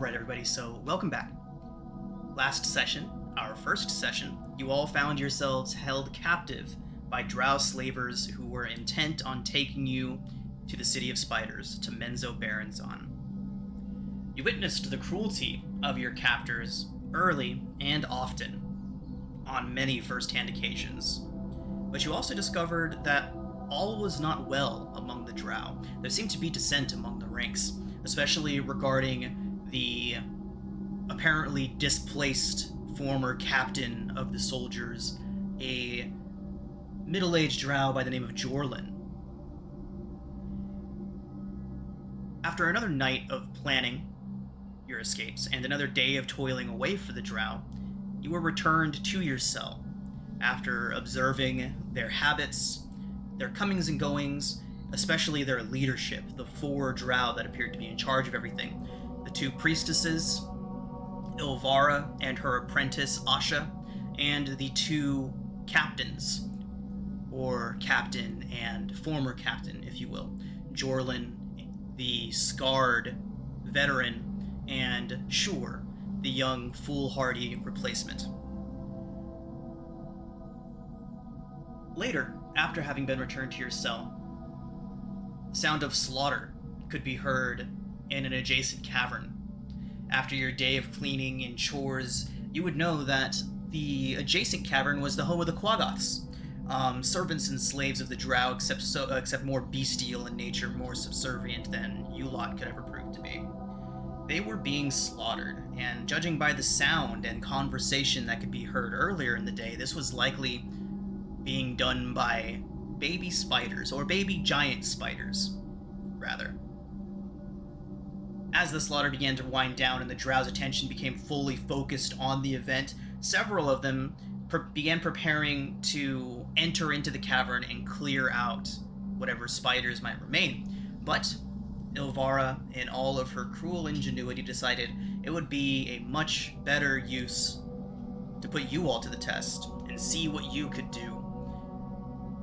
Alright everybody, so welcome back. Last session, our first session, you all found yourselves held captive by drow slavers who were intent on taking you to the City of Spiders, to Menzo Baronzon. You witnessed the cruelty of your captors early and often, on many first-hand occasions. But you also discovered that all was not well among the drow. There seemed to be dissent among the ranks, especially regarding the apparently displaced former captain of the soldiers, a middle-aged drow by the name of Jorlin. After another night of planning your escapes and another day of toiling away for the drow, you were returned to your cell after observing their habits, their comings and goings, especially their leadership, the 4 drow that appeared to be in charge of everything. The 2 priestesses, Ilvara and her apprentice Asha, and the 2 captains, or captain and former captain, if you will. Jorlin, the scarred veteran, and Shur, the young, foolhardy replacement. Later, after having been returned to your cell, the sound of slaughter could be heard in an adjacent cavern. After your day of cleaning and chores, you would know that the adjacent cavern was the home of the Quaggoths, servants and slaves of the drow, except more bestial in nature, more subservient than you lot could ever prove to be. They were being slaughtered, and judging by the sound and conversation that could be heard earlier in the day, this was likely being done by baby spiders, or baby giant spiders, rather. As the slaughter began to wind down and the drow's attention became fully focused on the event, several of them began preparing to enter into the cavern and clear out whatever spiders might remain. But Ilvara, in all of her cruel ingenuity, decided it would be a much better use to put you all to the test and see what you could do,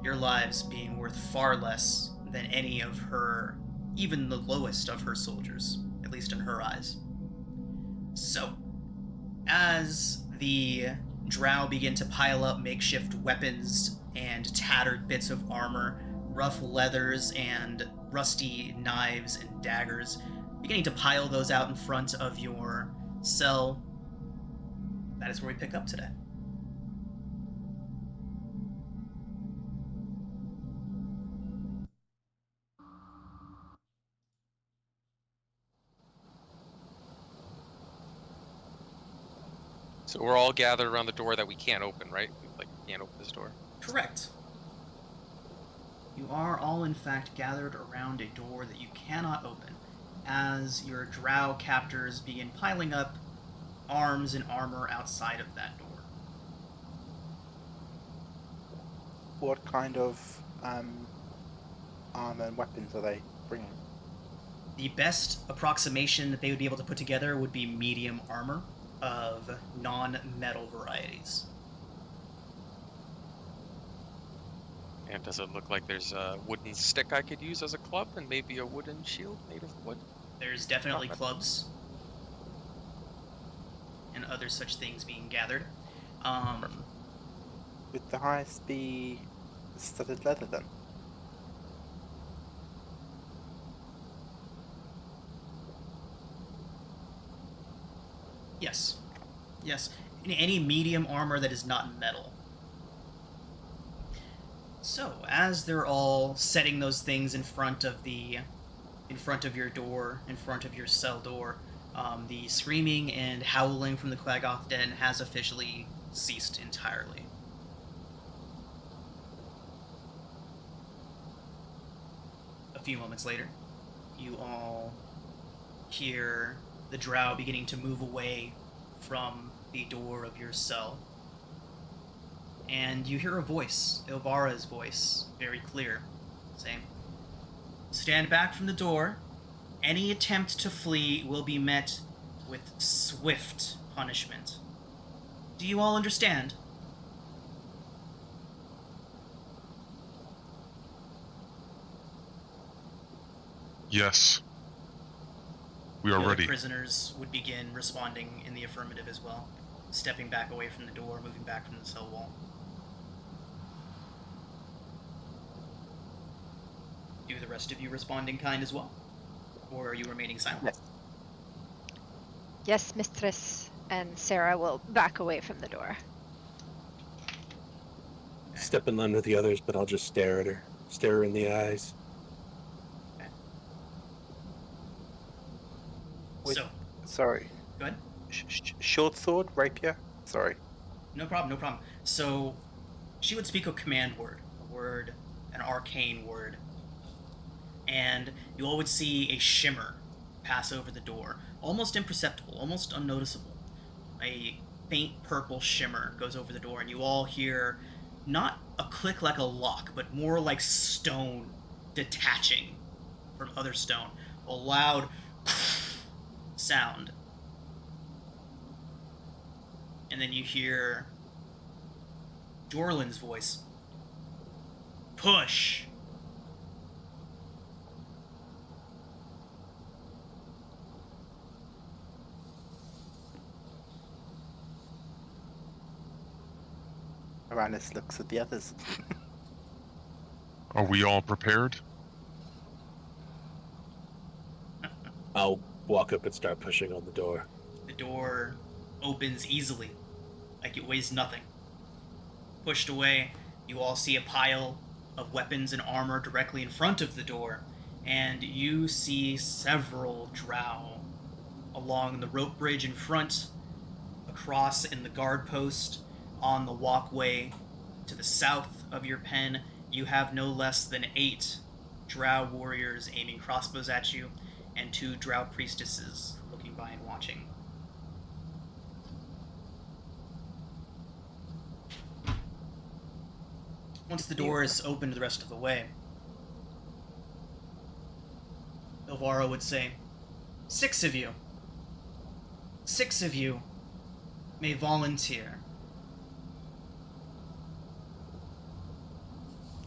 your lives being worth far less than any of her, even the lowest of her soldiers, at least in her eyes. So, as the drow begin to pile up makeshift weapons and tattered bits of armor, rough leathers and rusty knives and daggers, beginning to pile those out in front of your cell, that is where we pick up today. So we're all gathered around the door that we can't open, right? We can't open this door. Correct. You are all, in fact, gathered around a door that you cannot open, as your drow captors begin piling up arms and armor outside of that door. What kind of armor and weapons are they bringing? The best approximation that they would be able to put together would be medium armor of non-metal varieties. And does it look like there's a wooden stick I could use as a club and maybe a wooden shield made of wood? There's definitely clubs and other such things being gathered. Would the highest be studded leather then? Yes. Yes. Any medium armor that is not metal. So, as they're all setting those things in front of your door, in front of your cell door, the screaming and howling from the Quaggoth Den has officially ceased entirely. A few moments later, you all hear the drow beginning to move away from the door of your cell. And you hear a voice, Ilvara's voice, very clear, saying, "Stand back from the door. Any attempt to flee will be met with swift punishment. Do you all understand?" Yes. We are The other ready. prisoners would begin responding in the affirmative as well, stepping back away from the door, moving back from the cell wall. Do the rest of you respond in kind as well? Or are you remaining silent? Yes. Yes, mistress. And Sarah will back away from the door. Step in line with the others, but I'll just stare at her. Stare her in the eyes. Okay. Wait, So, sorry. go ahead. Short sword, rapier. Sorry. No problem, no problem. So, she would speak a command word, an arcane word, and you all would see a shimmer pass over the door, almost imperceptible, almost unnoticeable. A faint purple shimmer goes over the door, and you all hear not a click like a lock, but more like stone detaching from other stone. A loud sound. And then you hear Jorlin's voice. Push! Aranis looks at the others. Are we all prepared? I'll walk up and start pushing on the door. The door opens easily, like it weighs nothing. Pushed away, you all see a pile of weapons and armor directly in front of the door, and you see several drow along the rope bridge in front, across in the guard post, on the walkway to the south of your pen. You have no less than 8 drow warriors aiming crossbows at you, and 2 drow priestesses looking by and watching. Once the door is opened the rest of the way, Ilvaro would say, 6 of you. 6 of you may volunteer.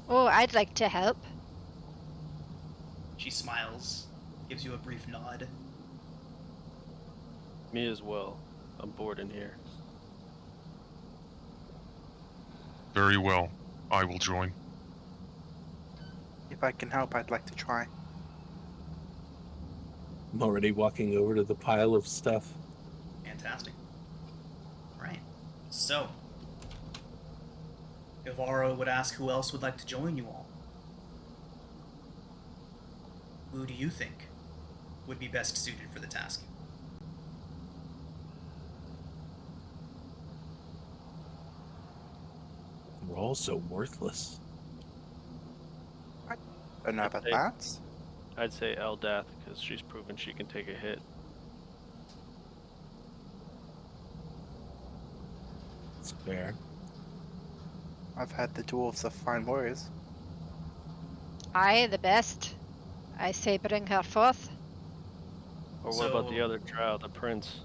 Oh, I'd like to help. She smiles, gives you a brief nod. Me as well. I'm bored in here. Very well. I will join. If I can help, I'd like to try. I'm already walking over to the pile of stuff. Fantastic. Right. So, Ilvaro would ask who else would like to join you all. Who do you think would be best suited for the task? We're all so worthless. Don't know about Hey. that. I'd say Eldath, because she's proven she can take a hit. It's fair. I've heard the dwarves are fine warriors. Aye, the best. I say bring her forth. Or what about the So- other drow, the prince?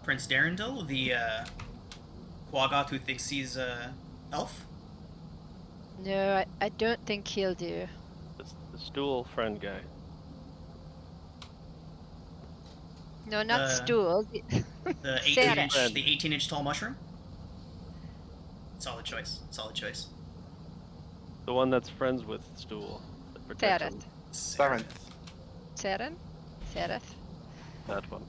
Prince Darendil, the Quaggoth who thinks he's elf? No, I don't think he'll do. The stool friend guy. No, not Uh, stool. The Sarah. 18-inch, the 18-inch tall mushroom? Solid choice. Solid choice. The one that's friends with stool. That protects him. Sareth. Sarenth. Saren? Sareth? That one.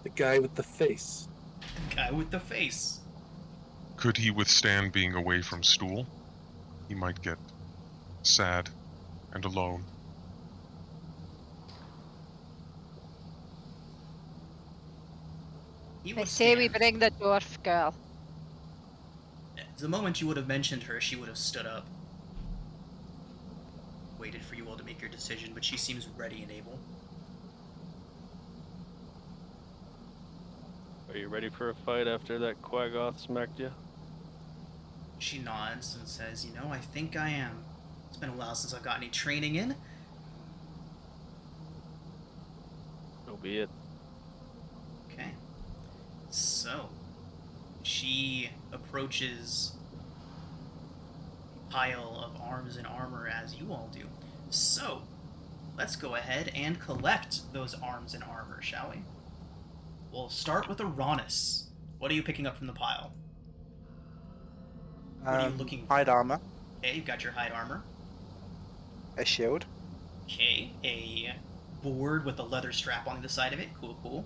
The guy with the face. Guy with the face. Could he withstand being away from Stool? He might get sad and alone. He I would say we stand. bring the dwarf girl. The moment you would have mentioned her, she would have stood up. Waited for you all to make your decision, but she seems ready and able. Are you ready for a fight after that Quaggoth smacked you? She nods and says, "You know, I think I am. It's been a while since I've got any training in." So be it. Okay. So, she approaches pile of arms and armor as you all do. So, let's go ahead and collect those arms and armor, shall we? We'll start with Uranus. What are you picking up from the pile? What are you looking for? Hide armor, Okay, you've got your hide armor. a shield, Okay, a board with a leather strap on the side of it. Cool, cool.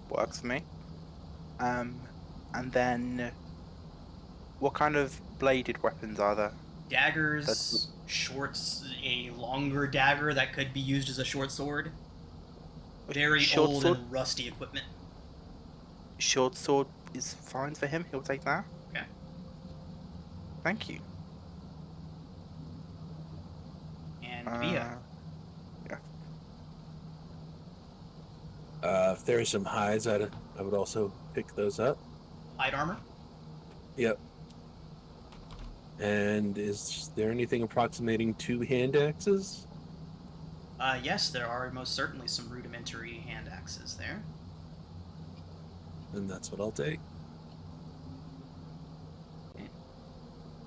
works for me. And then, what kind of bladed weapons are there? Daggers, shorts, a longer dagger that could be used as a short sword. Very Short old sword? and rusty equipment. Short sword is fine for him. He'll take that. Okay. Thank you. And Via. Yeah. If there are some hides, I would also pick those up. Hide armor. Yep. And is there anything approximating 2 hand axes? Yes, there are most certainly some rudimentary hand axes there. Then that's what I'll take.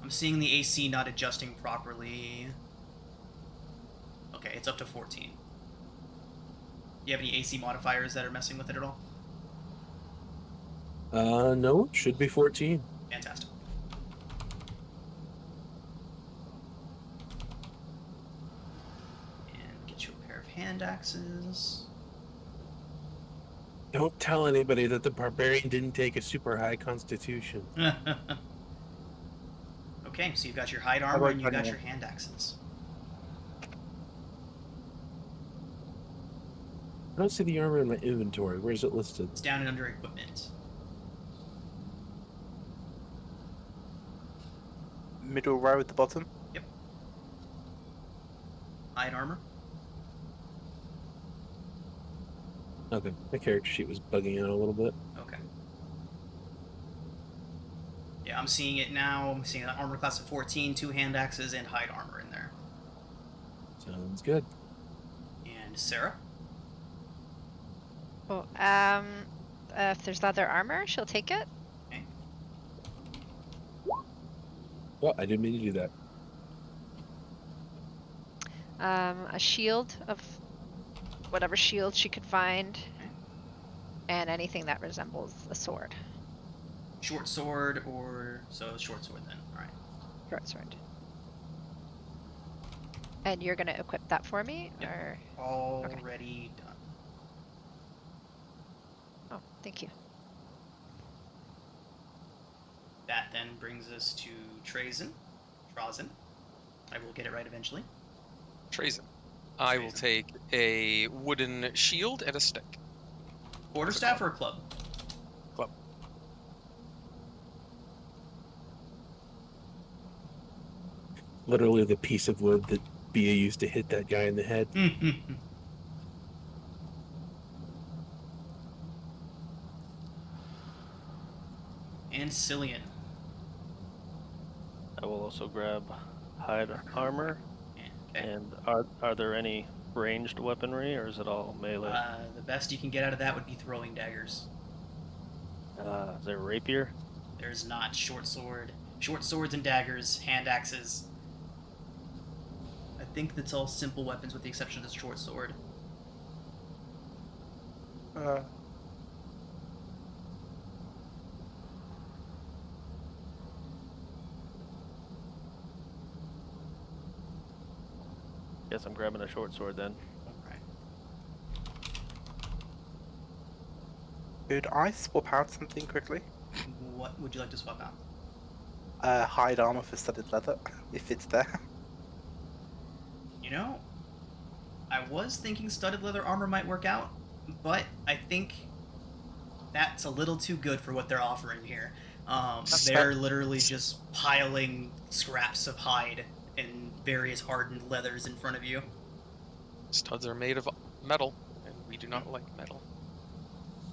I'm seeing the AC not adjusting properly. Okay, it's up to 14. Do you have any AC modifiers that are messing with it at all? No, it should be 14. Fantastic. And get you a pair of hand axes. Don't tell anybody that the barbarian didn't take a super high constitution. Okay, so you've got your hide armor about and you got you? your hand axes. I don't see the armor in my inventory. Where's it listed? It's down and under equipment. Middle row at the bottom. Yep. Hide armor. Okay, my character sheet was bugging out a little bit. Okay. Yeah, I'm seeing it now. I'm seeing an armor class of 14, 2 hand axes, and hide armor in there. Sounds good. And Sarah? Oh, if there's leather armor, she'll take it. Okay. Well, I didn't mean to do that. A shield of whatever shield she could find, and anything that resembles a sword. Short sword or... So, short sword then. Alright. Short sword. And you're gonna equip that for me, Yep. or? Already done. Oh, thank you. That then brings us to Trazen. I will get it right eventually. Trazen. I will take a wooden shield and a stick. Quarterstaff or a club? Club. Literally the piece of wood that Bia used to hit that guy in the head. And Cillian. I will also grab hide armor. Okay. And are there any ranged weaponry, or is it all melee? The best you can get out of that would be throwing daggers. Is there rapier? There's not short swords and daggers, hand axes. I think that's all simple weapons with the exception of the short sword. Guess I'm grabbing a short sword then. Alright. Could I swap out something quickly? What would you like to swap out? Hide armor for studded leather, if it's there. You know, I was thinking studded leather armor might work out, but I think that's a little too good for what they're offering here. They're literally just piling scraps of hide and various hardened leathers in front of you. Studs are made of metal, and we do not like metal.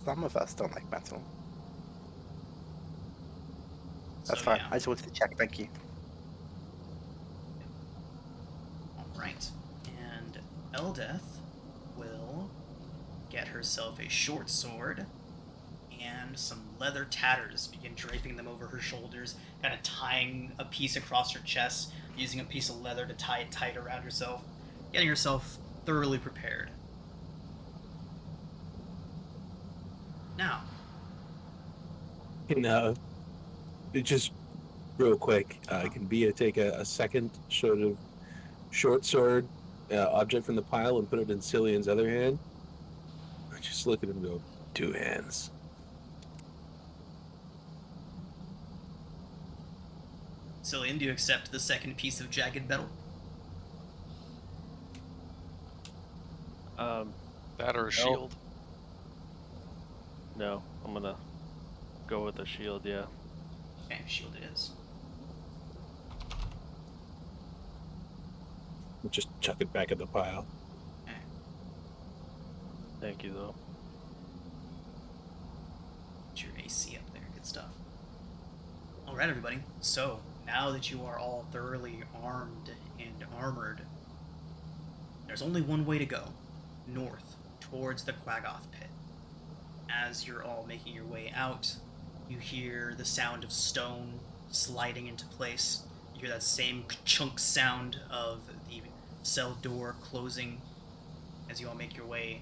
Some of us don't like metal. That's So, fine. yeah. I just wanted to check. Thank you. Alright. And Eldeth will get herself a short sword and some leather tatters begin draping them over her shoulders, kind of tying a piece across her chest, using a piece of leather to tie it tight around herself, getting herself thoroughly prepared. Now, Just real quick, can Bia take a second sort of short sword object from the pile and put it in Cillian's other hand? I just look at him and go, 2 hands. Cillian, do you accept the second piece of jagged metal? That or a shield. No, I'm gonna go with the shield. Yeah. Okay, shield it is. Just chuck it back in the pile. Okay. Thank you, though. Get your AC up there. Good stuff. Alright, everybody. So, now that you are all thoroughly armed and armored, there's only one way to go. North, towards the Quaggoth pit. As you're all making your way out, you hear the sound of stone sliding into place. You hear that same chunk sound of the cell door closing as you all make your way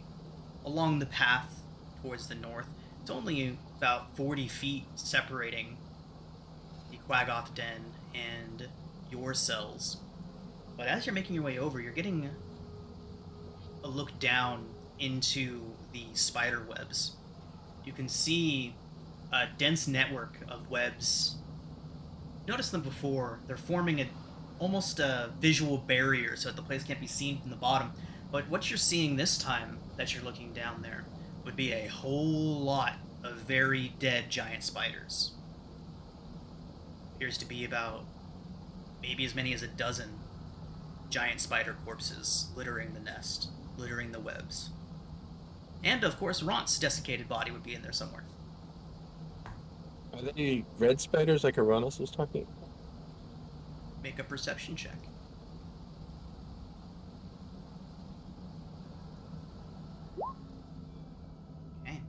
along the path towards the north. It's only about 40 feet separating the Quaggoth den and your cells. But as you're making your way over, you're getting a look down into the spider webs. You can see a dense network of webs. Notice them before. They're forming almost a visual barrier so that the place can't be seen from the bottom. But what you're seeing this time that you're looking down there would be a whole lot of very dead giant spiders. Appears to be about maybe as many as a dozen giant spider corpses littering the nest, littering the webs. And of course, Ront's desiccated body would be in there somewhere. Are they red spiders like Aranos was talking about? Make a perception check. Okay.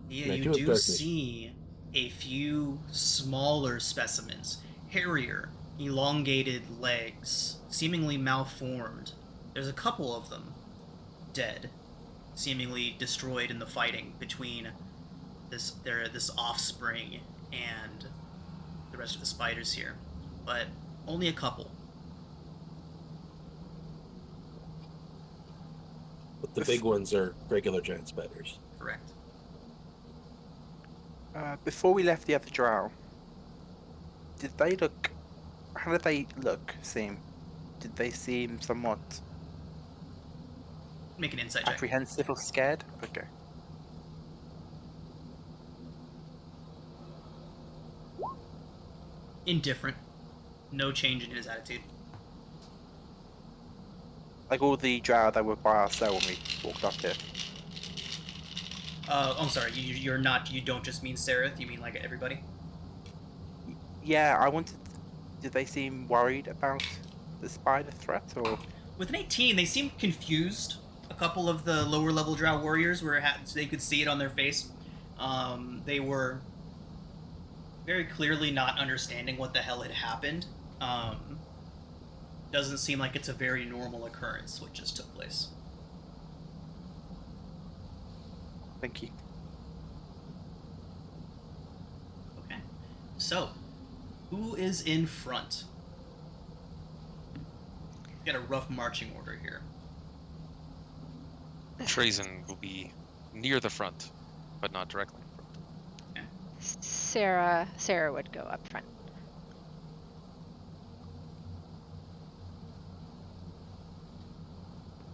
Yeah, you do see a few smaller specimens. Hairier, elongated legs, seemingly malformed. There's a couple of them dead, seemingly destroyed in the fighting between this offspring and the rest of the spiders here. But only a couple. But the big ones are regular giant spiders. Correct. Before we left the other drow, how did they seem? Did they seem somewhat Make an insight check. apprehensive or scared? Okay. Indifferent. No change in his attitude. Like all the drow that were by our cell when we walked up here. I'm sorry, you're not, you don't just mean Sereth, you mean like everybody? Yeah, did they seem worried about the spider threat, or? With an 18, they seemed confused. A couple of the lower level drow warriors they could see it on their face. They were very clearly not understanding what the hell had happened. Doesn't seem like it's a very normal occurrence what just took place. Thank you. Okay. So, who is in front? Got a rough marching order here. Trazen will be near the front, but not directly in front. Sarah would go up front.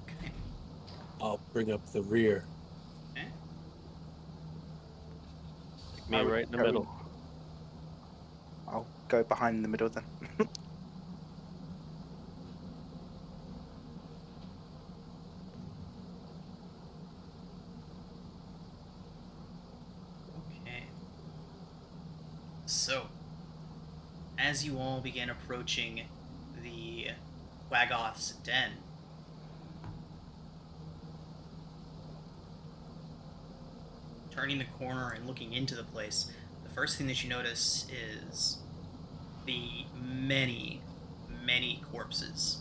Okay. I'll bring up the rear. Okay. Me right in the middle. I'll go behind in the middle then. Okay. So, as you all begin approaching the Quaggoth's den, turning the corner and looking into the place, the first thing that you notice is the many, many corpses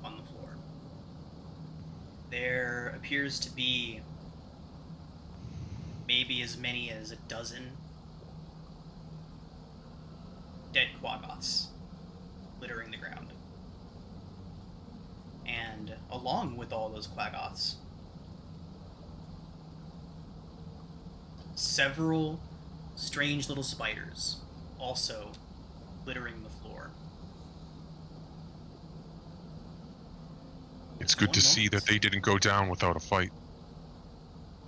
on the floor. There appears to be maybe as many as a dozen dead quaggoths littering the ground. And along with all those quaggoths, several strange little spiders also littering the floor. It's good to see that they didn't go down without a fight.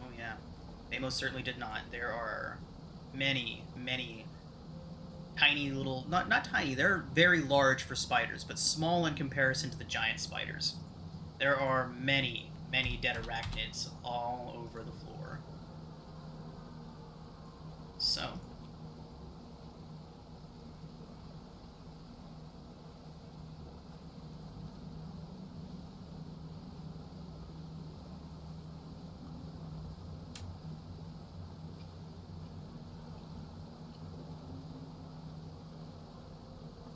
Oh yeah, they most certainly did not. There are many, many tiny little, not tiny, they're very large for spiders, but small in comparison to the giant spiders. There are many, many dead arachnids all over the floor. So,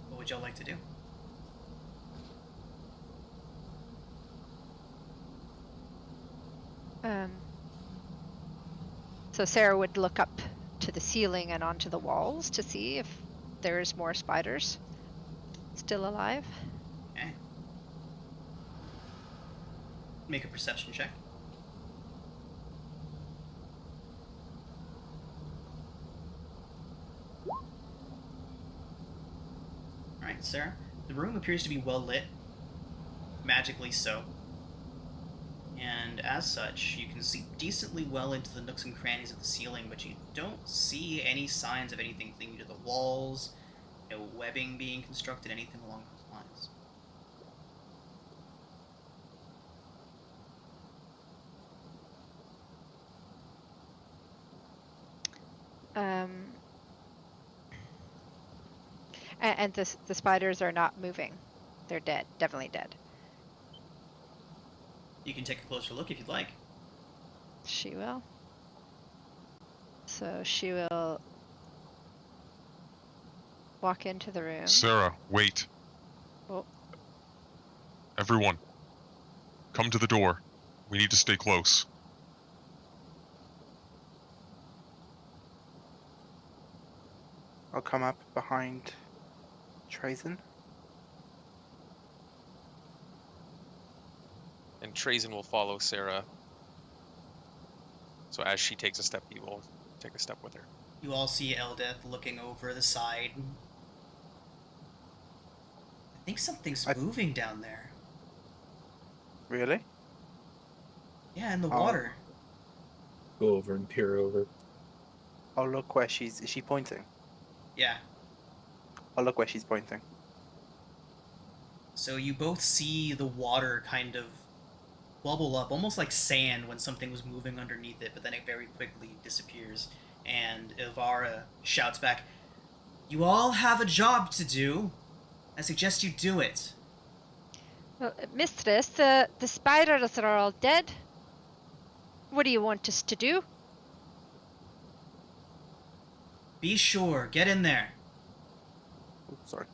what would y'all like to do? So Sarah would look up to the ceiling and onto the walls to see if there's more spiders still alive. Okay. Make a perception check. Alright, Sarah. The room appears to be well lit. Magically so. And as such, you can see decently well into the nooks and crannies of the ceiling, but you don't see any signs of anything clinging to the walls, no webbing being constructed, anything along those lines. And the spiders are not moving. They're dead, definitely dead. You can take a closer look if you'd like. She will. So she will walk into the room. Sarah, wait. Oh. Everyone, come to the door. We need to stay close. I'll come up behind Trazen. And Trazen will follow Sarah. So as she takes a step, he will take a step with her. You all see Eldeth looking over the side. I think something's moving down there. Really? Yeah, in the Oh. water. Go over and peer over. I'll look where is she pointing? Yeah. I'll look where she's pointing. So you both see the water kind of bubble up, almost like sand when something was moving underneath it, but then it very quickly disappears. And Ilvara shouts back, "You all have a job to do. I suggest you do it." Well, Mistress, the spiders are all dead. What do you want us to do? Be sure, get in there. Oh, sorry.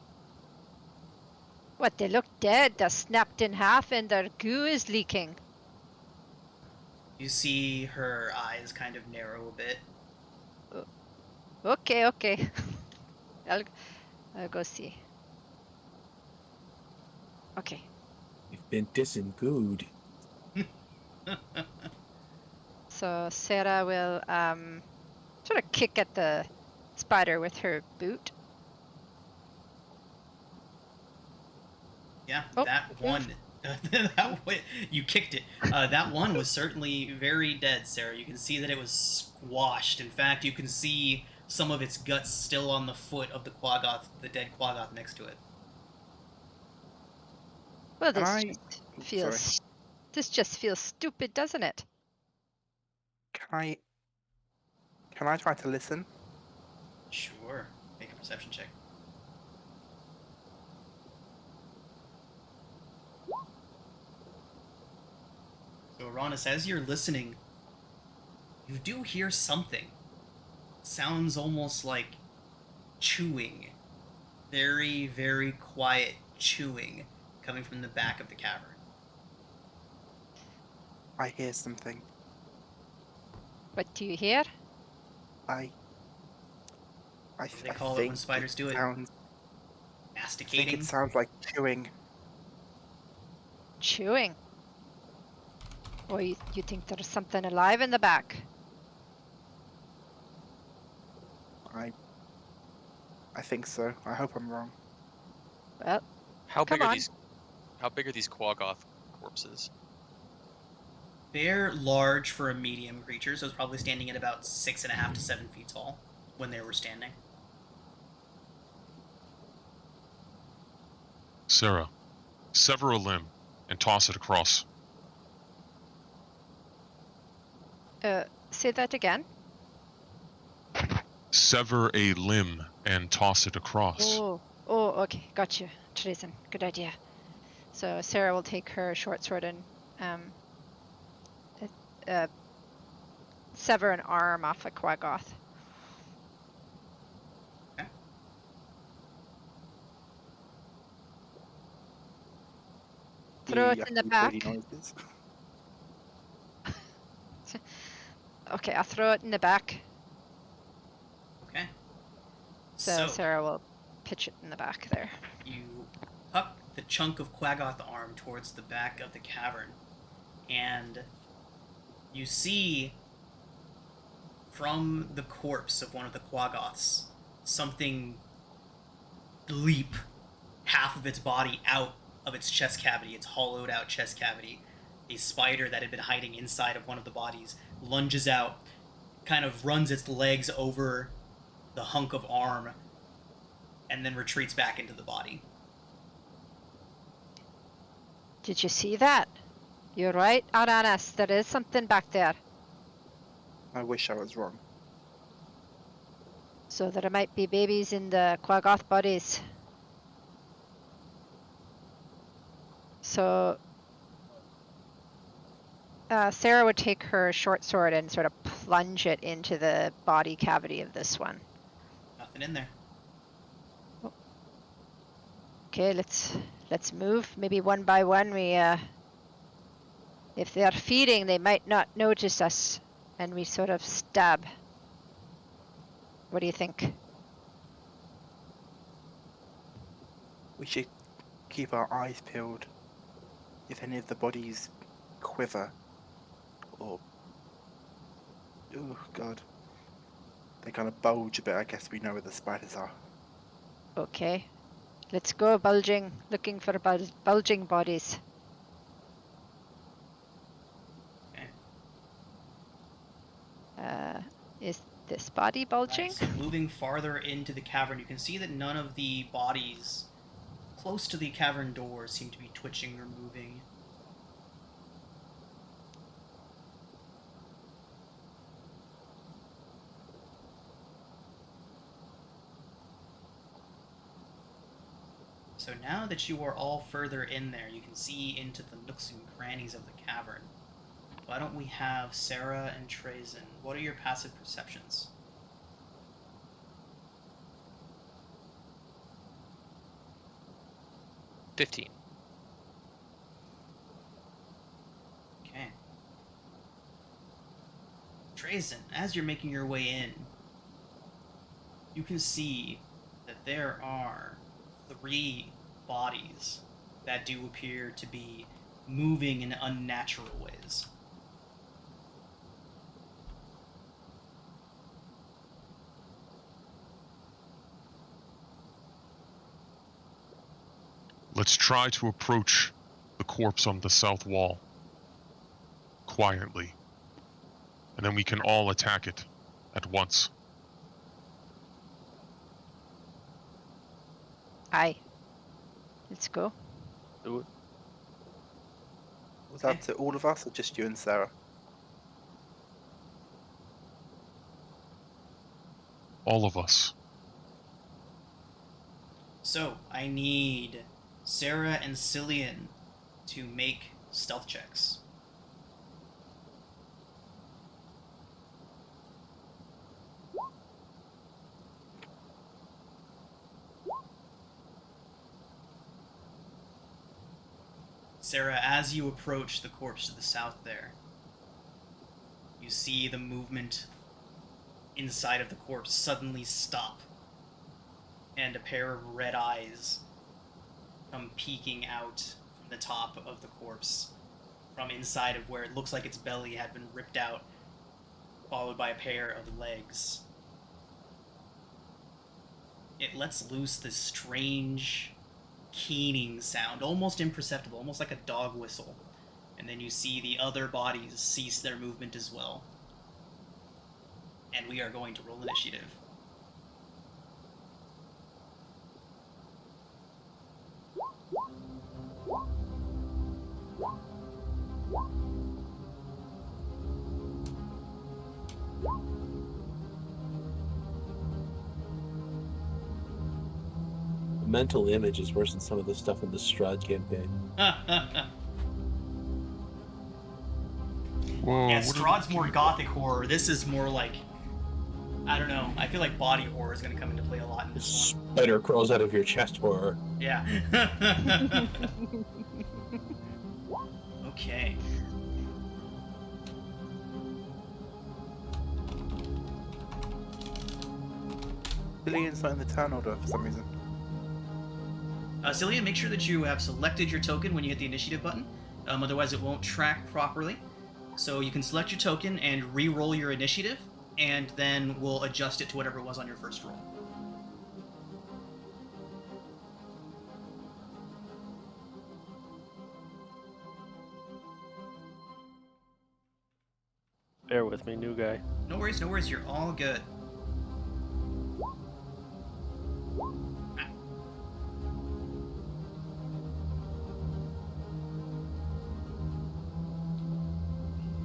What, they look dead. They're snapped in half and their goo is leaking. You see her eyes kind of narrow a bit. Okay. I'll go see. Okay. You've been disengooed. So Sarah will sort of kick at the spider with her boot. Yeah, Oh. that one. You kicked it. That one was certainly very dead, Sarah. You can see that it was squashed. In fact, you can see some of its guts still on the foot of the quaggoth, the dead quaggoth next to it. Well, Sorry. this just feels stupid, doesn't it? Can I try to listen? Sure. Make a perception check. So, Aranis, as you're listening, You do hear something. Sounds almost like chewing. Very, very quiet chewing coming from the back of the cavern. I hear something. What do you hear? I What do they call it when spiders do it? I think Masticating? it sounds like chewing. Chewing. Or you think there's something alive in the back? I think so. I hope I'm wrong. Well, How Come big are on. these? How big are these Quaggoth corpses? They're large for a medium creature, so it's probably standing at about 6.5 to 7 feet tall when they were standing. Sarah, sever a limb and toss it across. Say that again. Sever a limb and toss it across. Oh, okay, got you, Treason. Good idea. So Sarah will take her short sword and sever an arm off a Quaggoth. Okay. Throw You it in the have to do back. pretty noises. Okay, I'll throw it in the back. Okay. So Sarah will pitch it in the back there. You huck the chunk of Quaggoth arm towards the back of the cavern, and you see from the corpse of one of the Quaggoths something leap half of its body out of its chest cavity, its hollowed out chest cavity. A spider that had been hiding inside of one of the bodies lunges out, kind of runs its legs over the hunk of arm, and then retreats back into the body. Did you see that? You're right, Aranas. There is something back there. I wish I was wrong. So there might be babies in the Quaggoth bodies. So Sarah would take her short sword and sort of plunge it into the body cavity of this one. Nothing in there. Okay, let's move. Maybe one by one. If they're feeding, they might not notice us, and we sort of stab. What do you think? We should keep our eyes peeled. If any of the bodies quiver, or oh god, they kind of bulge a bit. I guess we know where the spiders are. Okay, let's go bulging, looking for bulging bodies. Okay. Is this body bulging? Right, so moving farther into the cavern, you can see that none of the bodies close to the cavern door seem to be twitching or moving. So now that you are all further in there, you can see into the nooks and crannies of the cavern. Why don't we have Sarah and Trazen? What are your passive perceptions? $15. Okay. Trazen, as you're making your way in, you can see that there are 3 bodies that do appear to be moving in unnatural ways. Let's try to approach the corpse on the south wall quietly, and then we can all attack it at once. Aye. Let's go. Do it. Was that to all of us, or just you and Sarah? All of us. So, I need Sarah and Cillian to make stealth checks. Sarah, as you approach the corpse to the south there, you see the movement inside of the corpse suddenly stop, and a pair of red eyes come peeking out from the top of the corpse, from inside of where it looks like its belly had been ripped out, followed by a pair of legs. It lets loose this strange, keening sound, almost imperceptible, almost like a dog whistle. And then you see the other bodies cease their movement as well. And we are going to roll initiative. The mental image is worse than some of the stuff in the Strahd campaign. Whoa, Yeah, what are Strahd's the more people- gothic horror. This is more like, I don't know. I feel like body horror is going to come into play a lot in this one. Spider crawls out of your chest horror. Yeah. Okay. Cillian's not in the turn order for some reason. Cillian, make sure that you have selected your token when you hit the initiative button. Otherwise, it won't track properly. So you can select your token and re-roll your initiative, and then we'll adjust it to whatever it was on your first roll. Bear with me, new guy. No worries, no worries. You're all good. Ah.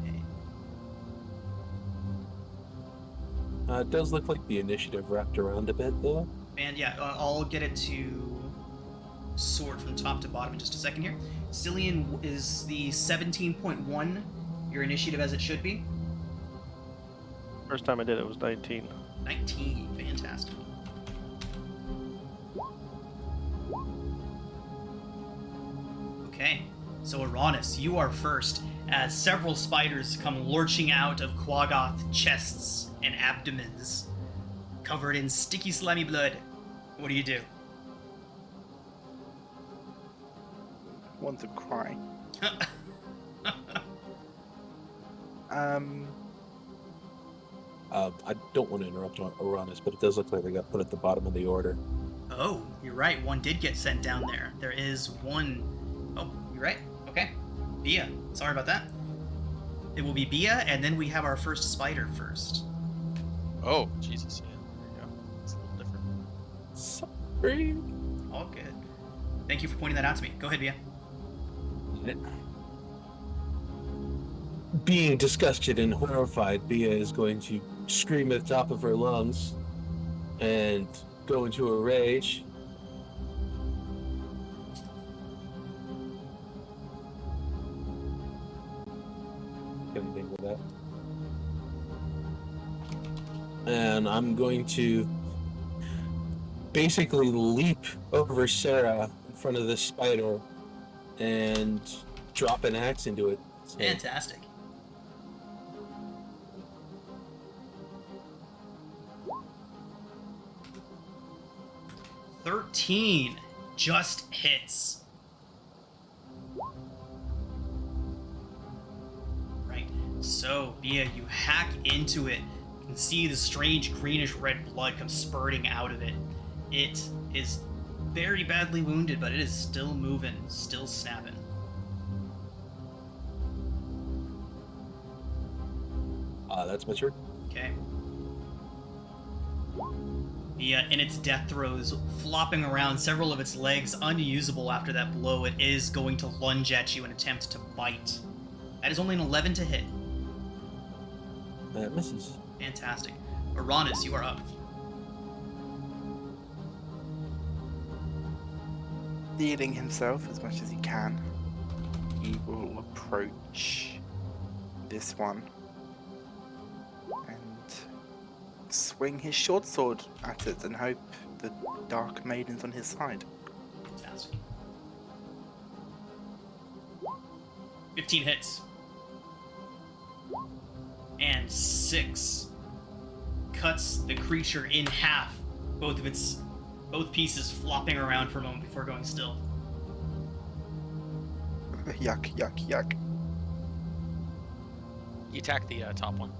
Okay. It does look like the initiative wrapped around a bit, though. And yeah, I'll get it to sort from top to bottom in just a second here. Cillian is the 17.1, your initiative as it should be. First time I did it was 19. 19, fantastic. Okay, so Uranus, you are first, as several spiders come lurching out of Quaggoth chests and abdomens, covered in sticky, slimy blood. What do you do? Want to cry. I don't want to interrupt Uranus, but it does look like they got put at the bottom of the order. Oh, you're right. One did get sent down there. There is one. Oh, you're right. Okay. Bia. Sorry about that. It will be Bia, and then we have our first spider first. Oh, Jesus, yeah. There you go. It's a little different. Sorry. All good. Thank you for pointing that out to me. Go ahead, Bia. Being disgusted and horrified, Bia is going to scream at the top of her lungs and go into a rage. Anything with that? And I'm going to basically leap over Sarah in front of this spider and drop an axe into it. So- Fantastic. $13 just hits. Right. So, Bia, you hack into it. You can see the strange greenish red blood come spurting out of it. It is very badly wounded, but it is still moving, still snapping. That's my turn. Okay. Bia, in its death throes, flopping around, several of its legs unusable after that blow, it is going to lunge at you and attempt to bite. That is only an 11 to hit. That misses. Fantastic. Uranus, you are up. Healing himself as much as he can, he will approach this one and swing his short sword at it and hope the Dark Maiden's on his side. Fantastic. 15 hits. And 6 cuts the creature in half. Both pieces flopping around for a moment before going still. Yuck, yuck, yuck. You attack the top one.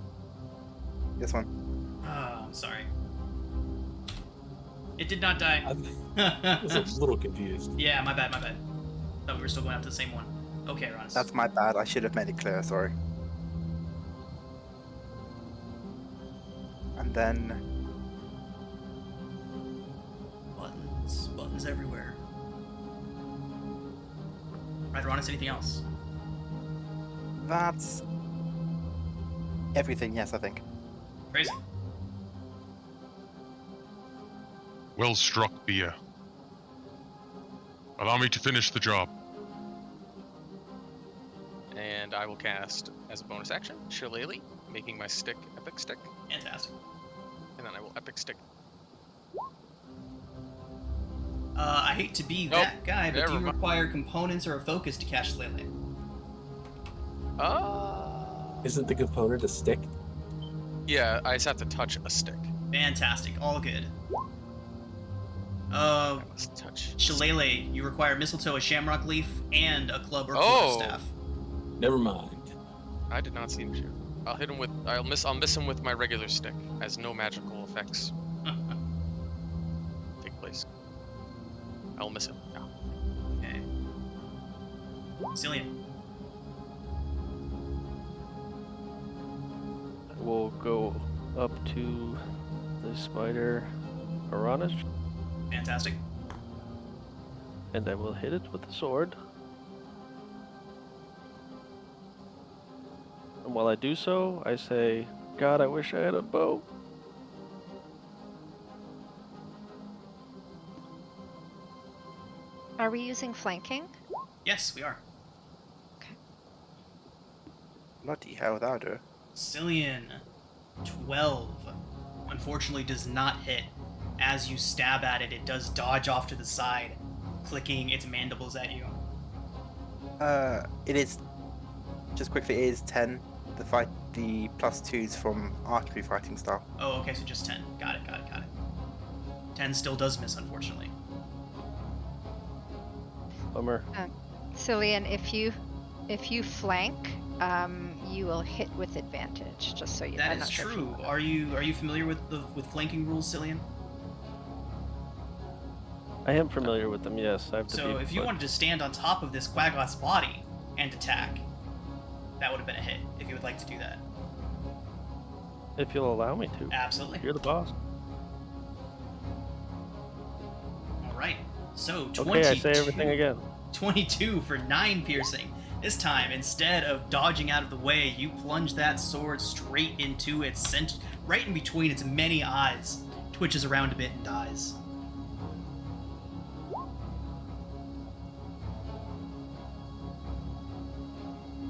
This one. Oh, I'm sorry. It did not die. I was a little confused. Yeah, my bad. Thought we were still going after the same one. Okay, Ronus. That's my bad. I should have made it clear. Sorry. And then buttons everywhere. Right, Ronus, anything else? that's everything. Yes, I think. Crazy. Well struck, Bia. Allow me to finish the job. And I will cast, as a bonus action, Shillelagh, making my stick Epic Stick. Fantastic. And then I will Epic Stick. I hate to be Nope, that guy, but do never you mind. require components or a focus to cast Shillelagh? Isn't the component a stick? Yeah, I just have to touch a stick. Fantastic. All good. I must touch. Shillelagh, you require mistletoe, a shamrock leaf, and a club or Oh. quarterstaff. Never mind. I did not see him shoot. I'll hit him with. I'll miss him with my regular stick, as no magical effects take place. I'll miss him. Yeah. Okay. Cillian. We'll go up to the spider Uranus, Fantastic. and I will hit it with the sword. And while I do so, I say, God, I wish I had a bow. Are we using flanking? Yes, we are. Bloody hell, that'll do. Cillian, 12. Unfortunately does not hit. As you stab at it, it does dodge off to the side, clicking its mandibles at you. It is just quickly. It is 10. The +2s from archery fighting style. Oh, okay, so just 10. Got it. 10 still does miss, unfortunately. Bummer. Cillian, if you flank, you will hit with advantage. Just so you. That I'm is not sure if true. you- Are you familiar with flanking rules, Cillian? I am familiar with them, yes. I have to So be, if you but wanted to stand on top of this Quaggoth's body and attack, that would have been a hit. If you would like to do that, if you'll allow me to. absolutely. You're the boss. All right. So 22. Okay, I say everything again. 22 for 9 piercing. This time, instead of dodging out of the way, you plunge that sword straight into its center, right in between its many eyes. Twitches around a bit and dies.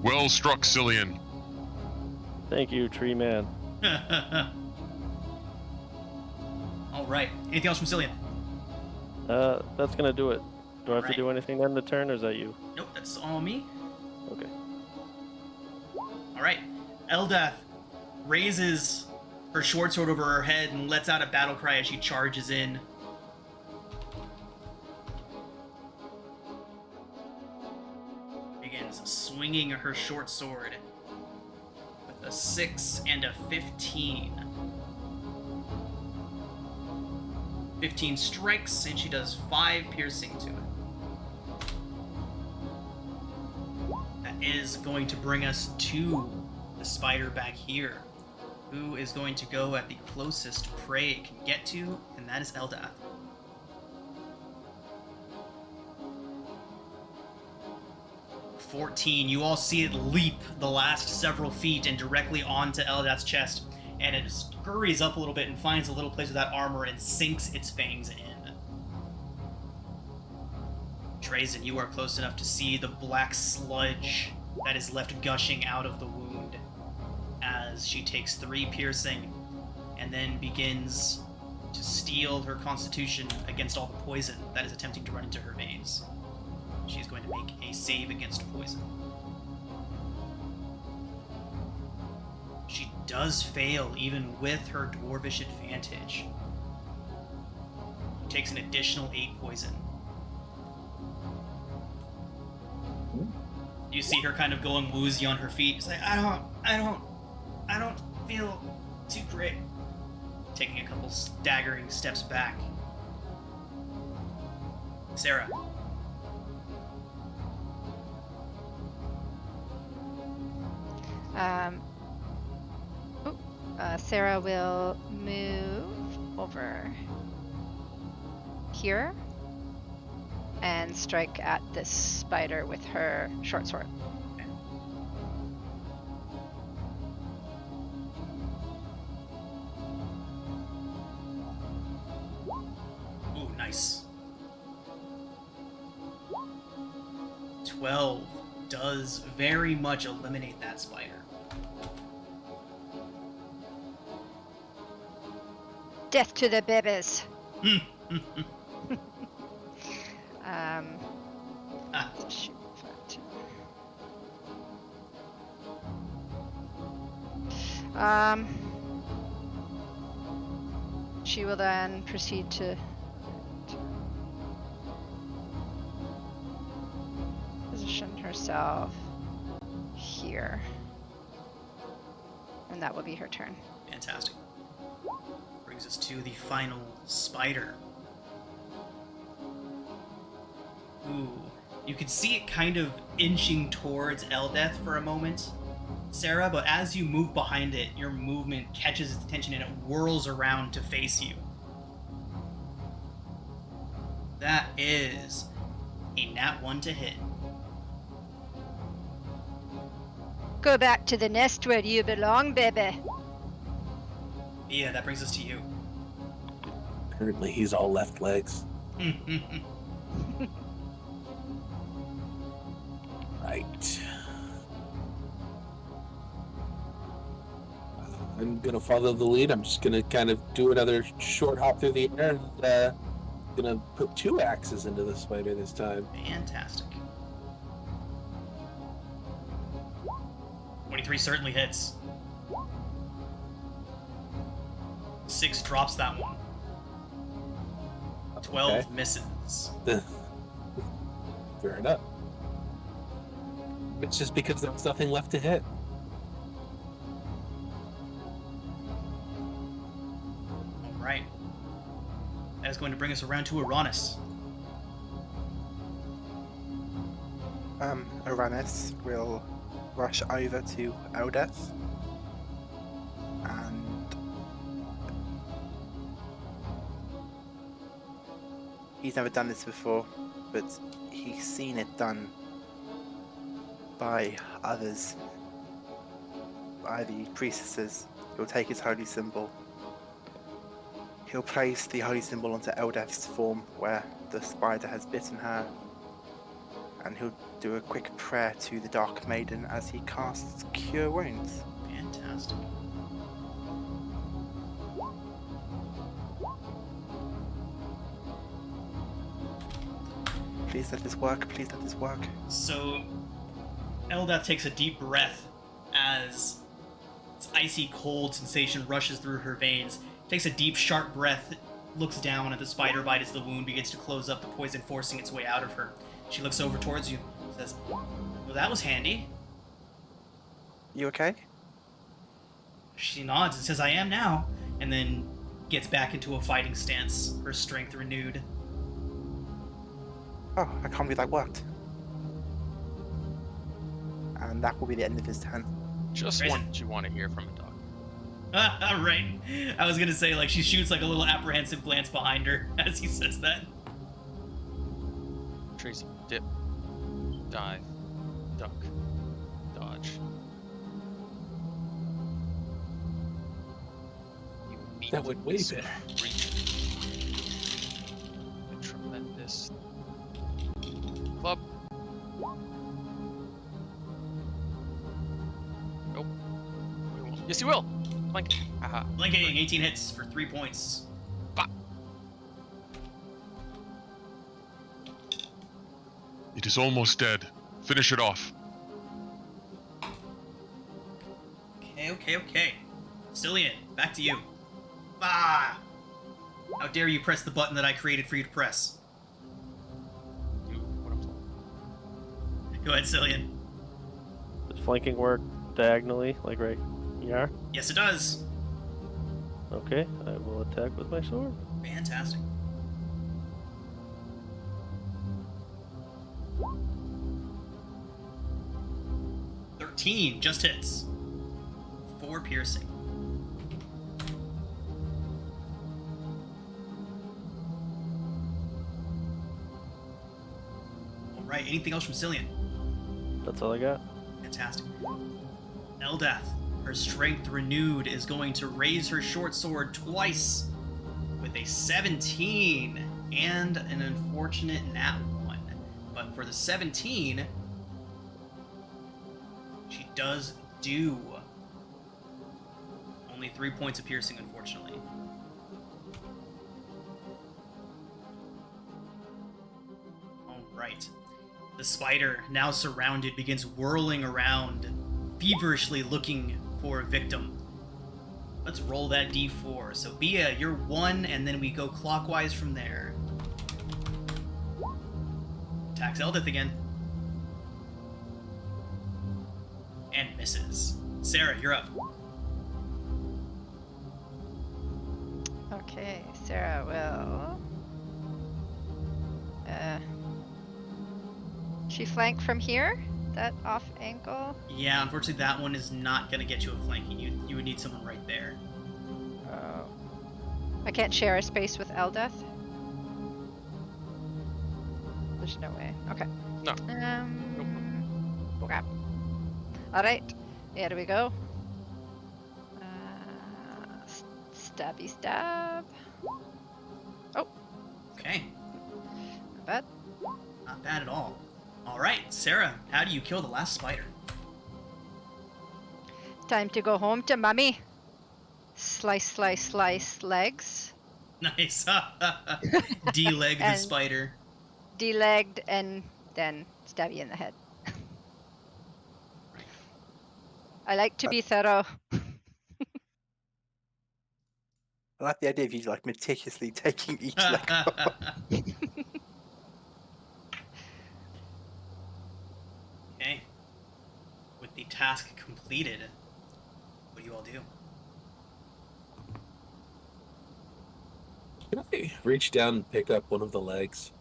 Well struck, Cillian. Thank you, tree man. All right. Anything else from Cillian? That's gonna do it. Do I have Alright. to do anything end the turn, or is that you? Nope, that's all me. Okay. All right. Eldath raises her short sword over her head and lets out a battle cry as she charges in. Begins swinging her short sword with a 6 and a 15. 15 strikes, and she does 5 piercing to it. That is going to bring us to the spider back here, who is going to go at the closest prey it can get to, and that is Eldath. $14. You all see it leap the last several feet and directly onto Eldath's chest, and it scurries up a little bit and finds a little place with that armor and sinks its fangs in. Trazen, you are close enough to see the black sludge that is left gushing out of the wound as she takes 3 piercing and then begins to steel her constitution against all the poison that is attempting to run into her veins. She's going to make a save against poison. She does fail even with her dwarvish advantage. Takes an additional 8 poison. You see her kind of going woozy on her feet. She's like, I don't feel too great. Taking a couple staggering steps back. Sarah. Sarah will move over here and strike at this spider with her short sword. Ooh, nice. 12 does very much eliminate that spider. Death to the babies. Shoot, 5, 2. She will then proceed to position herself here, and that will be her turn. Fantastic. Brings us to the final spider. Ooh. You can see it kind of inching towards Eldeth for a moment, Sarah, but as you move behind it, your movement catches its attention and it whirls around to face you. That is a nat 1 to hit. Go back to the nest where you belong, baby. Yeah, that brings us to you. Apparently he's all left legs. Right. I'm gonna follow the lead. I'm just gonna kind of do another short hop through the air and gonna put 2 axes into the spider this time. Fantastic. 23 certainly hits. 6 drops that one. 12 Okay. misses. Fair enough. It's just because there's nothing left to hit. Alright. That is going to bring us around to Uranus. Uranus will rush over to Eldeth and he's never done this before, but he's seen it done by others, by the priestesses. He'll take his holy symbol. He'll place the holy symbol onto Eldeth's form where the spider has bitten her, and he'll do a quick prayer to the Dark Maiden as he casts Cure Wounds. Fantastic. Please let this work, please let this work. So, Eldeth takes a deep breath as this icy cold sensation rushes through her veins. Takes a deep, sharp breath, looks down at the spider bite as the wound begins to close up, the poison forcing its way out of her. She looks over towards you, says, "Well, that was handy." You okay? She nods and says, "I am now," and then gets back into a fighting stance, her strength renewed. Oh, I can't believe that worked. And that will be the end of his turn. Just Grayson. what you want to hear from a dog. Right. I was gonna say, like, she shoots like a little apprehensive glance behind her as he says that. Tracy, dip, dive, duck, dodge. You meet That went way this better. creature. A tremendous club. Nope. We won't. Yes, you will. Blink. Haha. Blinking, 18 hits for 3 points. It is almost dead. Finish it off. Okay. Cillian, back to you. Ah! How dare you press the button that I created for you to press? Do what I'm told. Go ahead, Cillian. Does flanking work diagonally, like right here? Yes, it does. Okay, I will attack with my sword. Fantastic. Just hits. 4 piercing. All right. Anything else from Cillian? That's all I got. Fantastic. Eldath, her strength renewed, is going to raise her short sword twice with a 17 and an unfortunate nat 1. But for the 17, she does do only 3 points of piercing, unfortunately. All right. The spider, now surrounded, begins whirling around, feverishly looking for a victim. Let's roll that d4. So, Bia, you're 1, and then we go clockwise from there. Attacks Eldith again. And misses. Sarah, you're up. Okay, Sarah will. She flank from here? That off angle? Yeah, unfortunately, that one is not going to get you a flanking. You would need someone right there. Oh. I can't share a space with Eldeth? There's no way. Okay. No. Okay. Alright. Here we go. Stabby stab. Oh. Okay, Not bad. not bad at all. All right, Sarah, how do you kill the last spider? Time to go home to mummy. Slice, slice, slice legs. Nice. De-leg the And- spider. De-legged and then stab you in the head. I like to be thorough. I like the idea of you like meticulously taking each leg off. Okay. With the task completed, what do you all do? Can I reach down and pick up one of the legs?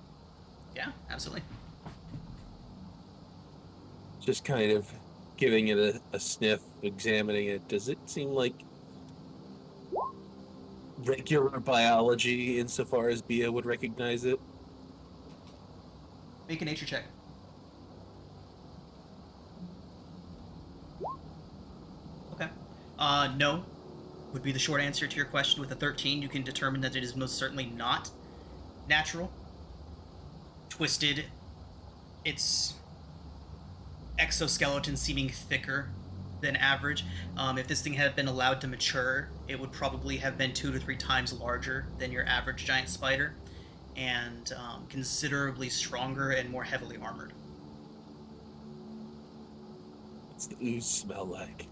Yeah, absolutely. Just kind of giving it a sniff, examining it. Does it seem like regular biology insofar as Bia would recognize it? Make a nature check. Okay. No, would be the short answer to your question. With a 13, you can determine that it is most certainly not natural. Twisted. Its exoskeleton seeming thicker than average. If this thing had been allowed to mature, it would probably have been 2 to 3 times larger than your average giant spider, and considerably stronger and more heavily armored. What's the ooze smell like?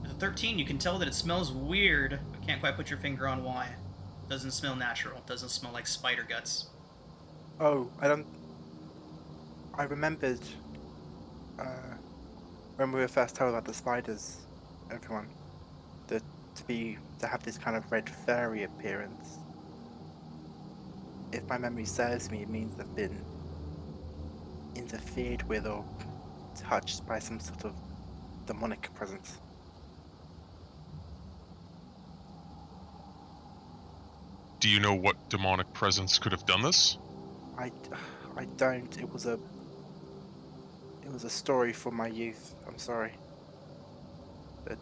With a 13, you can tell that it smells weird, but can't quite put your finger on why. Doesn't smell natural. Doesn't smell like spider guts. Oh, I remembered when we were first told about the spiders, everyone, to have this kind of red furry appearance. If my memory serves me, it means they've been interfered with or touched by some sort of demonic presence. Do you know what demonic presence could have done this? I don't. It was a story from my youth. I'm sorry. But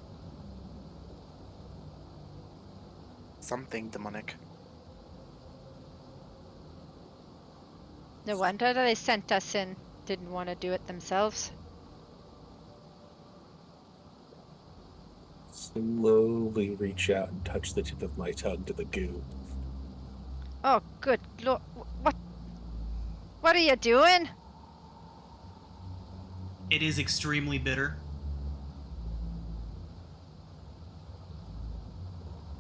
something demonic. No wonder they sent us in. Didn't want to do it themselves. Slowly reach out and touch the tip of my tongue to the goo. Oh, good lord. What are you doing? It is extremely bitter.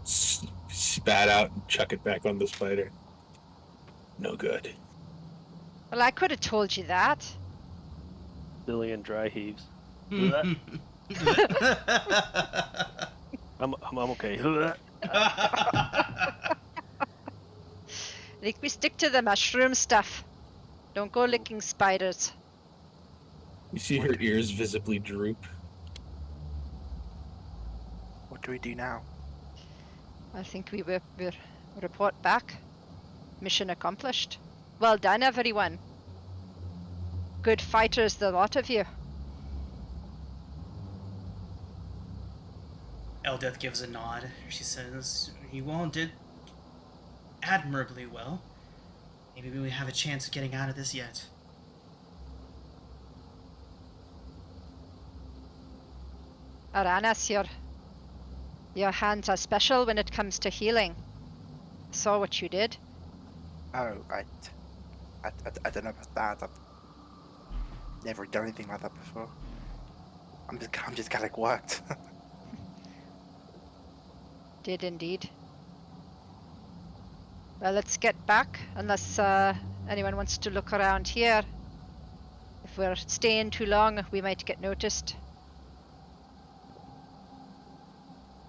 Spat out and chuck it back on the spider. No good. Well, I could have told you that. Zillion dry heaves. I I'm okay. I think we stick to the mushroom stuff. Don't go licking spiders. You see her ears visibly droop. What do we do now? I think we will report back. Mission accomplished. Well done, everyone. Good fighters, the lot of you. Eldeth gives a nod. She says, "You all did admirably well. Maybe we have a chance of getting out of this yet." Aranas, your hands are special when it comes to healing. I saw what you did. Oh, I don't know about that. I've never done anything like that before. I'm just glad it worked. Did indeed. Well, let's get back, unless anyone wants to look around here. If we're staying too long, we might get noticed.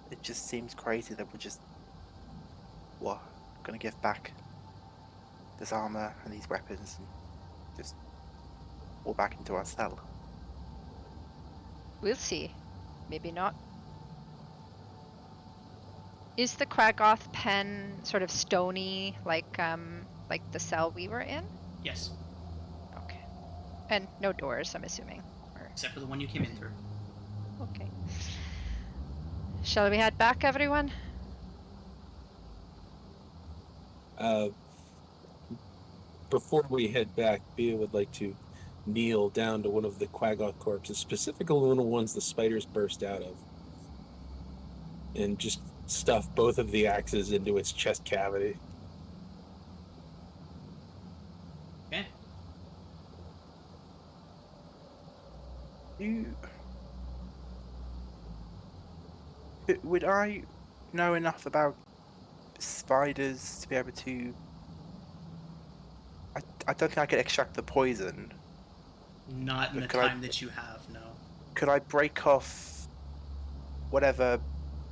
It just seems crazy that we're just gonna give back this armor and these weapons and just all back into our cell. We'll see. Maybe not. Is the Quaggoth pen sort of stony, like the cell we were in? Yes, Okay. And no doors, I'm assuming. Or... except for the one you came in through. Okay. Shall we head back, everyone? Before we head back, Bia would like to kneel down to one of the Quaggoth corpses, specifically one of the ones the spiders burst out of, and just stuff both of the axes into its chest cavity. Okay. Would I know enough about spiders to be able to... I don't think I could extract the poison. Not in the Could I- time that you have, no. Could I break off whatever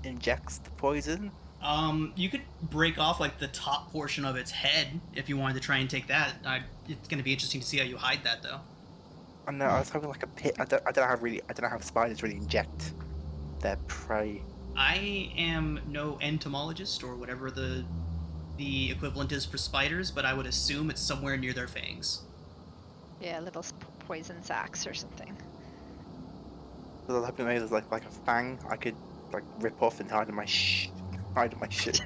injects the poison? You could break off like the top portion of its head if you wanted to try and take that. It's going to be interesting to see how you hide that, though. I know, I was hoping like a pit. I don't know how spiders really inject their prey. I am no entomologist or whatever the equivalent is for spiders, but I would assume it's somewhere near their fangs. Yeah, little poison sacs or something. So I was hoping maybe there's like a fang I could like rip off and hide in my shit.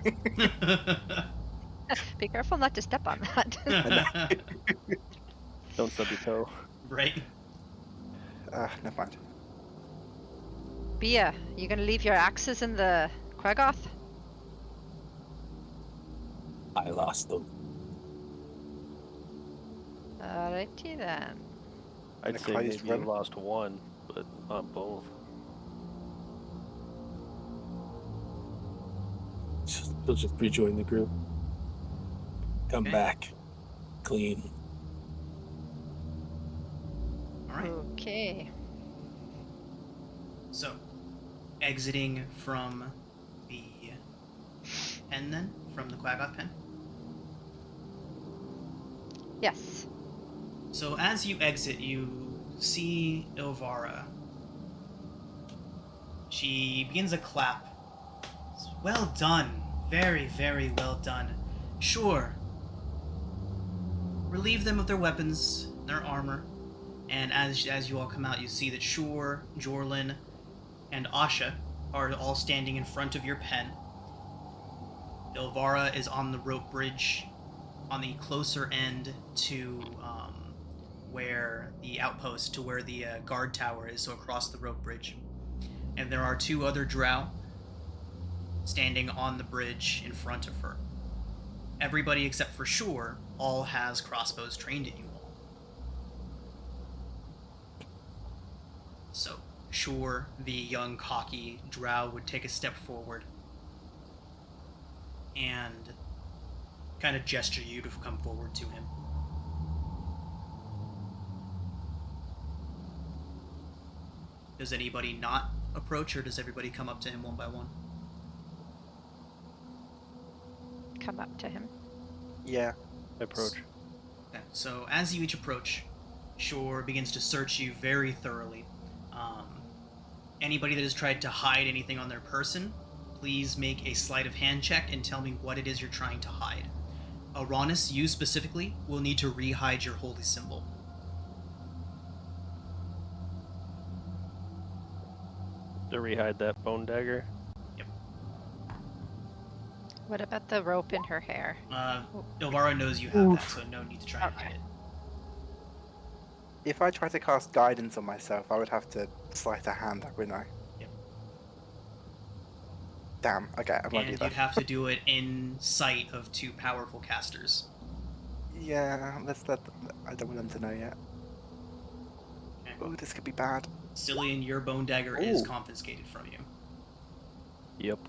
Be careful not to step on that. Don't stub your toe. Right. Never mind. Bia, you gonna leave your axes in the Quaggoth? I lost them. Alrighty then. I'd Like say I maybe just you run- lost one, but not both. He'll just rejoin the group. Come Okay. back. Clean. All right. Okay. So, exiting from the pen then? From the Quaggoth pen? Yes. So as you exit, you see Ilvara. She begins a clap. Well done. Very, very well done. Sure. Relieve them of their weapons, their armor. And as you all come out, you see that Shur, Jorlin, and Asha are all standing in front of your pen. Ilvara is on the rope bridge on the closer end to where the outpost, to where the guard tower is, so across the rope bridge. And there are two other drow standing on the bridge in front of her. Everybody except for Shur all has crossbows trained at you all. Sure, the young, cocky drow would take a step forward and kind of gesture you to come forward to him. Does anybody not approach, or does everybody come up to him one by one? Come up to him. Yeah. Approach. Okay, so as you each approach, Shore begins to search you very thoroughly. Anybody that has tried to hide anything on their person, please make a sleight of hand check and tell me what it is you're trying to hide. Uranus, you specifically, will need to re-hide your holy symbol. To rehide that bone dagger. What about the rope in her hair? Ilvara knows you have that, so no need to try and hide it. If I try to cast guidance on myself, I would have to sleight a hand, wouldn't I? Yep. Damn. Okay, I won't do And that. you'd have to do it in sight of two powerful casters. Yeah, let's let. I don't want them to know yet. Okay. Oh, this could be bad. Cillian, your bone dagger is Ooh. confiscated from you. Yep.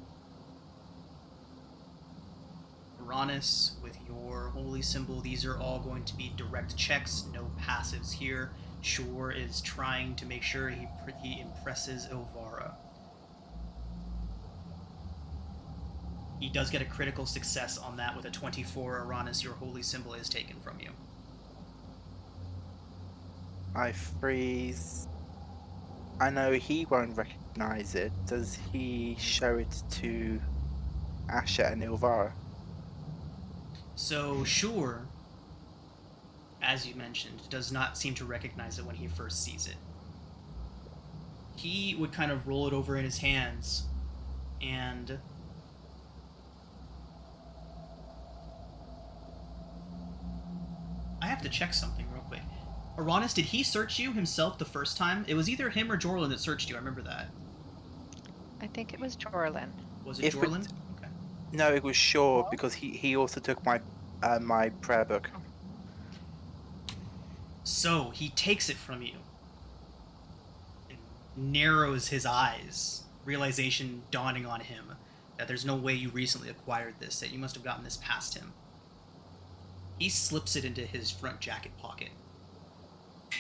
Uranus, with your holy symbol, these are all going to be direct checks, no passives here. Shore is trying to make sure he impresses Ilvara. He does get a critical success on that with a 24. Uranus, your holy symbol is taken from you. I freeze. I know he won't recognize it. Does he show it to Asher and Ilvara? So, Shore, as you mentioned, does not seem to recognize it when he first sees it. He would kind of roll it over in his hands, and I have to check something real quick. Uranus, did he search you himself the first time? It was either him or Jorlin that searched you, I remember that. I think it was Jorlin. Was it If it- Jorlin? Okay. No, it was Shaw because he also took my my prayer book. So, he takes it from you and narrows his eyes, realization dawning on him that there's no way you recently acquired this, that you must have gotten this past him. He slips it into his front jacket pocket.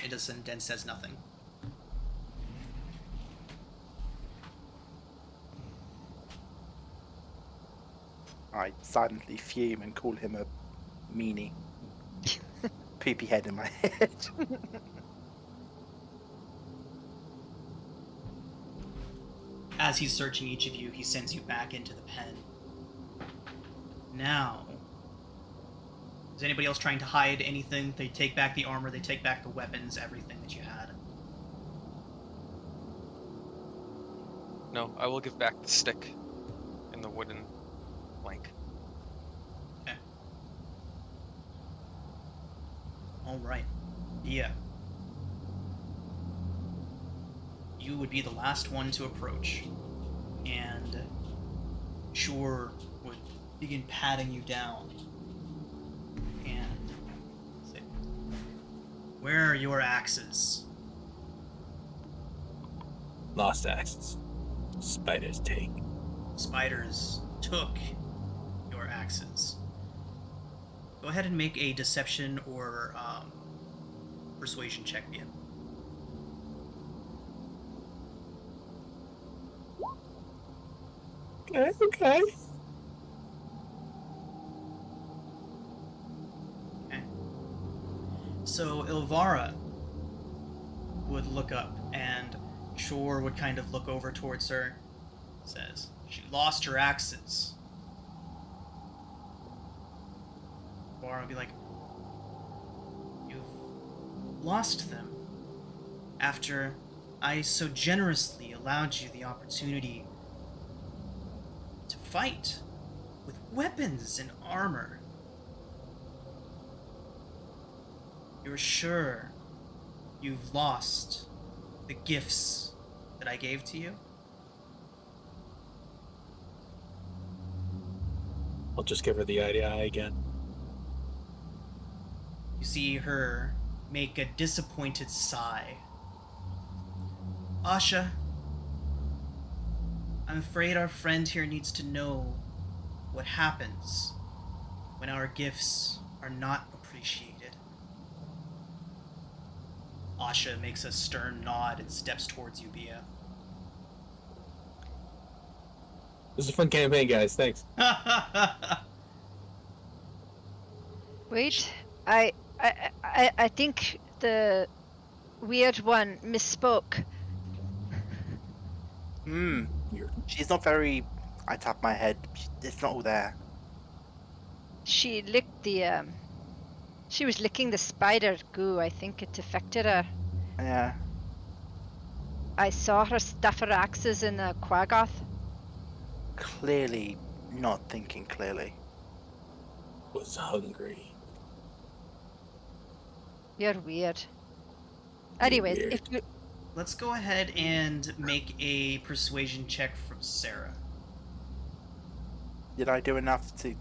It doesn't, then says nothing. I silently fume and call him a meanie. Poopy head in my head. As he's searching each of you, he sends you back into the pen. Now, is anybody else trying to hide anything? They take back the armor, they take back the weapons, everything that you had. No, I will give back the stick and the wooden plank. Okay. Alright. Yeah. You would be the last one to approach. And Shore would begin patting you down. And say, "Where are your axes?" Lost axes. Spiders take. Spiders took your axes. Go ahead and make a deception or persuasion check, Mia. Okay, okay. Okay. So Ilvara would look up, and Shore would kind of look over towards her. Says, "She lost her axes." Ilvara would be like, "You've lost them after I so generously allowed you the opportunity to fight with weapons and armor. You're sure you've lost the gifts that I gave to you?" I'll just give her the eye again. You see her make a disappointed sigh. Asha, I'm afraid our friend here needs to know what happens when our gifts are not appreciated. Asha makes a stern nod and steps towards you, Bia. This is a fun campaign, guys. Thanks. Wait, I think the weird one misspoke. She's not very. I tap my head. It's not all there. She licked the She was licking the spider goo. I think it affected her. Yeah. I saw her stuff her axes in the Quaggoth. Clearly not thinking clearly. Was hungry. You're weird. Anyways, weird. if you Let's go ahead and make a persuasion check from Sarah. Did I do enough to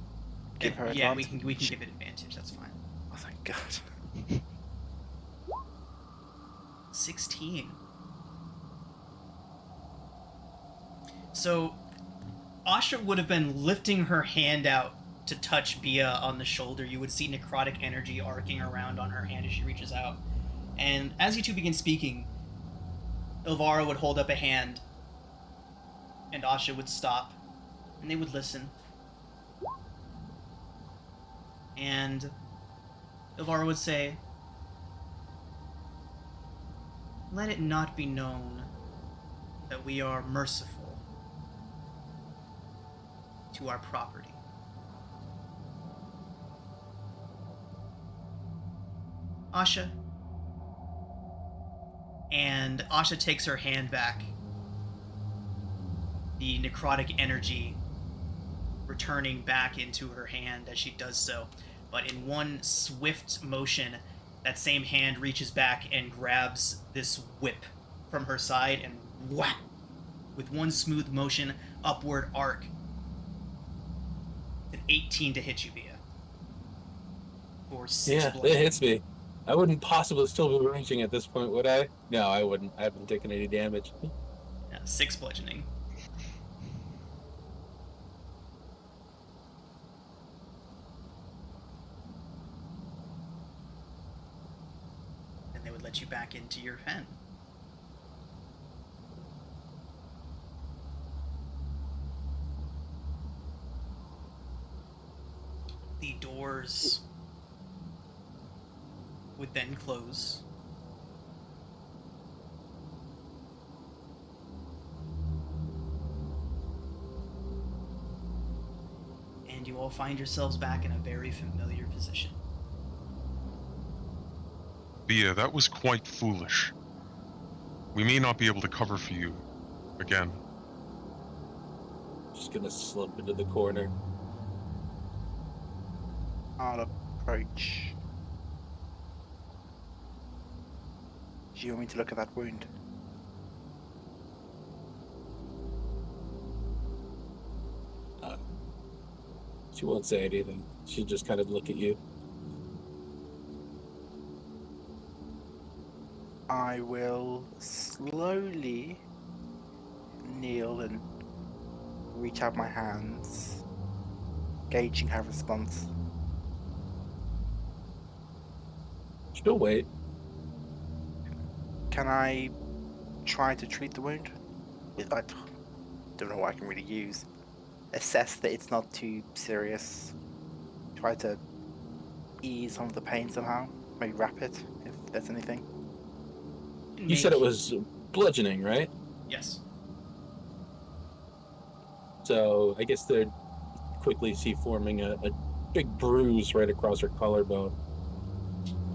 give her Yeah, advantage? we can give it advantage. That's fine. Oh, thank God. 16. So, Asha would have been lifting her hand out to touch Bia on the shoulder. You would see necrotic energy arcing around on her hand as she reaches out. And as you two begin speaking, Ilvara would hold up a hand, and Asha would stop, and they would listen. And Ilvara would say, "Let it not be known that we are merciful to our property." Asha. And Asha takes her hand back. The necrotic energy returning back into her hand as she does so. But in one swift motion, that same hand reaches back and grabs this whip from her side and whap! With one smooth motion, upward arc. An 18 to hit you, Bia. For 6 Yeah, bludgeoning. it hits me. I wouldn't possibly still be raging at this point, would I? No, I wouldn't. I haven't taken any damage. Yeah, 6 bludgeoning. And they would let you back into your pen. The doors would then close. And you all find yourselves back in a very familiar position. Bia, that was quite foolish. We may not be able to cover for you again. Just gonna slump into the corner. I'll approach. Do you want me to look at that wound? She won't say anything. She'll just kind of look at you. I will slowly kneel and reach out my hands, gauging her response. She'll wait. Can I try to treat the wound? I don't know what I can really use. Assess that it's not too serious. Try to ease some of the pain somehow. Maybe wrap it, if there's anything. You said it was bludgeoning, right? Yes. So I guess they'd quickly see forming a big bruise right across her collarbone.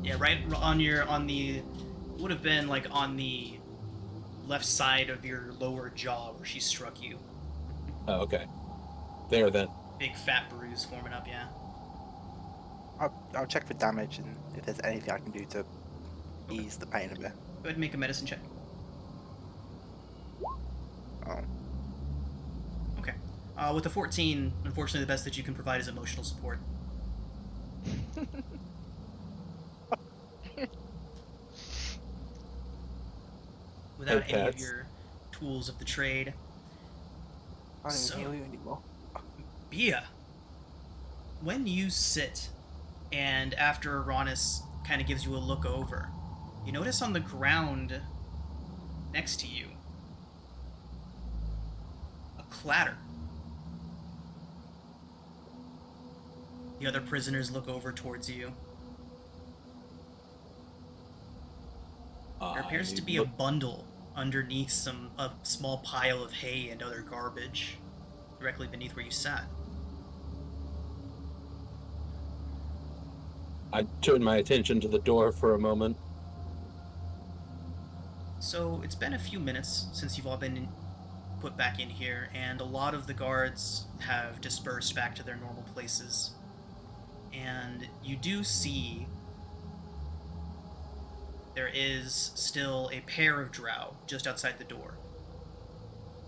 Yeah, right on the would have been like on the left side of your lower jaw where she struck you. Oh, okay. There then. Big fat bruise forming up, yeah. I'll check for damage and if there's anything I can do to ease the pain a bit. Go ahead and make a medicine check. Oh. Okay. With a 14, unfortunately the best that you can provide is emotional support. without Hey, any of pets. your tools of the trade. I don't So- even heal you anymore. Bia, when you sit, and after Uranus kind of gives you a look over, you notice on the ground next to you a clatter. The other prisoners look over towards you. There appears to be a bundle underneath a small pile of hay and other garbage, directly beneath where you sat. I turn my attention to the door for a moment. So it's been a few minutes since you've all been put back in here, and a lot of the guards have dispersed back to their normal places. And you do see there is still a pair of drow just outside the door.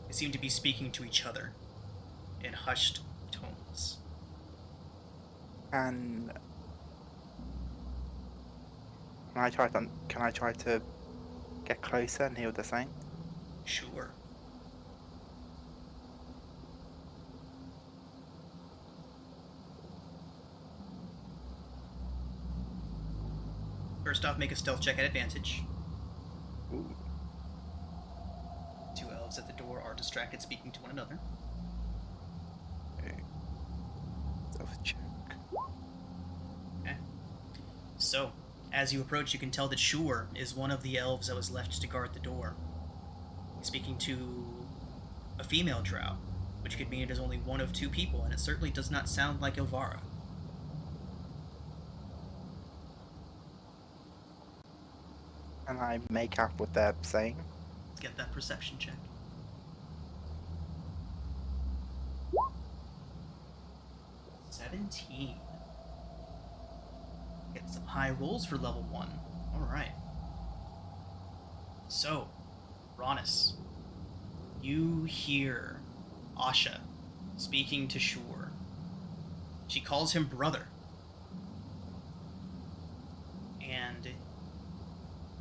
They seem to be speaking to each other in hushed tones. And can I try to get closer and hear what they're saying? Sure. First off, make a stealth check at advantage. Ooh. Two elves at the door are distracted speaking to one another. Stealth check. Okay. So, as you approach, you can tell that Shur is one of the elves that was left to guard the door. He's speaking to a female drow, which could mean it is only one of two people, and it certainly does not sound like Ilvara. Can I make out what they're saying? Let's get that perception check. 17. Get some high rolls for level 1. Alright. So, Ronus, you hear Asha speaking to Shur. She calls him brother. And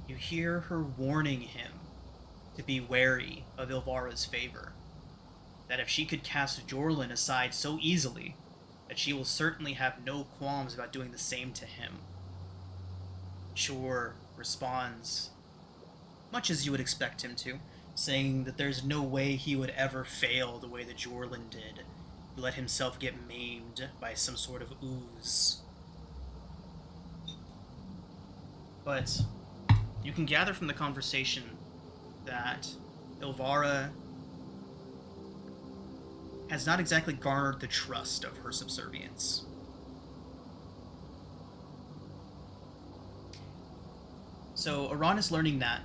you hear her warning him to be wary of Ilvara's favor. That if she could cast Jorlin aside so easily, that she will certainly have no qualms about doing the same to him. Shur responds, much as you would expect him to, saying that there's no way he would ever fail the way that Jorlin did, to let himself get maimed by some sort of ooze. But you can gather from the conversation that Ilvara has not exactly garnered the trust of her subservience. So, Aran is learning that.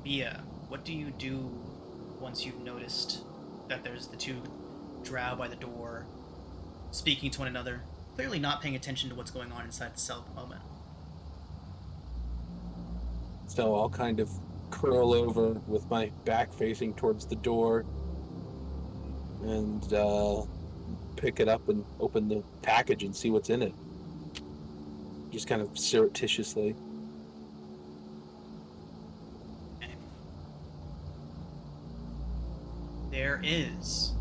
Bia, what do you do once you've noticed that there's the two drow by the door, speaking to one another, clearly not paying attention to what's going on inside the cell at the moment? So I'll kind of curl over with my back facing towards the door and pick it up and open the package and see what's in it. Just kind of surreptitiously. Okay. There is,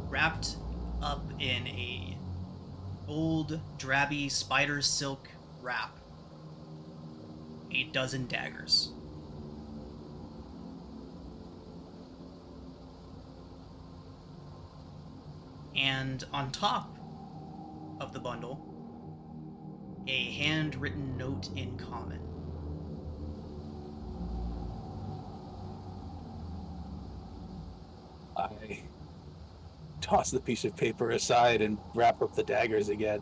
wrapped up in a old, drabby spider silk wrap, a dozen daggers. And on top of the bundle, a handwritten note in common. I toss the piece of paper aside and wrap up the daggers again.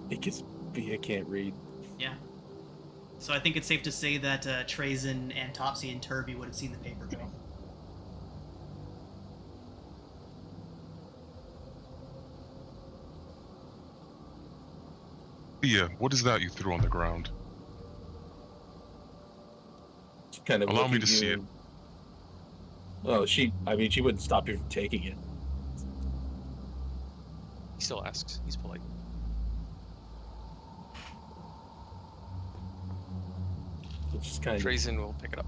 Because Bia can't read. Yeah. So I think it's safe to say that Trazen and Topsy and Turby would have seen the paper go. Bia, what is that you threw on the ground? She kind of Allow look me at to see you it. and- Oh, she wouldn't stop you from taking it. He still asks. He's polite. just kind of. Trazen will pick it up.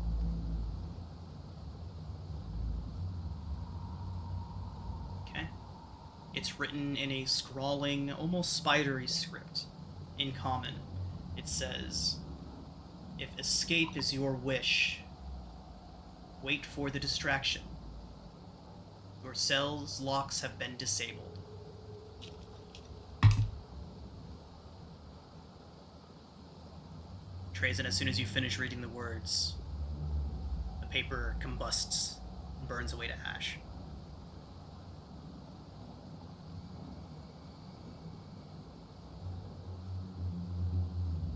Okay. It's written in a scrawling, almost spidery script. In common, it says, "If escape is your wish, wait for the distraction. Your cell's locks have been disabled." Trazen, as soon as you finish reading the words, the paper combusts and burns away to ash.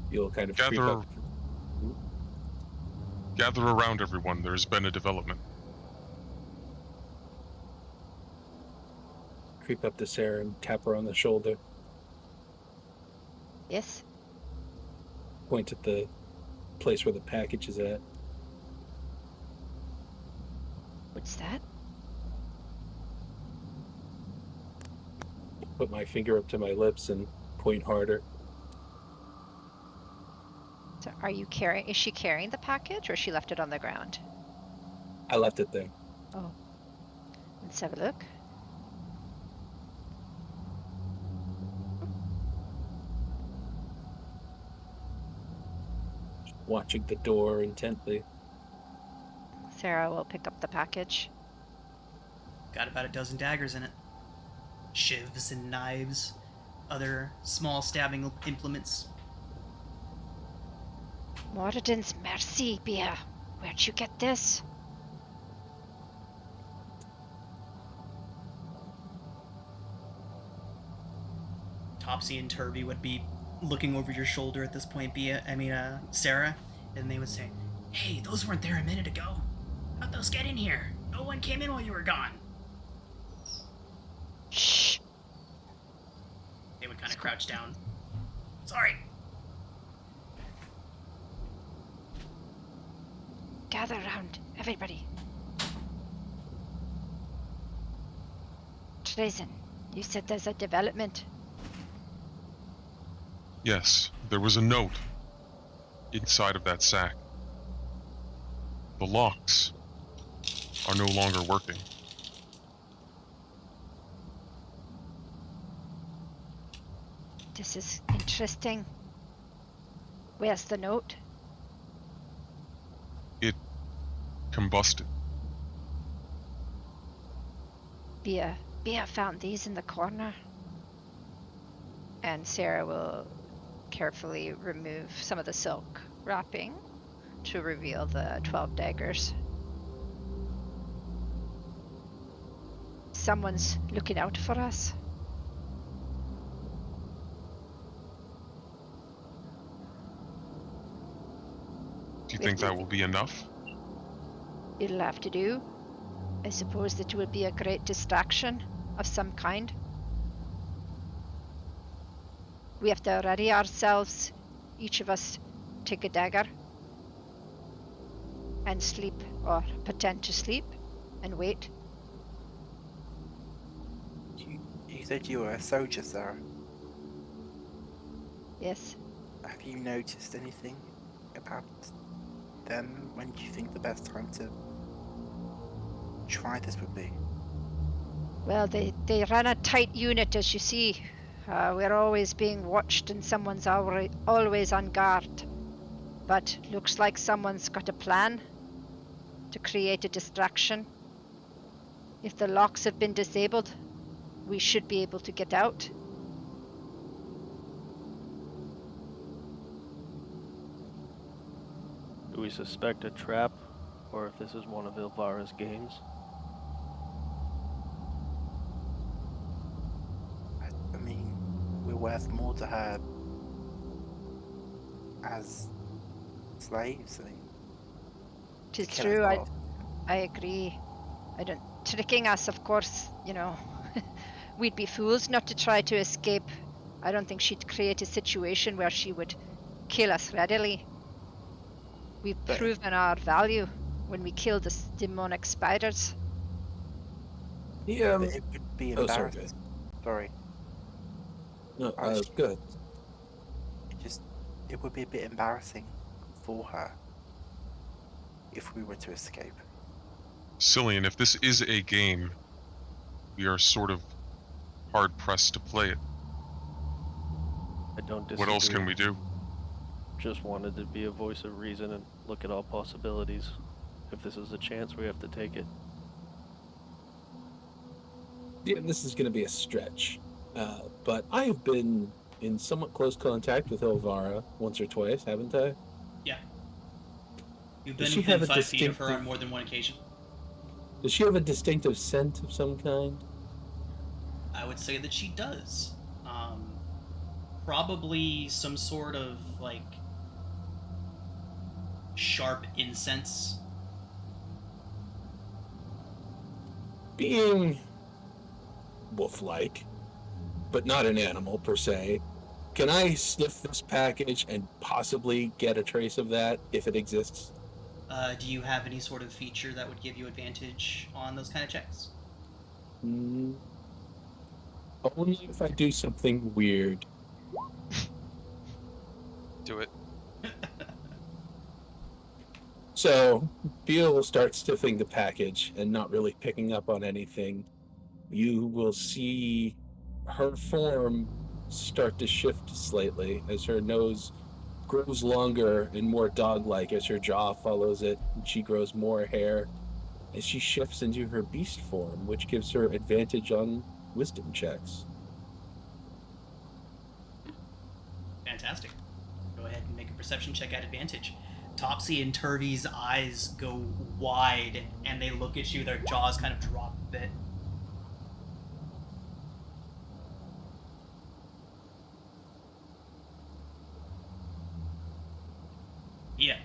You'll kind of creep Gather, up. gather around, everyone. There's been a development. Creep up to Sarah and tap her on the shoulder. Yes? Point at the place where the package is at. What's that? Put my finger up to my lips and point harder. So are you carrying, is she carrying the package or she left it on the ground? I left it there. Oh. Let's have a look. Watching the door intently. Sarah will pick up the package. Got about a dozen daggers in it. Shivs and knives, other small stabbing implements. Moradin's mercy, Bia. Where'd you get this? Topsy and Turvy would be looking over your shoulder at this point, Sarah, and they would say, "Hey, those weren't there a minute ago. How'd those get in here? No one came in while you were gone." Shh. They would kind of crouch down. "Sorry." Gather round, everybody. Trazen, you said there's a development. Yes, there was a note inside of that sack. The locks are no longer working. This is interesting. Where's the note? It combusted. Bia found these in the corner. And Sarah will carefully remove some of the silk wrapping to reveal the 12 daggers. Someone's looking out for us. Do you think that will be enough? It'll have to do. I suppose that will be a great distraction of some kind. We have to ready ourselves. Each of us take a dagger and sleep, or pretend to sleep, and wait. You said you were a soldier, Sarah. Yes. Have you noticed anything about them? When do you think the best time to try this would be? Well, they run a tight unit, as you see. We're always being watched and someone's always on guard. But looks like someone's got a plan to create a distraction. If the locks have been disabled, we should be able to get out. Do we suspect a trap, or if this is one of Ilvara's games? I mean, we're worth more to her as slaves. I mean, Tis kill true, us off. I agree. Tricking us, of course, we'd be fools not to try to escape. I don't think she'd create a situation where she would kill us readily. We've But- proven our value when we killed the demonic spiders. Yeah. But it would be Oh, sorry, embarrassing. Sorry. No. I was- Good. It would be a bit embarrassing for her if we were to escape. Cillian, if this is a game, we are sort of hard-pressed to play it. I don't disagree. What else can we do? Just wanted to be a voice of reason and look at all possibilities. If this is a chance, we have to take it. Yeah, this is going to be a stretch. But I have been in somewhat close contact with Elvira once or twice, haven't I? Yeah. You've Does been she within have a 5 feet of her on distinctive- more than one occasion. Does she have a distinctive scent of some kind? I would say that she does. Probably some sort of, like, sharp incense. Being wolf-like, but not an animal per se, can I sniff this package and possibly get a trace of that if it exists? Do you have any sort of feature that would give you advantage on those kind of checks? Only if I do something weird. Do it. So, Beal will start sniffing the package and not really picking up on anything. You will see her form start to shift slightly as her nose grows longer and more dog-like as her jaw follows it, and she grows more hair as she shifts into her beast form, which gives her advantage on wisdom checks. Fantastic. Go ahead and make a perception check at advantage. Topsy and Turvy's eyes go wide, and they look at you, their jaws kind of drop a bit. Yeah.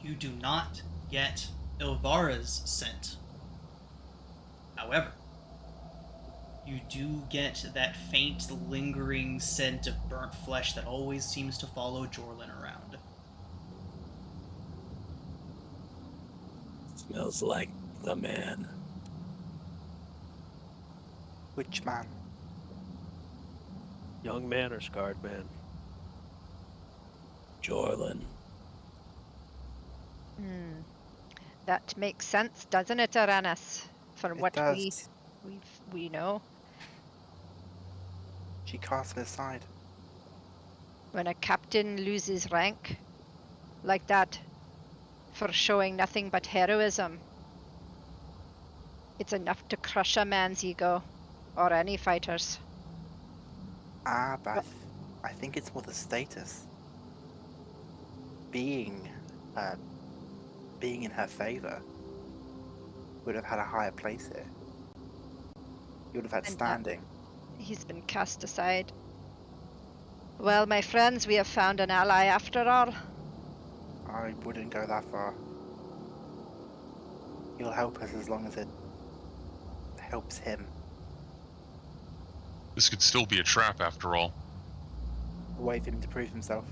You do not get Ilvara's scent. However, you do get that faint, lingering scent of burnt flesh that always seems to follow Jorlin around. Smells like the man. Which man? Young man or scarred man? Jorlin. That makes sense, doesn't it, Aranis? For It what does. we know. She cast me aside. When a captain loses rank like that for showing nothing but heroism, it's enough to crush a man's ego, or any fighter's. But I think it's more the status. Being in her favor would have had a higher place here. You would have had And standing. He's been cast aside. Well, my friends, we have found an ally after all. I wouldn't go that far. He'll help us as long as it helps him. This could still be a trap after all. A way for him to prove himself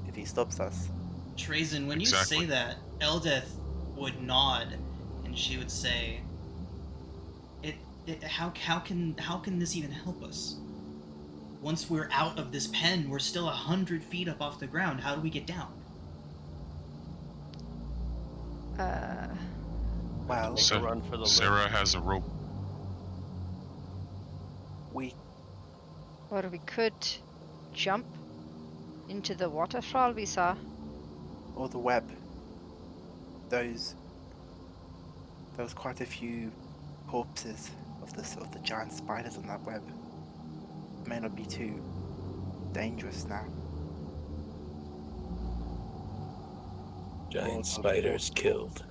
if he stops us. Trazen, when Exactly. you say that, Eldeth would nod, and she would say, how can this even help us? Once we're out of this pen, we're still 100 feet up off the ground. How do we get down? Well, Make a run for the Sarah has a rope. Or we could jump into the waterfall we saw. or the web. There was quite a few corpses of the giant spiders on that web. It may not be too dangerous now. Giant spiders killed.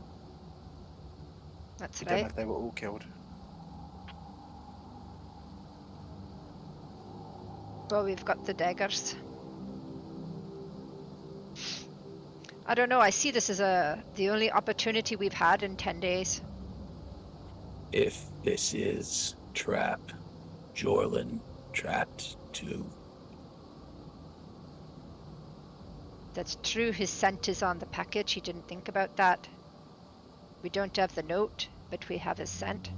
That's We don't know right. if they were all killed. Well, we've got the daggers. I don't know, I see this as the only opportunity we've had in 10 days. If this is trap, Jorlin trapped too. That's true, his scent is on the package, he didn't think about that. We don't have the note, but we have his scent.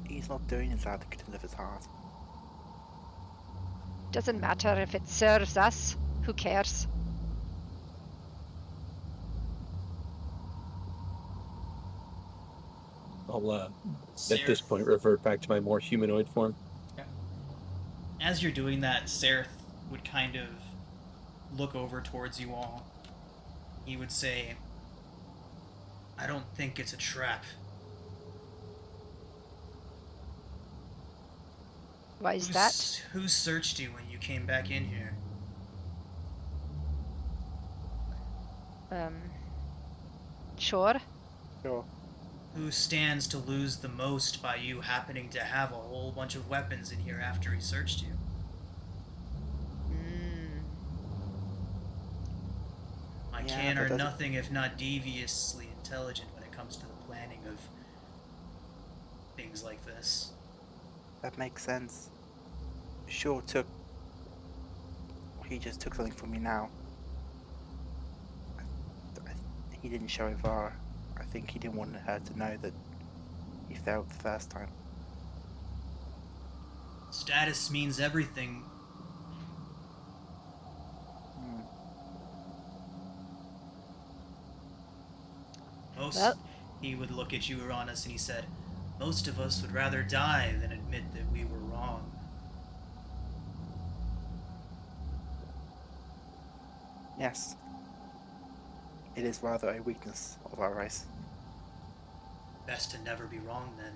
He's not doing this out of his heart. Doesn't matter if it serves us. Who cares? I'll at Seraph, this point revert back to my more humanoid form. as you're doing that, Seraph would kind of look over towards you all. He would say, I don't think it's a trap. Why is that? Who searched you when you came back in here? Sure. Sure. Who stands to lose the most by you happening to have a whole bunch of weapons in here after he searched you? My Yeah, kin but are doesn't- nothing if not deviously intelligent when it comes to the planning of things like this. That makes sense. He just took something from me now. He didn't show Ivar. I think he didn't want her to know that he failed the first time. Status means everything. Well- He would look at you, Uranus, and he said, most of us would rather die than admit that we were wrong. Yes. It is rather a weakness of our race. Best to never be wrong, then.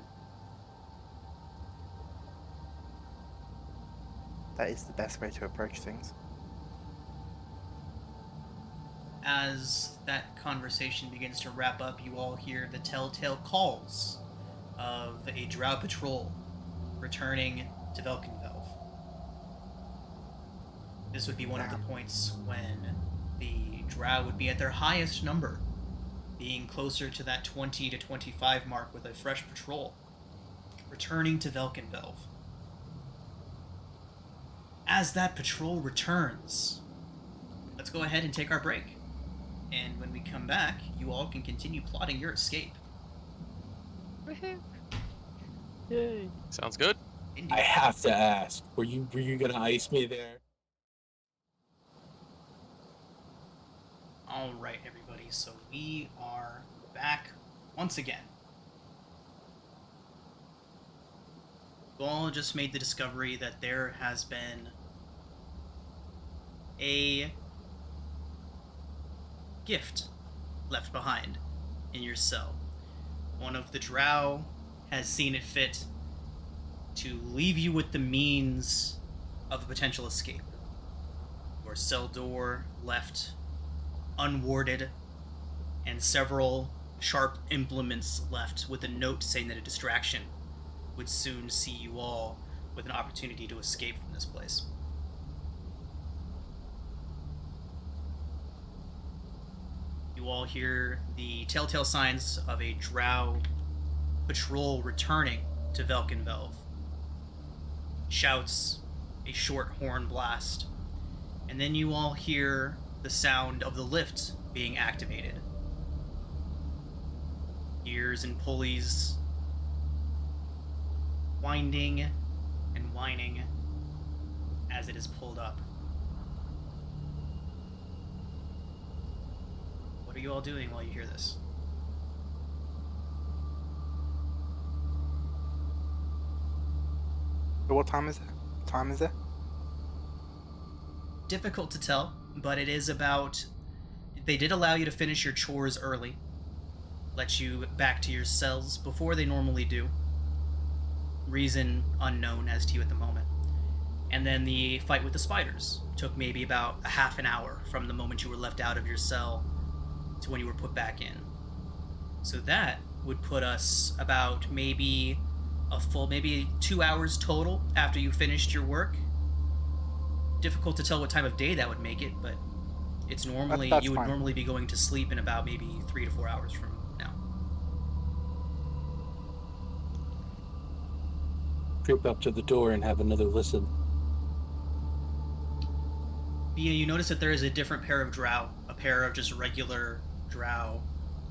That is the best way to approach things. As that conversation begins to wrap up, you all hear the telltale calls of a drow patrol returning to Velkenvelv. This would be one of the points when the drow would be at their highest number, being closer to that 20 to 25 mark with a fresh patrol, returning to Velkenvelv. As that patrol returns, let's go ahead and take our break. And when we come back, you all can continue plotting your escape. Woohoo. Yay. Sounds good. Indeed. I have to ask, were you gonna ice me there? All right, everybody. So we are back once again. You all just made the discovery that there has been a gift left behind in your cell. One of the drow has seen it fit to leave you with the means of a potential escape. Your cell door left unwarded, and several sharp implements left with a note saying that a distraction would soon see you all with an opportunity to escape from this place. You all hear the telltale signs of a drow patrol returning to Velkenvelv. Shouts, a short horn blast, and then you all hear the sound of the lift being activated. Gears and pulleys winding and whining as it is pulled up. What are you all doing while you hear this? But what time is it? Difficult to tell, but it is about... They did allow you to finish your chores early. Let you back to your cells before they normally do. Reason unknown as to you at the moment. And then the fight with the spiders took maybe about a half an hour from the moment you were left out of your cell to when you were put back in. So that would put us about maybe 2 hours total after you finished your work. Difficult to tell what time of day that would make it, but it's normally That's you would fine. normally be going to sleep in about maybe 3 to 4 hours from now. Creep up to the door and have another listen. Bia, you notice that there is a different pair of drow, a pair of just regular drow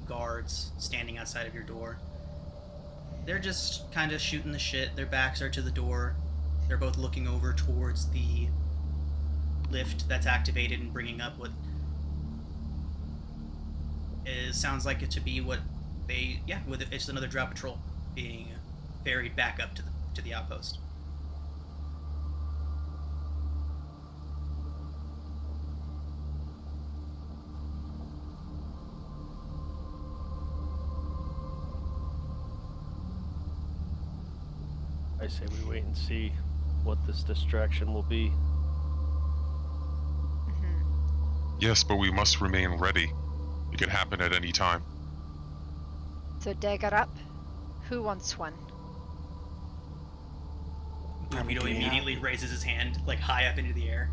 guards standing outside of your door. They're just kind of shooting the shit. Their backs are to the door. They're both looking over towards the lift that's activated and bringing up what sounds like it to be what they it's another drow patrol being ferried back up to the outpost. I say we wait and see what this distraction will be. Yes, but we must remain ready. It could happen at any time. So dagger up. Who wants one? Guido Okay, immediately raises his hand like high up into the air.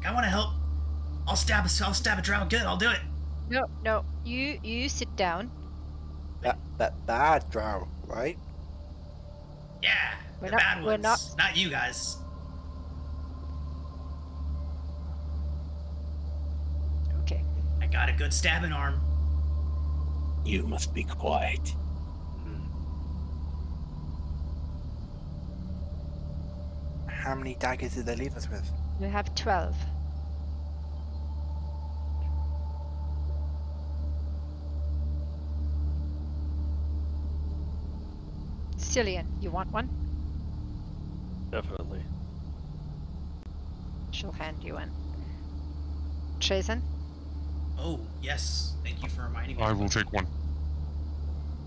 I want to help. I'll stab a drow. Good, I'll do it. No. You sit down. That bad drow, right? Yeah, We're the not- bad we're ones, not- not you guys. Okay. I got a good stabbing arm. You must be quiet. How many daggers did they leave us with? You have 12. Cillian, you want one? Definitely. She'll hand you one. Trazen? Oh, yes. Thank you for reminding me. I will take one.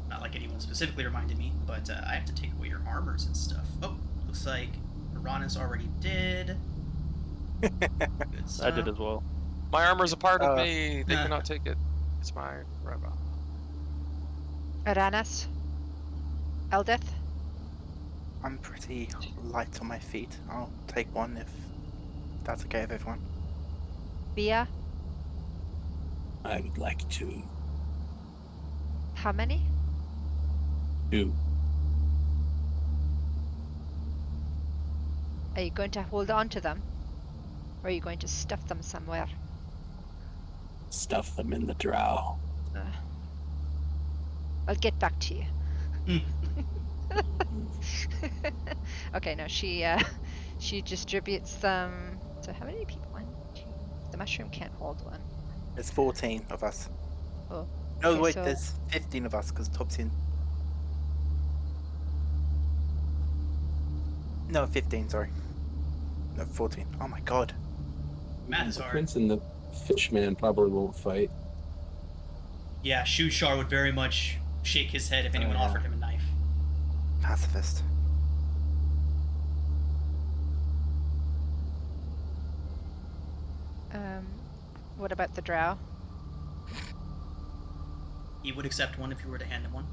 Not like anyone specifically reminded me, but I have to take away your armors and stuff. Oh, looks like Uranus already did. Good stuff. I did as well. My armor's a part of Uh, me. They cannot take it. It's mine forever. Aranas? Eldeth? I'm pretty light on my feet. I'll take one if that's okay with everyone. Bia? I would like to. How many? 2. Are you going to hold on to them? Or are you going to stuff them somewhere? Stuff them in the drow. I'll get back to you. Okay, no, she distributes them. So how many people? 1, 2. The mushroom can't hold one. There's 14 of us. Oh. No, Okay, wait, so- there's 15 of us because Topsy. No, 15, sorry. No, 14. Oh my god. Math is The hard. prince and the fishman probably won't fight. Yeah, Shushar would very much shake his head if anyone yeah. offered him a knife. Pacifist. What about the drow? He would accept one if you were to hand him one.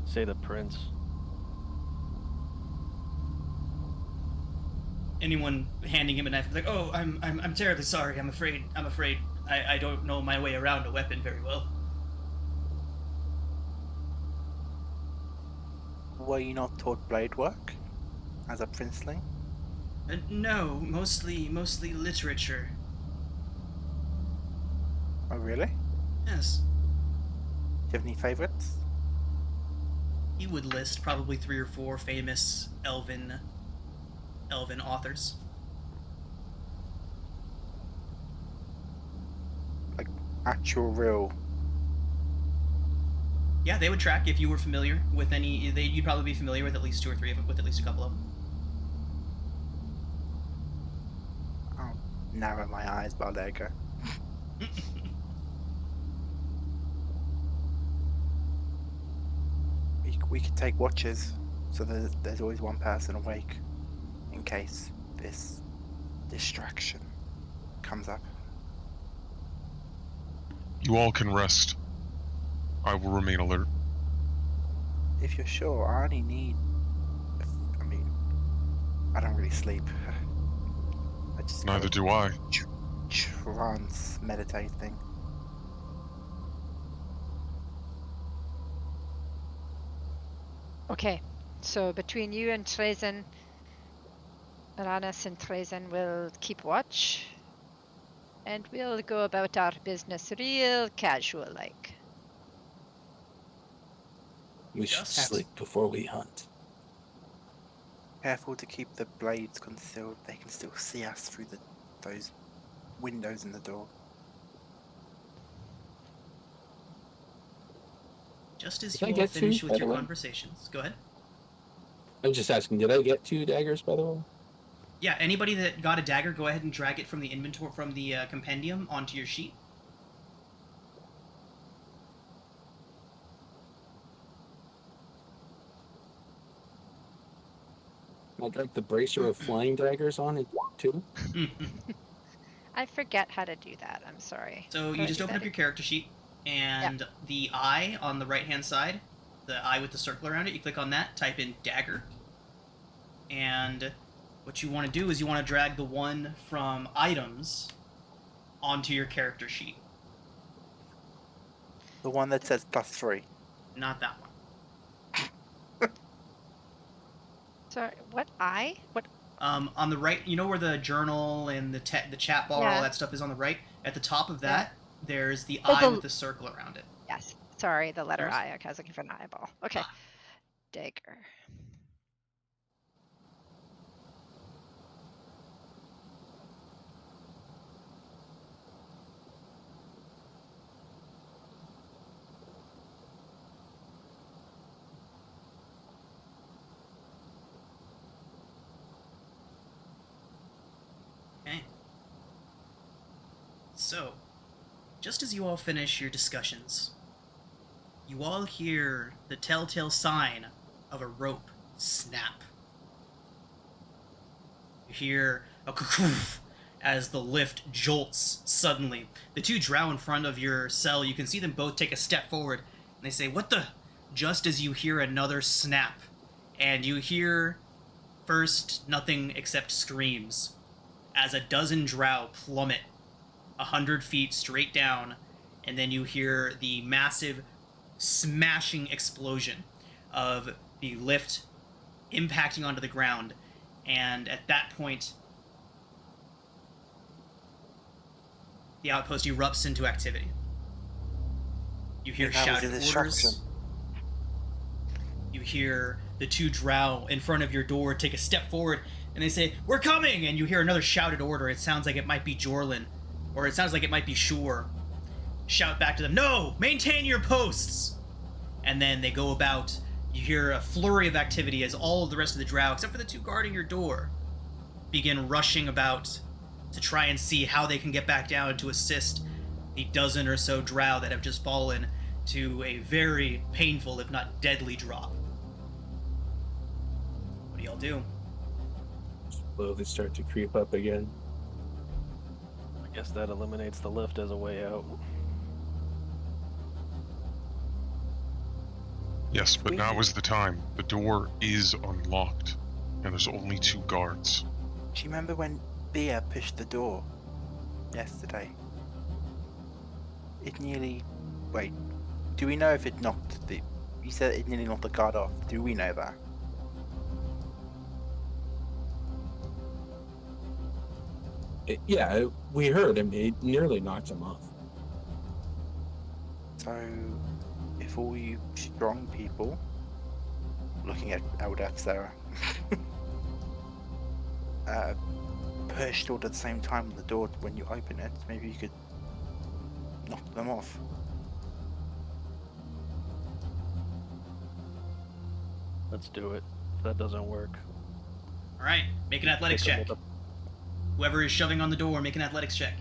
Say the prince. Anyone handing him a knife, like, oh, I'm terribly sorry. I'm afraid. I don't know my way around a weapon very well. Were you not taught blade work as a princeling? No, mostly literature. Oh, really? Do Yes. you have any favorites? He would list probably 3 or 4 famous elven authors. Like, actual, real. Yeah, they would track if you were familiar with any. You'd probably be familiar with at least 2 or 3 of them, with at least a couple of them. I'll narrow my eyes, but I'll let it go. We could take watches, so there's always one person awake in case this distraction comes up. You all can rest. I will remain alert. If you're sure, I only need. I mean, I don't really sleep. I just Neither do I. trance meditate thing. Okay, so between you and Trazen, Aranas and Trazen will keep watch. And we'll go about our business real casual like. We should Just- sleep before we hunt. Careful to keep the blades concealed. They can still see us through those windows in the door. Just as Did I you all get finish two, with by your the way? conversations, go ahead. I'm just asking, did I get 2 daggers, by the way? Yeah, anybody that got a dagger, go ahead and drag it from the inventory, from the compendium onto your sheet. I'd like the bracer of flying daggers on it, too. I forget how to do that. I'm sorry. So How you do I just do open that up your character sheet, and the eye on the right-hand side, the eye with the circle around it, you click on that, type in dagger, and what you want to do is you want to drag the one from items onto your character sheet. The one that says +3. Not that one. Sorry, what eye? What? On the right, you know where the journal and the chat bar, Yeah. all that stuff is on the right? At the top of Yeah. that, there's the Oh, eye the- with the circle around it. Yes. Sorry, the letter Yours? I. Okay, I was looking for an eyeball. Okay. Ah. Dagger. Okay. So, just as you all finish your discussions, you all hear the telltale sign of a rope snap. You hear a koof as the lift jolts suddenly. The two drow in front of your cell, you can see them both take a step forward, and they say, "What the?" Just as you hear another snap, and you hear first nothing except screams as a dozen drow plummet 100 feet straight down, and then you hear the massive smashing explosion of the lift impacting onto the ground, and at that point the outpost erupts into activity. You hear That was shouted a orders. distraction. You hear the two drow in front of your door take a step forward, and they say, "We're coming!" And you hear another shouted order. It sounds like it might be Jorlin, or it sounds like it might be Shore. Shout back to them, "No! Maintain your posts!" And then they go about. You hear a flurry of activity as all of the rest of the drow, except for the two guarding your door, begin rushing about to try and see how they can get back down to assist the dozen or so drow that have just fallen to a very painful, if not deadly, drop. What do y'all do? Slowly start to creep up again. I guess that eliminates the lift as a way out. Yes, but now is the time. The door is unlocked, and there's only 2 guards. Do you remember when Bea pushed the door yesterday? It nearly. Wait. Do we know if it knocked the. You said it nearly knocked the guard off. Do we know that? We heard him. It nearly knocked him off. So, if all you strong people, looking at Eldef Sarah, pushed all at the same time on the door when you open it, maybe you could knock them off. Let's do it. If that doesn't work, All right, make an athletics kick 'em check. with Whoever is shoving on the door, make an athletics check.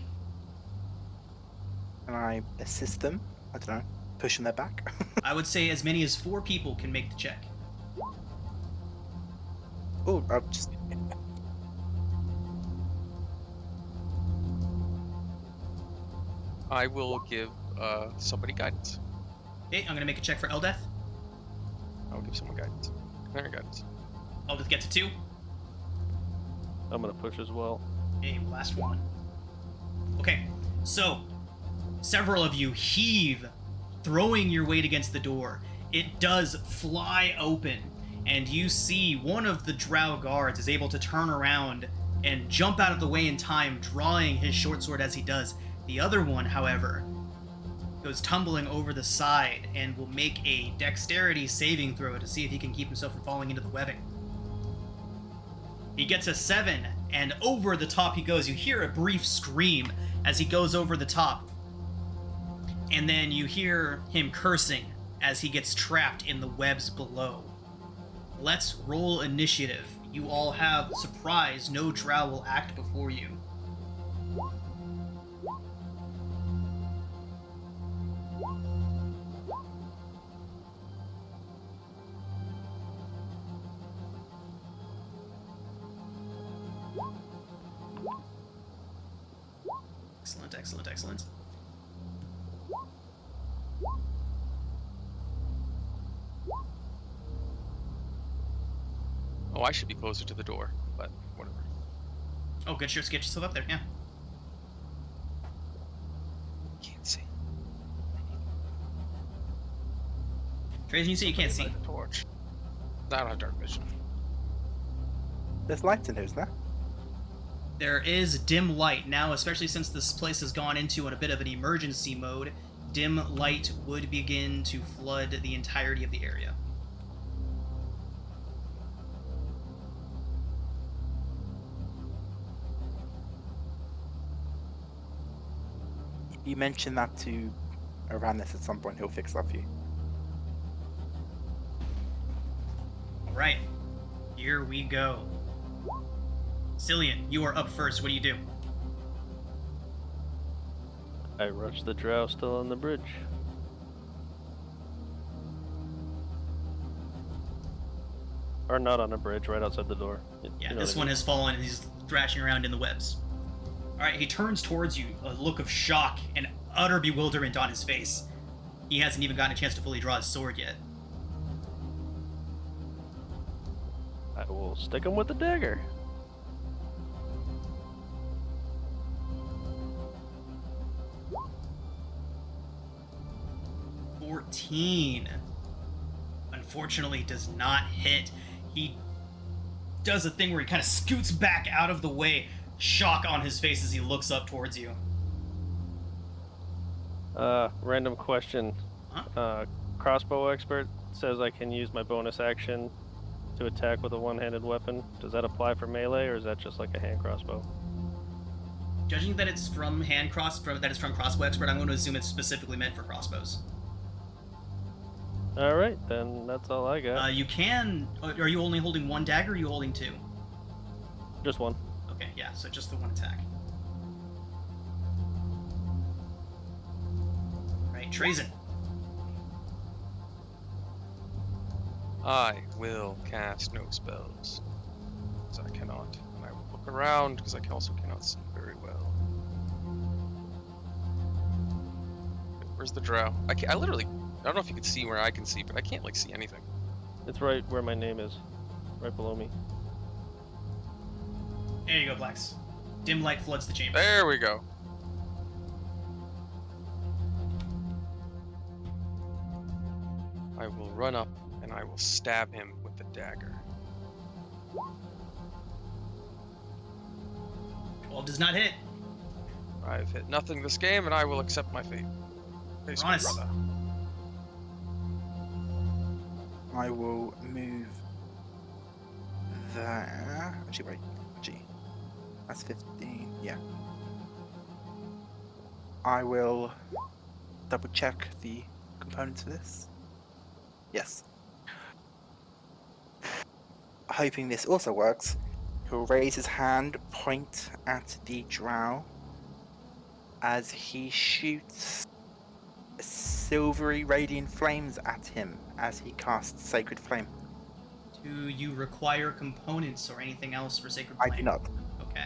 Can I assist them? I don't know. Push on their back? I would say as many as 4 people can make the check. Oh, I'll just. I will give somebody guidance. Okay, I'm gonna make a check for Eldeth. I'll give someone guidance. There, guidance. Eldeth gets a 2. I'm gonna push as well. Okay, last one. Okay, so several of you heave, throwing your weight against the door. It does fly open, and you see one of the drow guards is able to turn around and jump out of the way in time, drawing his short sword as he does. The other one, however, goes tumbling over the side and will make a dexterity saving throw to see if he can keep himself from falling into the webbing. He gets a 7, and over the top he goes. You hear a brief scream as he goes over the top. And then you hear him cursing as he gets trapped in the webs below. Let's roll initiative. You all have surprise. No drow will act before you. Excellent, excellent, excellent. Oh, I should be closer to the door, but whatever. Oh, good. Sure, get yourself up there. Yeah. Can't see. Trazen, you say you can't see. Light the torch. I don't have dark vision. There's lights in here, isn't there? There is dim light now, especially since this place has gone into a bit of an emergency mode. Dim light would begin to flood the entirety of the area. You mentioned that to Aranis at some point. He'll fix that for you. All right, here we go. Cillian, you are up first. What do you do? I rush the drow still on the bridge. Or not on a bridge, right outside the door. Yeah, You know this what I one mean. has fallen and he's thrashing around in the webs. All right, he turns towards you, a look of shock and utter bewilderment on his face. He hasn't even gotten a chance to fully draw his sword yet. I will stick him with the dagger. – 14. Unfortunately, does not hit. He does a thing where he kind of scoots back out of the way, shock on his face as he looks up towards you. Random question. Huh? Crossbow expert says I can use my bonus action to attack with a one-handed weapon. Does that apply for melee, or is that just like a hand crossbow? Judging that it's from that it's from crossbow expert, I'm going to assume it's specifically meant for crossbows. All right, then that's all I got. You can. Are you only holding one dagger? Or are you holding two? Just one. Okay, yeah. So just the one attack. Right, Trazen. I will cast no spells. Because I cannot. And I will look around because I also cannot see very well. Where's the drow? I literally, I don't know if you can see where I can see, but I can't like see anything. It's right where my name is, right below me. There you go, Blacks. Dim light floods the chamber. There we go. I will run up and I will stab him with the dagger. 12 does not hit. I've hit nothing this game and I will accept my fate. Face my Honest. brother. I will move there. Actually, wait. Gee. That's 15. Yeah. I will double check the components for this. Yes. Hoping this also works, he'll raise his hand, point at the drow as he shoots silvery radiant flames at him as he casts Sacred Flame. Do you require components or anything else for Sacred I Flame? do not. Okay.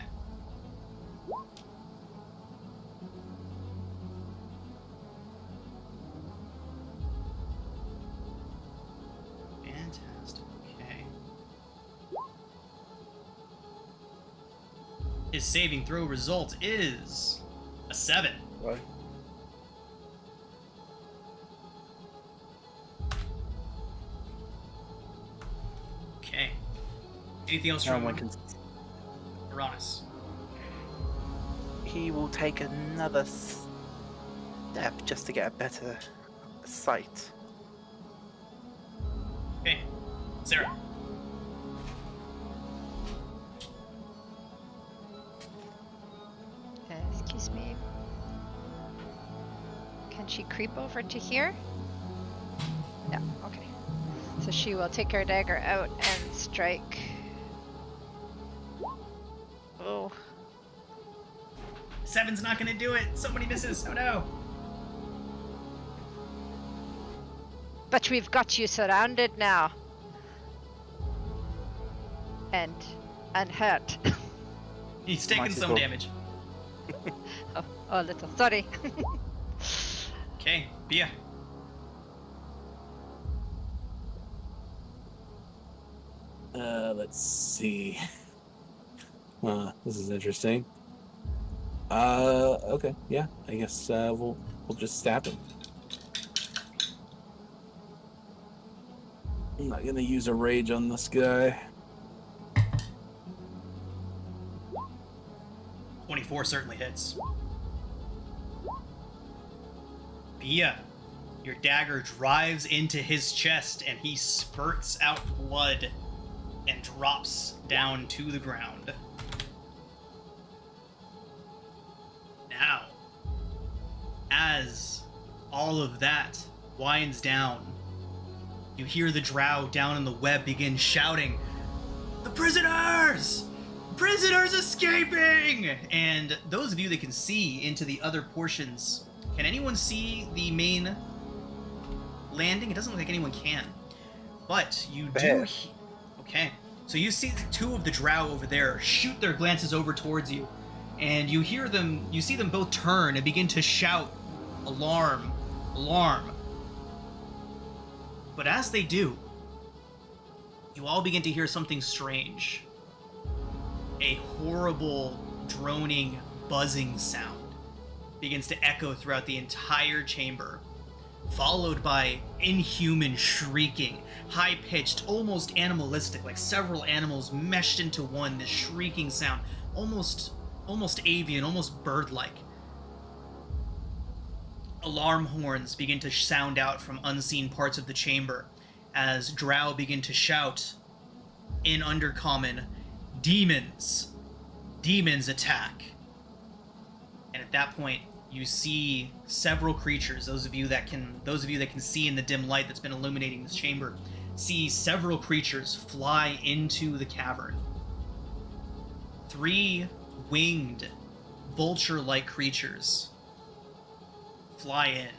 Fantastic. Okay. His saving throw result is a 7. Right. Okay. Anything else No from one can. Uranus? He will take another step just to get a better sight. Okay, Sarah. Excuse me. Can she creep over to here? Yeah, okay. So she will take her dagger out and strike. Oh. 7's not gonna do it. So many misses. Oh no. But we've got you surrounded now. And hurt. He's taking Might as some well. damage. Oh, a little. Sorry. Okay, Bia. Let's see. This is interesting. Okay, yeah. I guess we'll just stab him. I'm not gonna use a rage on this guy. 24 certainly hits. Bia, your dagger drives into his chest and he spurts out blood and drops down to the ground. Now, as all of that winds down, you hear the drow down in the web begin shouting, "The prisoners! Prisoners escaping!" And those of you that can see into the other portions, can anyone see the main landing? It doesn't look like anyone can. But you do... Okay. So you see two of the drow over there shoot their glances over towards you. And you hear them... You see them both turn and begin to shout, "Alarm! Alarm!" But as they do, you all begin to hear something strange. A horrible, droning, buzzing sound begins to echo throughout the entire chamber, followed by inhuman shrieking, high-pitched, almost animalistic, like several animals meshed into one, this shrieking sound, almost avian, almost bird-like. Alarm horns begin to sound out from unseen parts of the chamber as drow begin to shout in Undercommon, "Demons! Demons attack!" And at that point, you see several creatures. Those of you that can see in the dim light that's been illuminating this chamber, see several creatures fly into the cavern. 3 winged, vulture-like creatures fly in.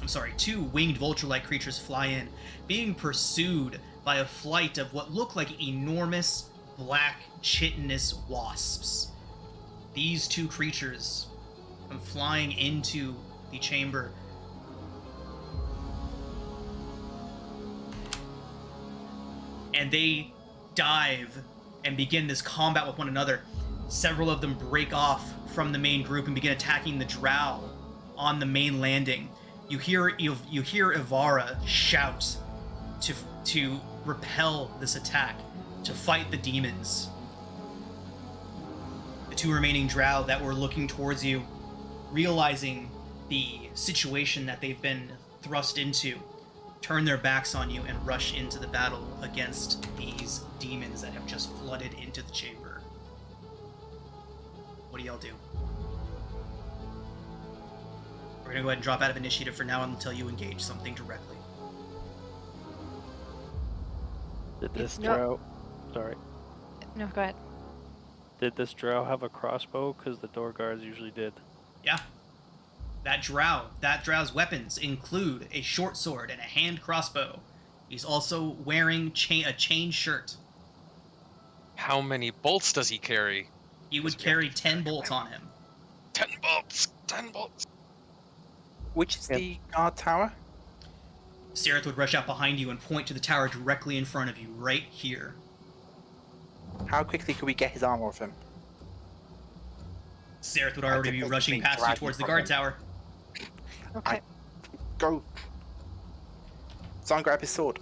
I'm sorry, 2 winged vulture-like creatures fly in, being pursued by a flight of what look like enormous black chitinous wasps. These 2 creatures come flying into the chamber. And they dive and begin this combat with one another. Several of them break off from the main group and begin attacking the drow on the main landing. You hear Ivara shout to repel this attack, to fight the demons. The 2 remaining drow that were looking towards you, realizing the situation that they've been thrust into, turn their backs on you and rush into the battle against these demons that have just flooded into the chamber. What do y'all do? We're gonna go ahead and drop out of initiative for now until you engage something directly. Did this No. drow... Sorry. No, go ahead. Did this drow have a crossbow? Because the door guards usually did. Yeah. That drow's weapons include a short sword and a hand crossbow. He's also wearing a chain shirt. How many bolts does he carry? He would carry 10 bolts on him. 10 bolts! 10 bolts! Which is Yep. the guard tower? Sereth would rush out behind you and point to the tower directly in front of you, right here. How quickly could we get his armor off him? Sereth would already be think rushing being past you dragged towards the from guard him. tower. Okay. Go. Someone grab his sword.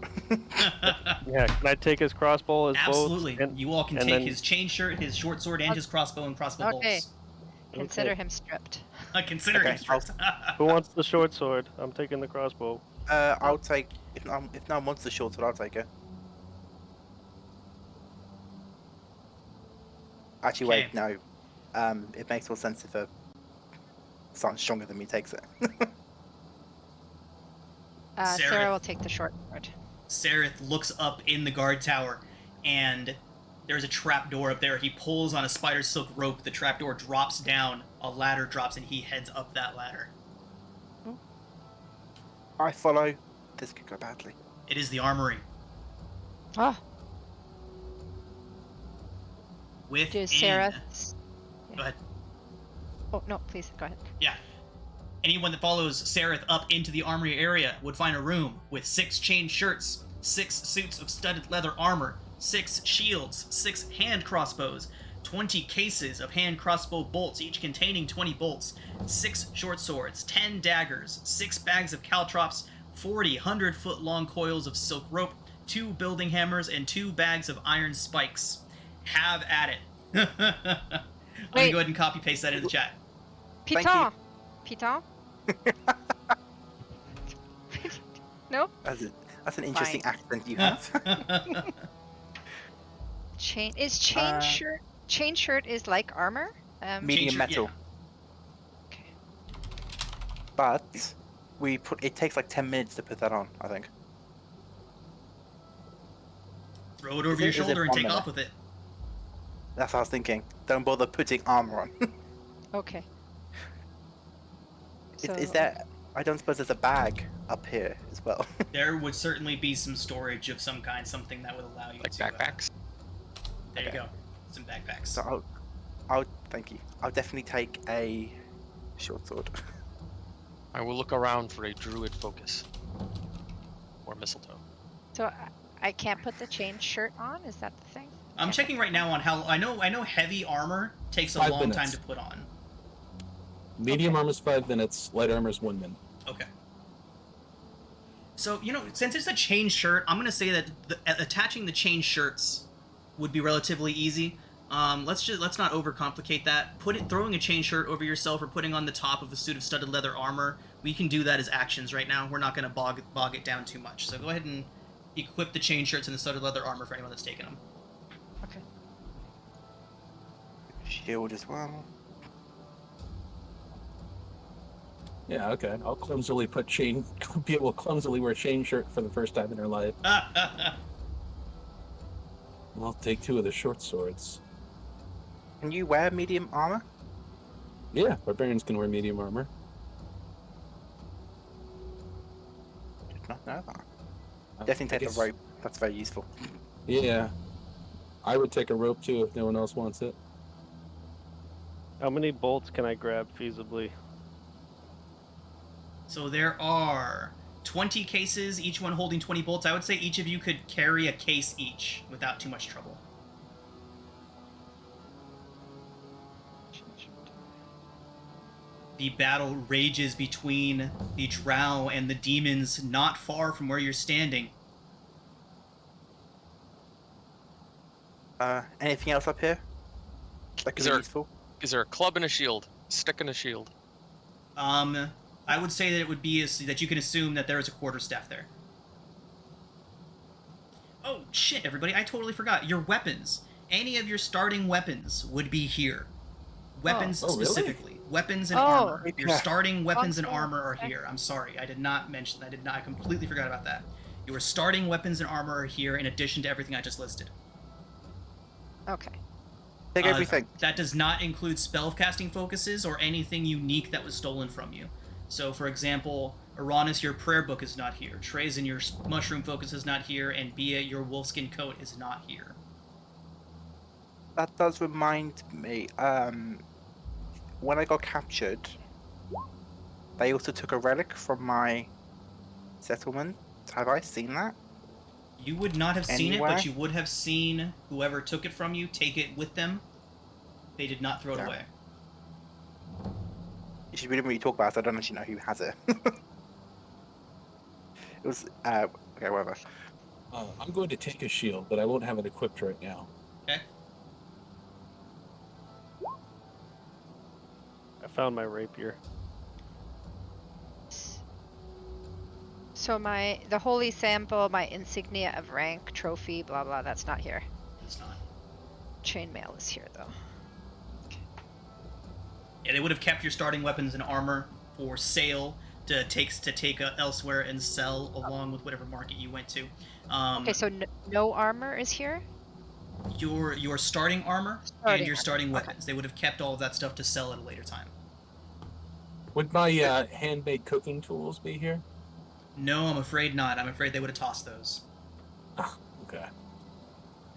Yeah, can I take his crossbow, his Absolutely. bolts? You all can and take then- his chain shirt, his short sword, and his crossbow and crossbow Okay. bolts. Consider him stripped. I consider Okay, him stripped. Who wants the short sword? I'm taking the crossbow. I'll take if no one wants the short sword, I'll take it. Actually, Okay. wait, no. It makes more sense if someone stronger than me takes it. Sarah Seraph. will take the short sword. Sareth looks up in the guard tower, and there's a trap door up there. He pulls on a spider silk rope. The trap door drops down. A ladder drops, and he heads up that ladder. I follow. This could go badly. It is the armory. Oh, Within. does Sarah? Go ahead. Oh no, please go ahead. Yeah. Anyone that follows Sareth up into the armory area would find a room with 6 chain shirts, 6 suits of studded leather armor, 6 shields, 6 hand crossbows, 20 cases of hand crossbow bolts, each containing 20 bolts, 6 short swords, 10 daggers, 6 bags of caltrops, 40 100-foot-long coils of silk rope, 2 building hammers, and 2 bags of iron spikes. Have at it. I'm gonna go ahead and copy paste that into the chat. Thank Piton. Piton. No. That's an interesting Fine. accent you have. Chain is shirt. Chain shirt is like armor. Medium shirt, metal. Okay. But it takes like 10 minutes to put that on, I think. Throw it over Is your it shoulder and 1 take minute? off with it. That's what I was thinking. Don't bother putting armor on. Okay. Is there? I don't suppose there's a bag up here as well. There would certainly be some storage of some kind, something that would allow you Like to. backpacks. There you Okay. go. Some backpacks. So I'll thank you. I'll definitely take a short sword. I will look around for a druid focus. Or mistletoe. So I can't put the chain shirt on. Is that the thing? I'm checking right now on how I know heavy armor takes a 5 long time minutes. to put on. Medium Okay. armor's 5 minutes. Light armor's 1 minute. Okay. So, since it's a chain shirt, I'm gonna say that attaching the chain shirts would be relatively easy. Let's not overcomplicate that. Throwing a chain shirt over yourself or putting on the top of a suit of studded leather armor. We can do that as actions right now. We're not gonna bog it down too much. So go ahead and equip the chain shirts and the studded leather armor for anyone that's taken them. Okay. Shield as well. Yeah, okay. I'll clumsily people clumsily wear chain shirt for the first time in their life. I'll take 2 of the short swords. Can you wear medium armor? Yeah, barbarians can wear medium armor. Did not know that. I Definitely take guess- the rope. That's very useful. Yeah. I would take a rope too if no one else wants it. How many bolts can I grab feasibly? So there are 20 cases, each one holding 20 bolts. I would say each of you could carry a case each without too much trouble. The battle rages between the drow and the demons not far from where you're standing. Anything else up here? That could Is be there- useful. Is there a club and a shield? Stick and a shield. I would say that it would be that you can assume that there is a quarterstaff there. Oh shit, everybody! I totally forgot your weapons. Any of your starting weapons would be here. Weapons Oh, really? specifically, weapons and Oh. armor. Your Yeah. starting weapons and Okay. armor are here. I'm sorry, I did not mention. I completely forgot about that. Your starting weapons and armor are here in addition to everything I just listed. Okay. Take everything. That does not include spellcasting focuses or anything unique that was stolen from you. So, for example, Uranus, your prayer book is not here. Trazen, your mushroom focus is not here, and Bia, your wolfskin coat is not here. That does remind me. When I got captured, they also took a relic from my settlement. Have I seen that? You would not have seen it, Anywhere? but you would have seen whoever took it from you take it with them. They did not throw it Yeah. away. We didn't really talk about it, so I don't actually know who has it. It was okay, whatever. I'm going to take a shield, but I won't have it equipped right now. Okay. found my rapier. So the holy sample, my insignia of rank, trophy, blah blah, that's not here. It's not. Chainmail is here though. Yeah, they would have kept your starting weapons and armor for sale to take elsewhere and sell along with whatever market you went to. Okay, so no armor is here? Your starting armor and your starting armor. weapons. They would have kept all of that stuff to sell at a later time. Would my handmade cooking tools be here? No, I'm afraid not. I'm afraid they would have tossed those. Okay.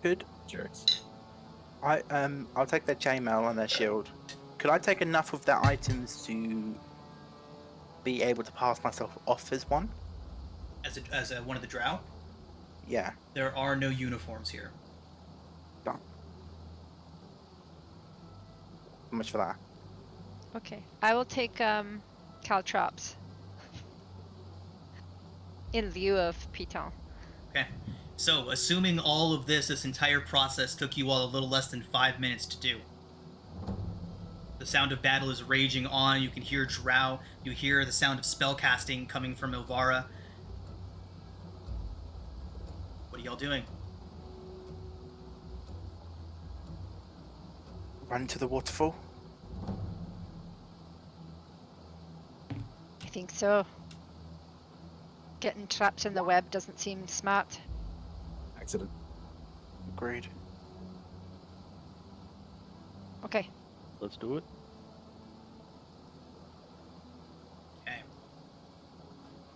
Could Jerks. I'll take their chainmail and their shield. Could I take enough of their items to be able to pass myself off as one? As one of the drow? Yeah. There are no uniforms here. Done. How much for that? Okay, I will take caltrops in lieu of piton. Okay. So, assuming all of this entire process took you all a little less than 5 minutes to do. The sound of battle is raging on. You can hear drow. You hear the sound of spellcasting coming from Ilvara. What are y'all doing? Run to the waterfall? I think so. Getting trapped in the web doesn't seem smart. Accident. Agreed. Okay. Let's do it.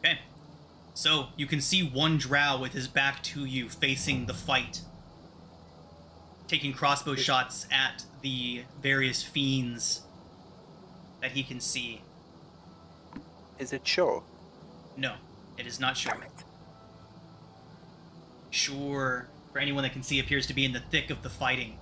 Okay. So, you can see one drow with his back to you, facing the fight. Taking crossbow shots at the various fiends that he can see. Is it sure? No, it is not sure. Damn it. Sure, for anyone that can see, appears to be in the thick of the fighting.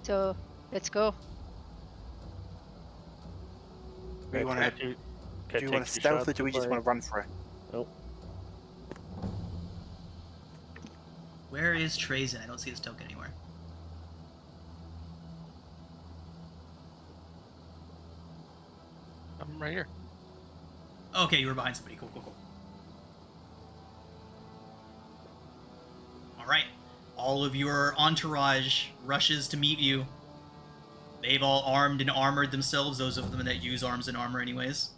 So, let's go. Do you want Can I to take 2 stealth or shots do we just before want to run for it? Nope. Where is Trazen? I don't see his token anywhere. I'm right here. Okay, you were behind somebody. Cool, cool, cool. Alright. All of your entourage rushes to meet you. They've all armed and armored themselves, those of them that use arms and armor anyways.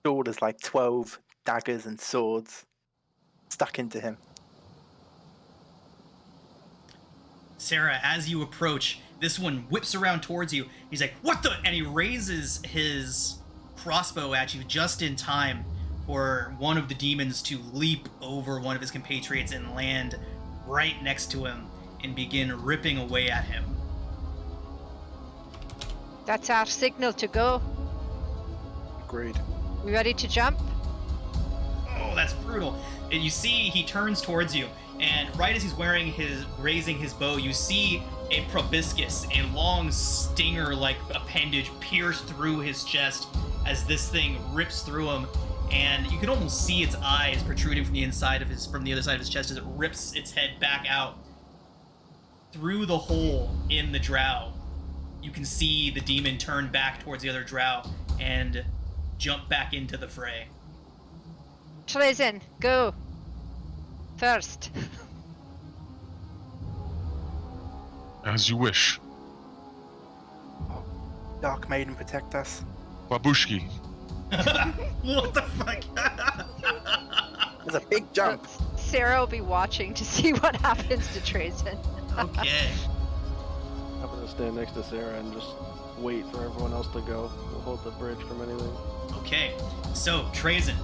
Sword is like 12 daggers and swords stuck into him. Sarah, as you approach, this one whips around towards you. He's like, "What the?" And he raises his crossbow at you just in time for one of the demons to leap over one of his compatriots and land right next to him and begin ripping away at him. That's our signal to go. Agreed. We ready to jump? Oh, that's brutal. And you see he turns towards you, and right as he's raising his bow, you see a proboscis, a long stinger-like appendage pierce through his chest as this thing rips through him, and you can almost see its eyes protruding from the other side of his chest as it rips its head back out. Through the hole in the drow, you can see the demon turn back towards the other drow and jump back into the fray. Trazen, go. First. As you wish. Dark Maiden, protect us. Babushki. What the fuck? There's a big jump. Sarah will be watching to see what happens to Trazen. Okay. I'm gonna stand next to Sarah and just wait for everyone else to go. We'll hold the bridge from anything. Okay. So, Trazen,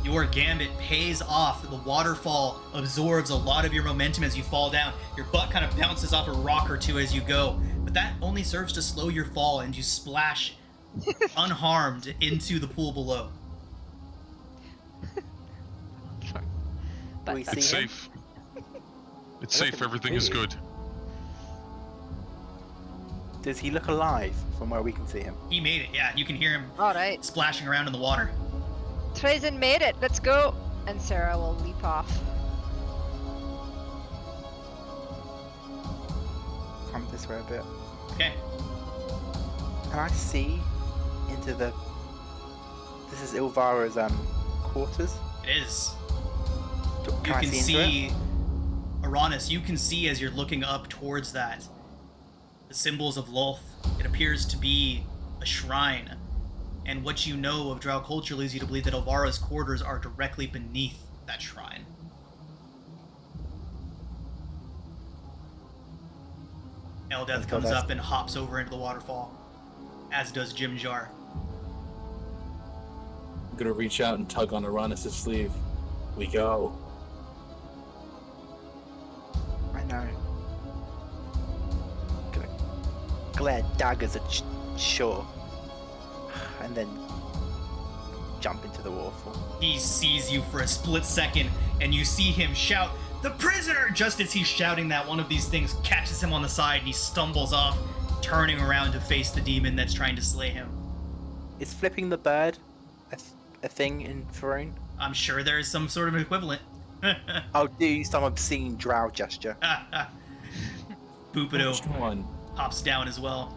your gambit pays off. The waterfall absorbs a lot of your momentum as you fall down. Your butt kind of bounces off a rock or two as you go, but that only serves to slow your fall, and you splash unharmed into the pool below. We But see It's him. safe. It's I don't safe. think Everything we is do. good. Does he look alive from where we can see him? He made it, yeah. You can hear him All right. splashing around in the water. Trazen made it. Let's go. And Sarah will leap off. Come this way a bit. Okay. Can I see into the... This is Ilvara's quarters? It is. Can You I can see into see, Uranus, you can see as you're looking up towards that, the symbols of Lolth. It appears to be a shrine. And what you know of drow culture leads you to believe that Ilvara's quarters are directly beneath that shrine. Eldeth Let's go, comes guys. up and hops over into the waterfall, as does Jim Jar. I'm gonna reach out and tug on Uranus' sleeve. We go. I know. Gonna glare daggers at shore. And then jump into the waterfall. He sees you for a split second, and you see him shout, "The prisoner!" Just as he's shouting that, one of these things catches him on the side, and he stumbles off, turning around to face the demon that's trying to slay him. Is flipping the bird a thing in Faroon? I'm sure there is some sort of equivalent. I'll do some obscene drow gesture. Boopido Which one? hops down as well.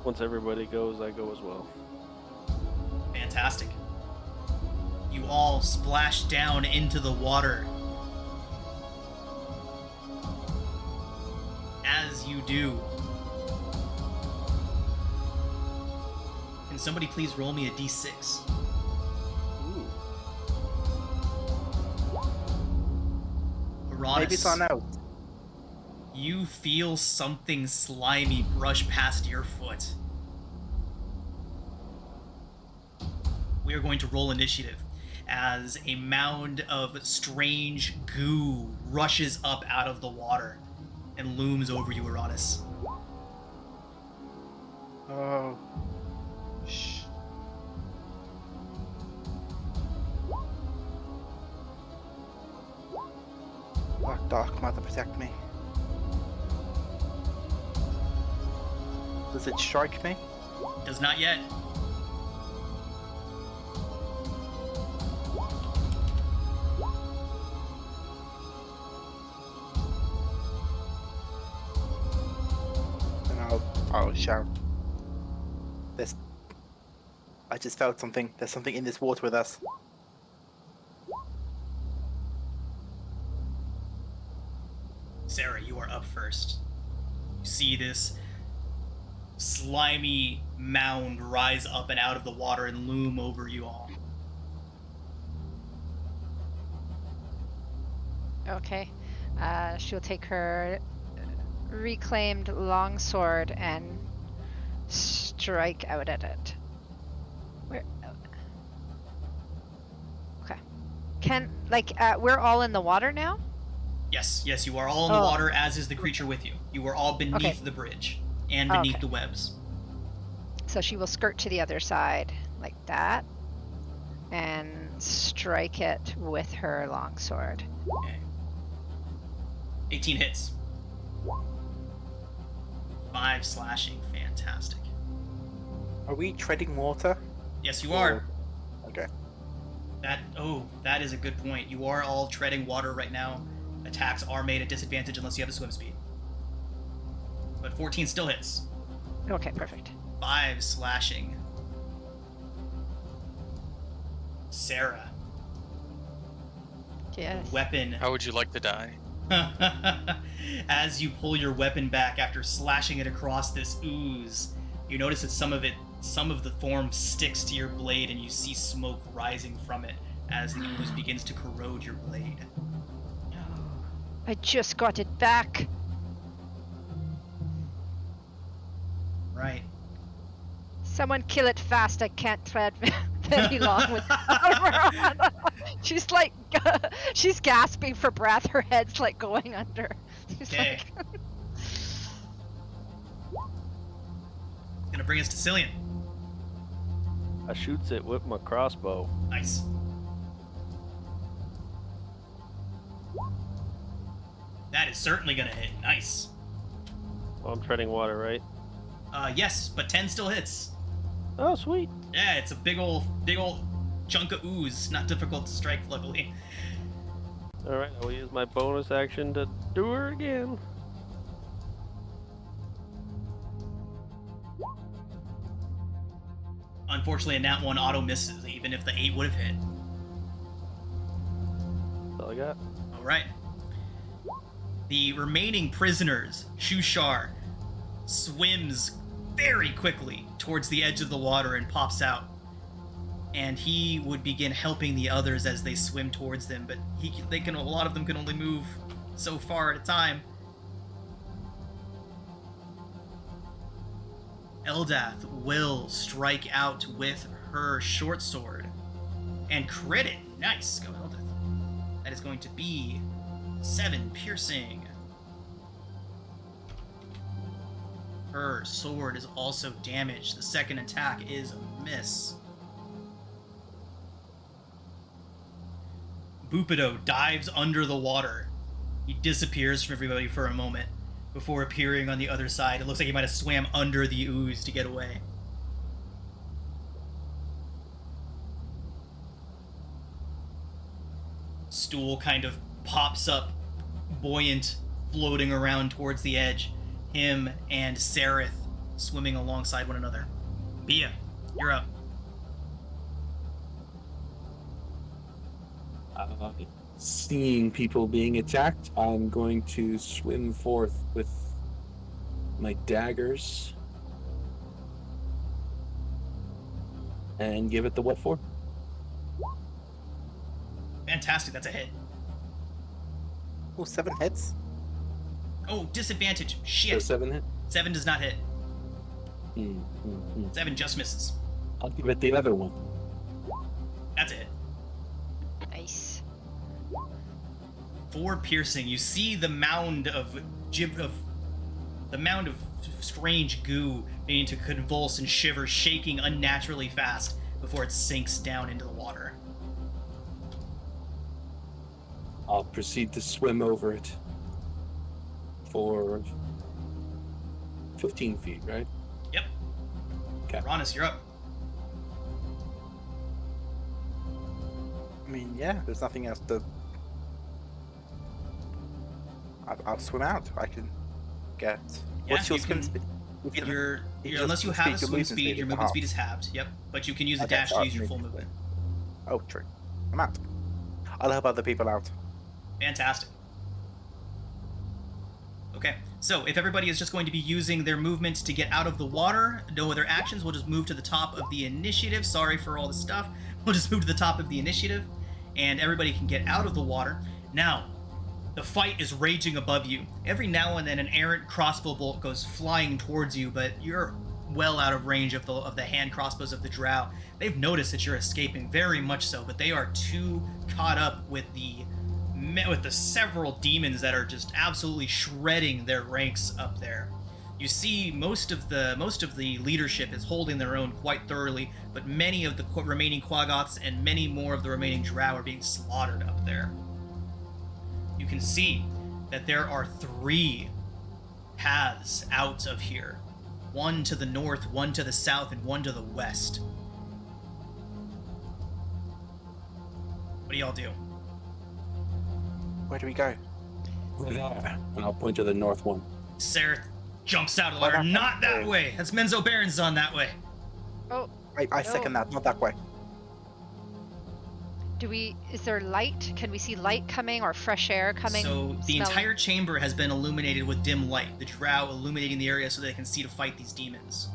Once everybody goes, I go as well. Fantastic. You all splash down into the water. As you do, can somebody please roll me a d6? Ooh. Uranus, Maybe it's on out. you feel something slimy brush past your foot. We are going to roll initiative as a mound of strange goo rushes up out of the water and looms over you, Uranus. Oh. Shh. Oh, Dark Mother, protect me. Does it strike me? Does not yet. Then I'll shout. I just felt something. There's something in this water with us. Sarah, you are up first. You see this slimy mound rise up and out of the water and loom over you all. Okay. She'll take her reclaimed longsword and strike out at it. Where? Okay. We're all in the water now? Yes, you are all in the water, as is the creature with you. You are all beneath the bridge and beneath Okay. the webs. So she will skirt to the other side like that and strike it with her longsword. Okay. 18 hits. 5 slashing. Fantastic. Are we treading water? Yes, you are. Okay. That is a good point. You are all treading water right now. Attacks are made at disadvantage unless you have a swim speed. But 14 still hits. Okay, perfect. 5 slashing. Sarah. Yes. Weapon. How would you like to die? As you pull your weapon back after slashing it across this ooze, you notice that some of the form sticks to your blade and you see smoke rising from it as the ooze begins to corrode your blade. I just got it back. Right. Someone kill it fast. I can't tread very long with armor on. She's like, she's gasping for breath. Her head's like going under. She's Okay. like, Gonna bring us to Cillian. I shoots it with my crossbow. Nice. That That is certainly gonna hit. Nice. Well, I'm treading water, right? Yes, but 10 still hits. Oh, sweet. Yeah, it's a big old chunk of ooze. Not difficult to strike, luckily. All right, I will use my bonus action to do her again. Unfortunately, a nat 1 auto misses, even if the 8 would have hit. That's all I got. All right. The remaining prisoners, Shushar, swims very quickly towards the edge of the water and pops out. And he would begin helping the others as they swim towards them, but a lot of them can only move so far at a time. Eldath will strike out with her short sword and crit it. Nice, go Eldath. That is going to be 7 piercing. Her sword is also damaged. The second attack is a miss. Bupido dives under the water. He disappears from everybody for a moment before appearing on the other side. It looks like he might have swam under the ooze to get away. Stool kind of pops up, buoyant, floating around towards the edge. Him and Sereth swimming alongside one another. Bia, you're up. Seeing people being attacked, I'm going to swim forth with my daggers and give it the what for? Fantastic, that's a hit. Oh, 7 hits. Oh, disadvantage. So Shit. 7 hit? 7 does not hit. Hmm. 7 just misses. I'll give it the other one. That's it. Nice. 4 piercing. You see the mound of strange goo beginning to convulse and shiver, shaking unnaturally fast before it sinks down into the water. I'll proceed to swim over it for 15 feet, right? Yep. Okay. Ronis, you're up. I mean, yeah, there's nothing else to... I'll swim out. I can get... What's your you swim can- speed? Unless you have a swim speed, your movement half. speed is halved. Yep. But you can use the Okay, dash so to I use your can full make it movement. Oh, true. I'm out. I'll help other people out. Fantastic. Okay, so if everybody is just going to be using their movement to get out of the water, no other actions, we'll just move to the top of the initiative. Sorry for all the stuff. We'll just move to the top of the initiative, and everybody can get out of the water. Now, the fight is raging above you. Every now and then an errant crossbow bolt goes flying towards you, but you're well out of range of the hand crossbows of the drow. They've noticed that you're escaping, very much so, but they are too caught up with the several demons that are just absolutely shredding their ranks up there. You see most of the leadership is holding their own quite thoroughly, but many of the remaining Quaggoths and many more of the remaining drow are being slaughtered up there. You can see that there are 3 paths out of here. One to the north, one to the south, and one to the west. What do y'all do? Where do we go? And I'll point to the north one. Sereth jumps out of the Why water. not Not that that way? way. That's Menzo Baron's on that way. Oh, I second that. Not that way. is there light? Can we see light coming or fresh air coming? So the smelling? entire chamber has been illuminated with dim light. The drow illuminating the area so they can see to fight these demons.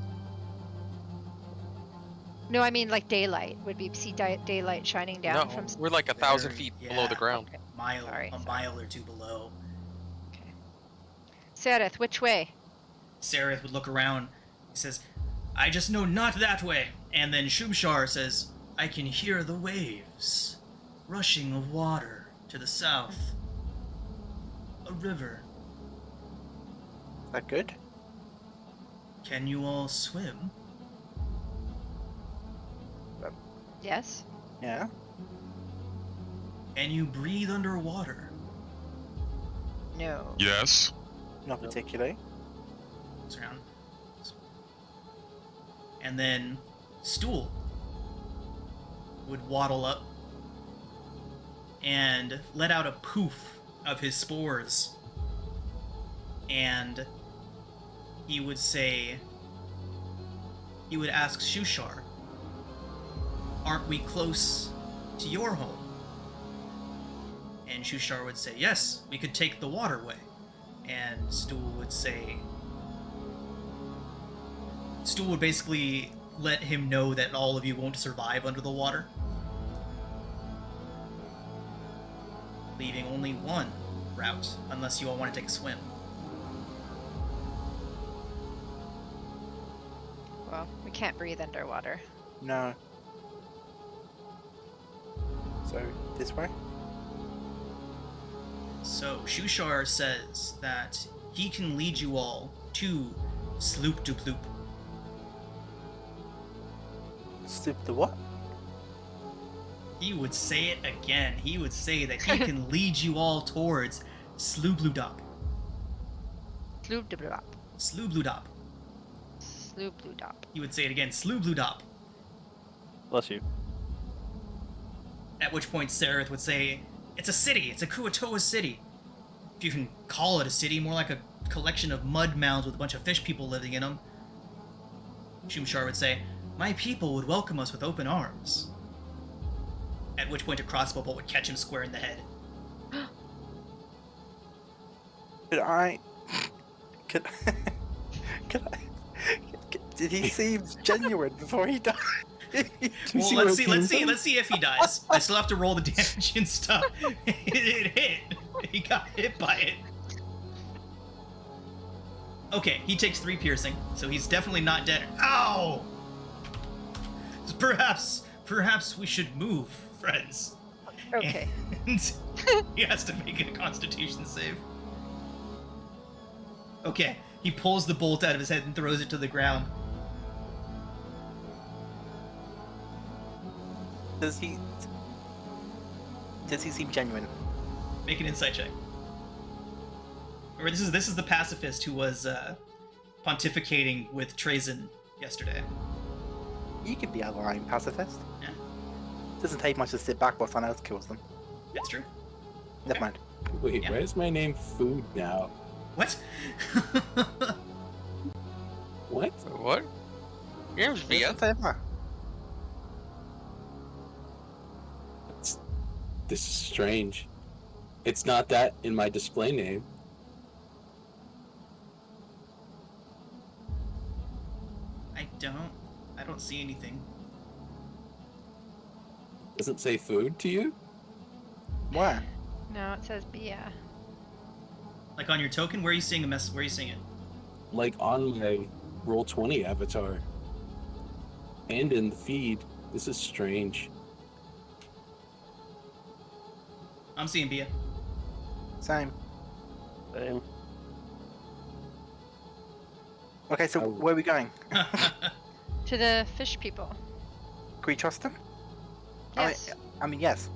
No, I mean like daylight. Would we see daylight shining down No, from? we're like 1,000 There- feet yeah, below the ground. Okay. A Sorry. mile or 2 below. Sereth, which way? Sereth would look around. He says, I just know not that way. And then Shumshar says, I can hear the waves. Rushing of water to the south. A river. Is that good? Can you all swim? Yes. Yeah. Can you breathe underwater? No. Yes. Not particularly. Looks around. And then Stool would waddle up and let out a poof of his spores. And he would ask Shushar, aren't we close to your home? And Shushar would say, yes, we could take the waterway. And Stool would basically let him know that all of you won't survive under the water, leaving only one route, unless you all want to take a swim. Well, we can't breathe underwater. No. So, this way? So Shushar says that he can lead you all to Sloop Duploop. Soup the what? He would say it again. He would say that he can lead you all towards Sloobludop. Sloop-de-blop. Sloobludop. Sloop-blue-dop. He would say it again, Sloobludop. Bless you. At which point Sereth would say, it's a city, it's a Kuatoa city. If you can call it a city, more like a collection of mud mounds with a bunch of fish people living in them. Shumshar would say, my people would welcome us with open arms. At which point a crossbow bolt would catch him square in the head. Could did he seem genuine before he died? Well, let's see if he dies. I still have to roll the damage and stuff. It hit. He got hit by it. Okay, he takes 3 piercing, so he's definitely not dead. Ow! Perhaps we should move, friends. Okay. And he has to make a Constitution save. Okay, he pulls the bolt out of his head and throws it to the ground. Does he seem genuine? Make an insight check. Remember, this is the pacifist who was pontificating with Trazen yesterday. You could be a lying pacifist. Yeah. Doesn't take much to sit back while someone else kills them. That's true. Never mind. Wait, Yeah. why is my name Food now? What? What? What? Your name's Via. This is strange. It's not that in my display name. I don't see anything. Doesn't say food to you? Where? No, it says Bia. Like on your token, where are you seeing a mess? Where are you seeing it? Like on my Roll20 avatar. And in the feed. This is strange. I'm seeing Bia. Same. Same. Okay, so Oh. where are we going? To the fish people. Can we trust them? Yes. I mean, yes.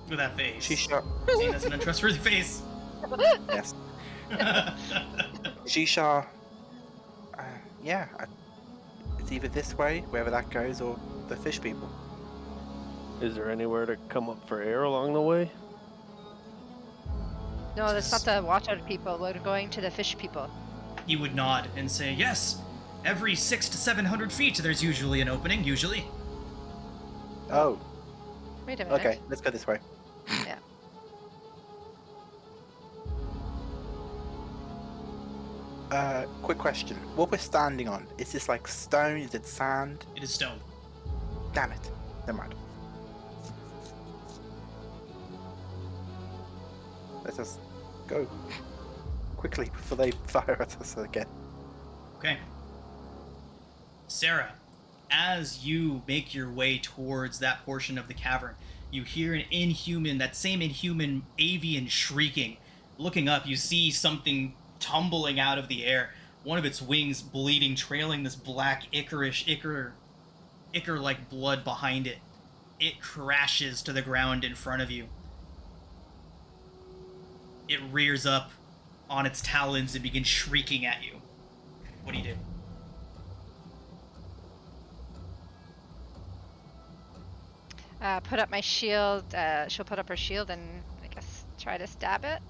With that face. She shot. Seen as an untrustworthy face. Yes. Shisha. It's either this way, wherever that goes, or the fish people. Is there anywhere to come up for air along the way? No, that's not the water people. We're going to the fish people. He would nod and say, yes, every 600 to 700 feet there's usually an opening, usually. Oh, Wait a minute. okay. Let's go this way. Yeah. Quick question. What we're standing on, is this like stone? Is it sand? It is stone. Damn it. Never mind. Let us go quickly before they fire at us again. Okay. Sarah, as you make your way towards that portion of the cavern, you hear that same inhuman avian shrieking. Looking up, you see something tumbling out of the air, one of its wings bleeding, trailing this black ichor-like blood behind it. It crashes to the ground in front of you. It rears up on its talons and begins shrieking at you. What do you do? Put up my shield. She'll put up her shield and I guess try to stab it.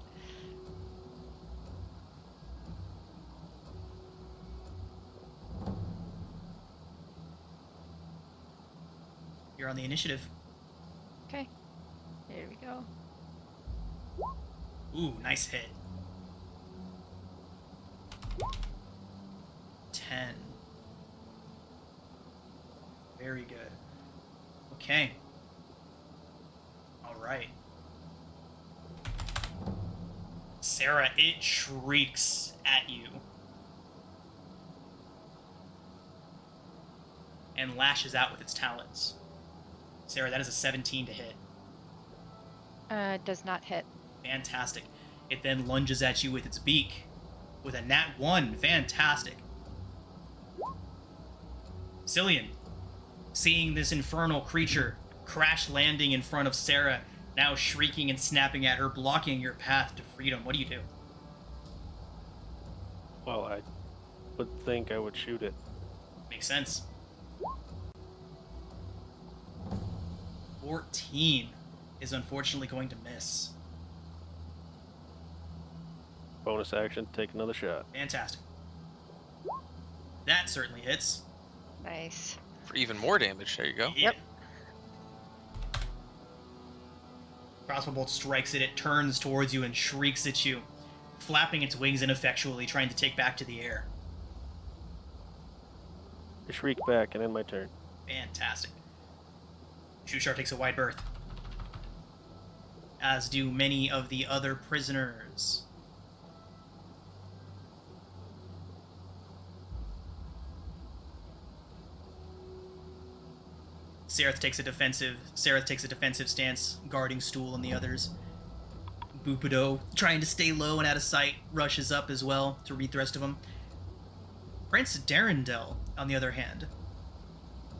You're on the initiative. Okay. Here we go. Ooh, nice hit. 10. Very good. Okay. All right. Sarah, it shrieks at you and lashes out with its talons. Sarah, that is a 17 to hit. Does not hit. Fantastic. It then lunges at you with its beak with a nat 1. Fantastic. Cillian, seeing this infernal creature crash landing in front of Sarah, now shrieking and snapping at her, blocking your path to freedom, what do you do? Well, I would think I would shoot it. Makes sense. 14 is unfortunately going to miss. Bonus action, take another shot. Fantastic. That certainly hits. Nice. For even more damage. There you go. Yep. Crossbow bolt strikes it. It turns towards you and shrieks at you, flapping its wings ineffectually, trying to take back to the air. I shriek back and end my turn. Fantastic. Shushar takes a wide berth, as do many of the other prisoners. Sereth takes a defensive stance, guarding Stool and the others. Bupido, trying to stay low and out of sight, rushes up as well to read the rest of them. Prince Darendel, on the other hand,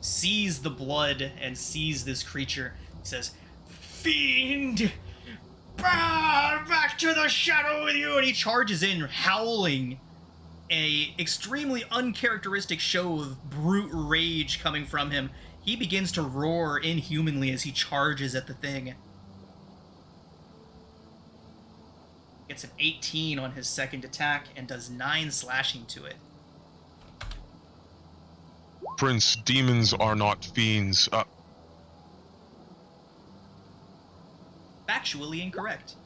sees the blood and sees this creature. He says, "Fiend! Back to the shadow with you!" And he charges in, howling, a extremely uncharacteristic show of brute rage coming from him. He begins to roar inhumanly as he charges at the thing. Gets an 18 on his second attack and does 9 slashing to it. Prince, demons are not fiends. Factually incorrect.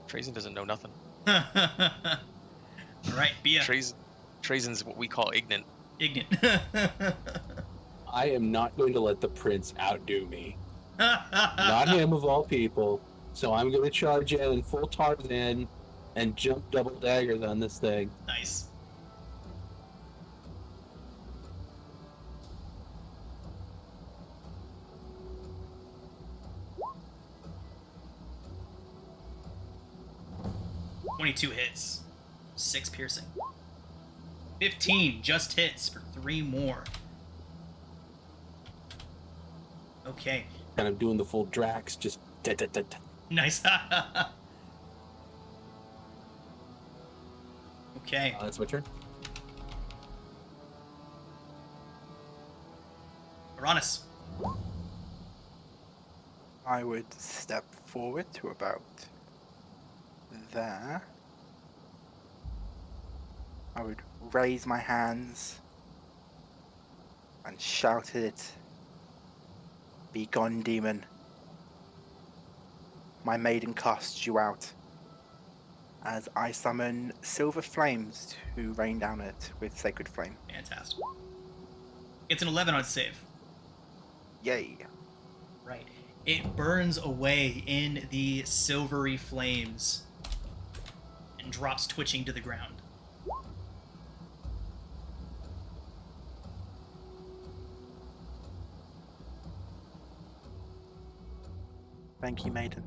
Trazen doesn't know nothing. Alright, Bia. Trazen's what we call ignorant. I am not going to let the prince outdo me. Not him of all people. So I'm going to charge in full Tarzan and jump double daggers on this thing. Nice. $22 hits. 6 piercing. 15 just hits for 3 more. Okay. Kind of doing the full Drax, just Nice. Okay. That's my turn. Uranus. I would step forward to about there. I would raise my hands and shout at it, "Be gone, demon. My maiden casts you out," as I summon silver flames to rain down it with sacred flame. Fantastic. It's an 11 on save. Yay. Right. It burns away in the silvery flames and drops twitching to the ground. Thank you, maiden.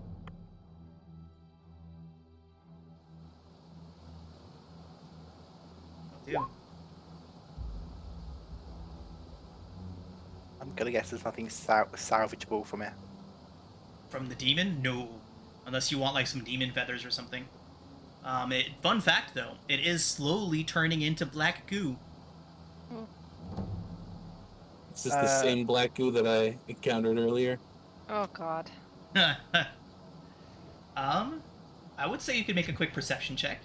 Do. I'm gonna guess there's nothing salvageable from it. From the demon? No. Unless you want like some demon feathers or something. Fun fact though, it is slowly turning into black goo. Is this the same black goo that I encountered earlier? Oh God. I would say you could make a quick perception check.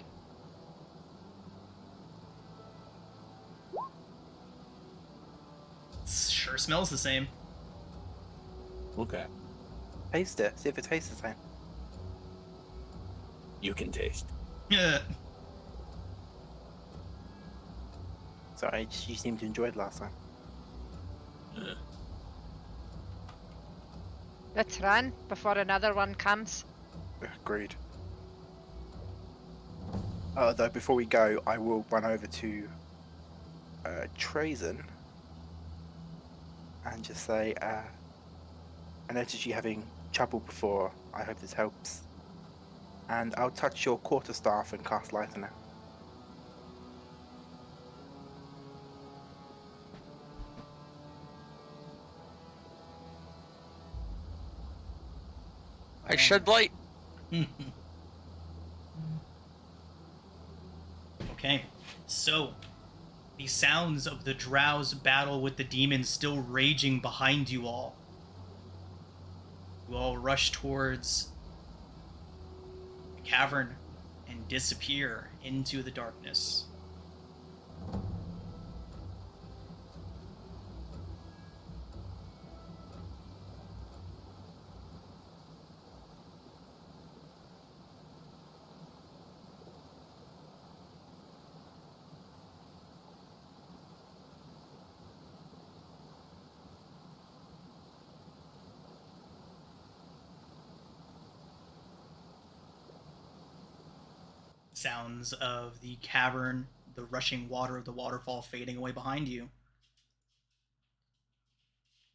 Sure smells the same. Okay. Taste it. See if it tastes the same. You can taste. Sorry, you seemed to enjoy it last time. Let's run before another one comes. Agreed. Though before we go, I will run over to Trazen and just say, I noticed you having trouble before. I hope this helps. And I'll touch your quarterstaff and cast light on it. I shed light. Okay, so the sounds of the drow's battle with the demons still raging behind you all. You all rush towards the cavern and disappear into the darkness. Sounds of the cavern, the rushing water of the waterfall fading away behind you.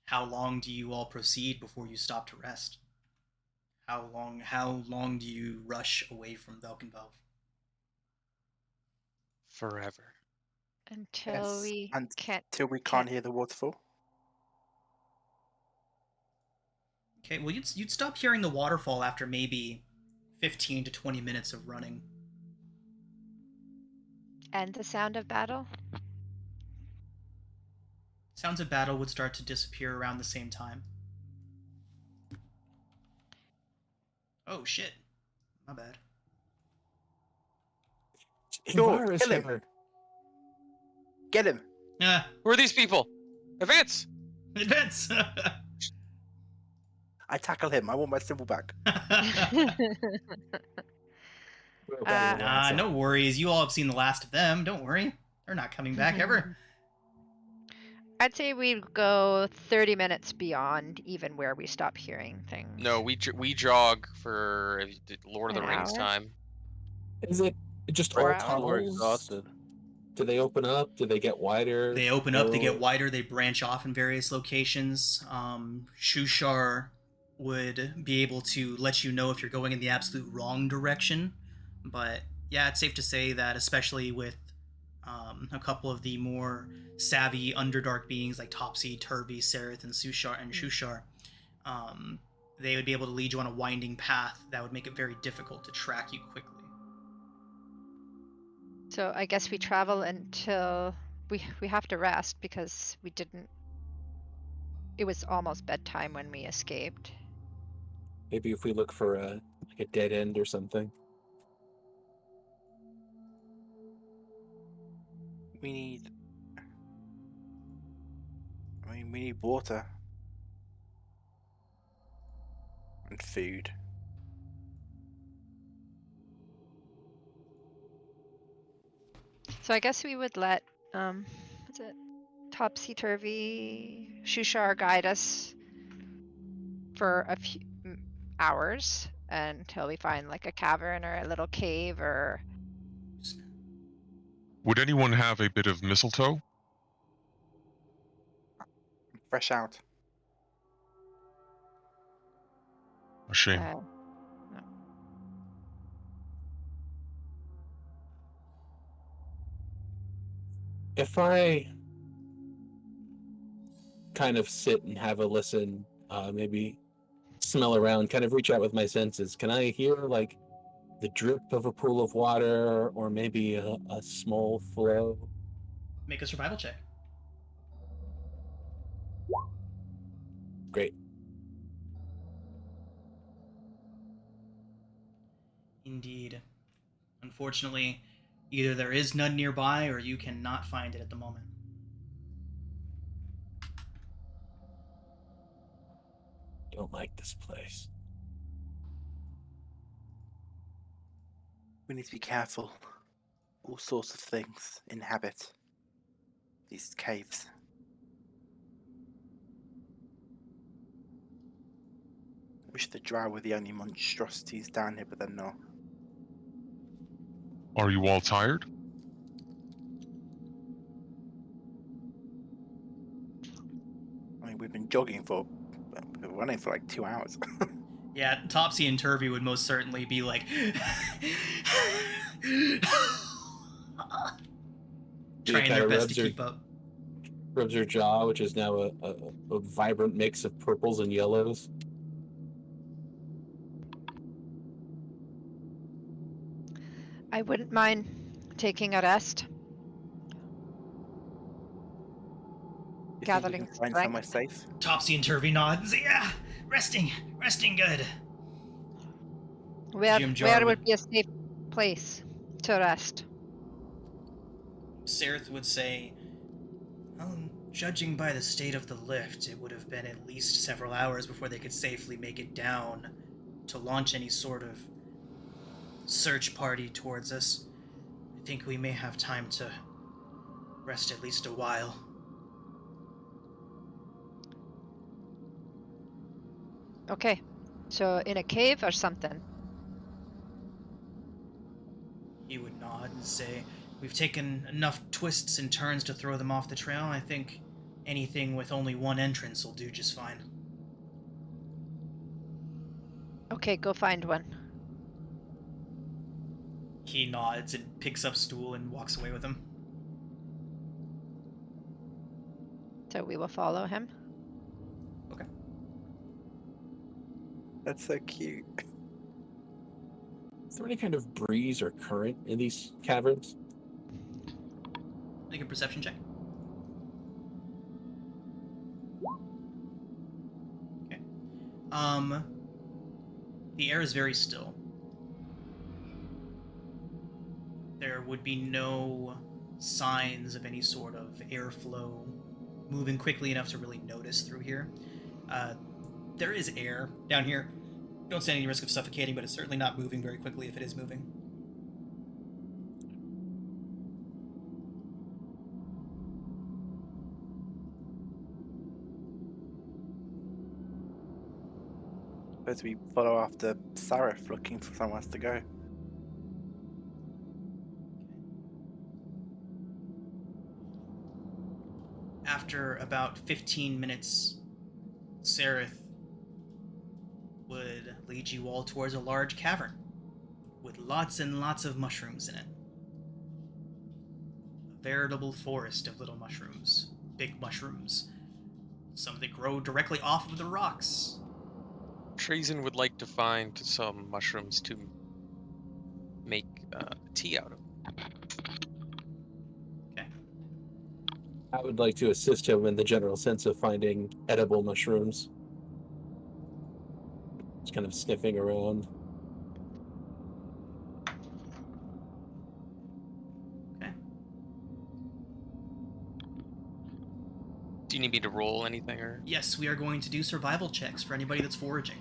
How long do you all proceed before you stop to rest? How long do you rush away from Valkenvalve? Forever. Until we can't. Until we can't hear the waterfall. Okay, well you'd stop hearing the waterfall after maybe 15 to 20 minutes of running. And the sound of battle? Sounds of battle would start to disappear around the same time. Oh shit. My bad. Sure, Invarus kill him. here. Get him! Who are these people? Advance! Advance! I tackle him. I want my symbol back. No worries. You all have seen the last of them. Don't worry. They're not coming back ever. I'd say we go 30 minutes beyond even where we stop hearing things. No, we jog for Lord of the An Rings hour? time. Is it just 4 all hours? tunnels? We're exhausted. Do they open up? Do they get wider? They open up, they get narrower? wider, they branch off in various locations. Shushar would be able to let you know if you're going in the absolute wrong direction. But yeah, it's safe to say that, especially with a couple of the more savvy Underdark beings like Topsy, Turvy, Sereth, and Shushar, they would be able to lead you on a winding path that would make it very difficult to track you quickly. So I guess we travel until we have to rest because we didn't. It was almost bedtime when we escaped. Maybe if we look for a dead end or something. We need water. And food. So I guess we would let what's it? Topsy Turvy Shushar guide us for a few hours until we find like a cavern or a little cave or. Would anyone have a bit of mistletoe? Fresh out. A shame. No. If I kind of sit and have a listen, maybe smell around, kind of reach out with my senses. Can I hear like the drip of a pool of water, or maybe a small flow? Make a survival check. Great. Indeed. Unfortunately, either there is none nearby or you cannot find it at the moment. Don't like this place. We need to be careful. All sorts of things inhabit these caves. Wish the drow were the only monstrosities down here, but they're not. Are you all tired? I mean, we've been jogging we've been running for like 2 hours. Yeah, Topsy and Turvy would most certainly be like... trying their best to keep up. Rubs her jaw, which is now a vibrant mix of purples and yellows. I wouldn't mind taking a rest. You think we Gathering can find strength. somewhere safe? Topsy and Turvy nods. Yeah, resting good. Where Jim Jar would be a safe place to rest? Sareth would say, well, judging by the state of the lift, it would have been at least several hours before they could safely make it down to launch any sort of search party towards us. I think we may have time to rest at least a while. Okay, so in a cave or something? He would nod and say, we've taken enough twists and turns to throw them off the trail. I think anything with only one entrance will do just fine. Okay, go find one. He nods and picks up stool and walks away with him. So we will follow him. Okay. That's so cute. Is there any kind of breeze or current in these caverns? Make a perception check. Okay. The air is very still. There would be no signs of any sort of airflow moving quickly enough to really notice through here. There is air down here. Don't stand any risk of suffocating, but it's certainly not moving very quickly if it is moving. Suppose we follow after Sareth looking for somewhere to go. After about 15 minutes, Sareth would lead you all towards a large cavern with lots and lots of mushrooms in it. A veritable forest of little mushrooms, big mushrooms. Some that grow directly off of the rocks. Trazen would like to find some mushrooms to make tea out of. Okay. I would like to assist him in the general sense of finding edible mushrooms. Just kind of sniffing around. Okay. Do you need me to roll anything or? Yes, we are going to do survival checks for anybody that's foraging.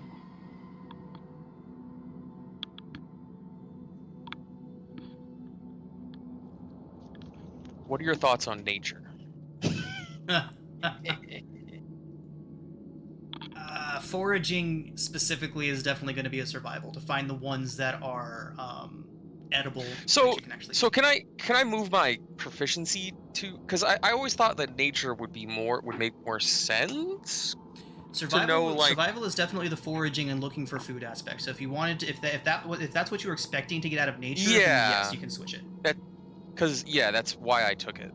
What are your thoughts on nature? Foraging specifically is definitely going to be a survival to find the ones that are edible. So, that you can actually so can I move my proficiency to? Because I always thought that nature would make more sense. survival, like- survival is definitely the foraging and looking for food aspect. So if you wanted to, if that's what you were expecting to get out of nature, then Yeah. yes, you can switch it. Because that's why I took it.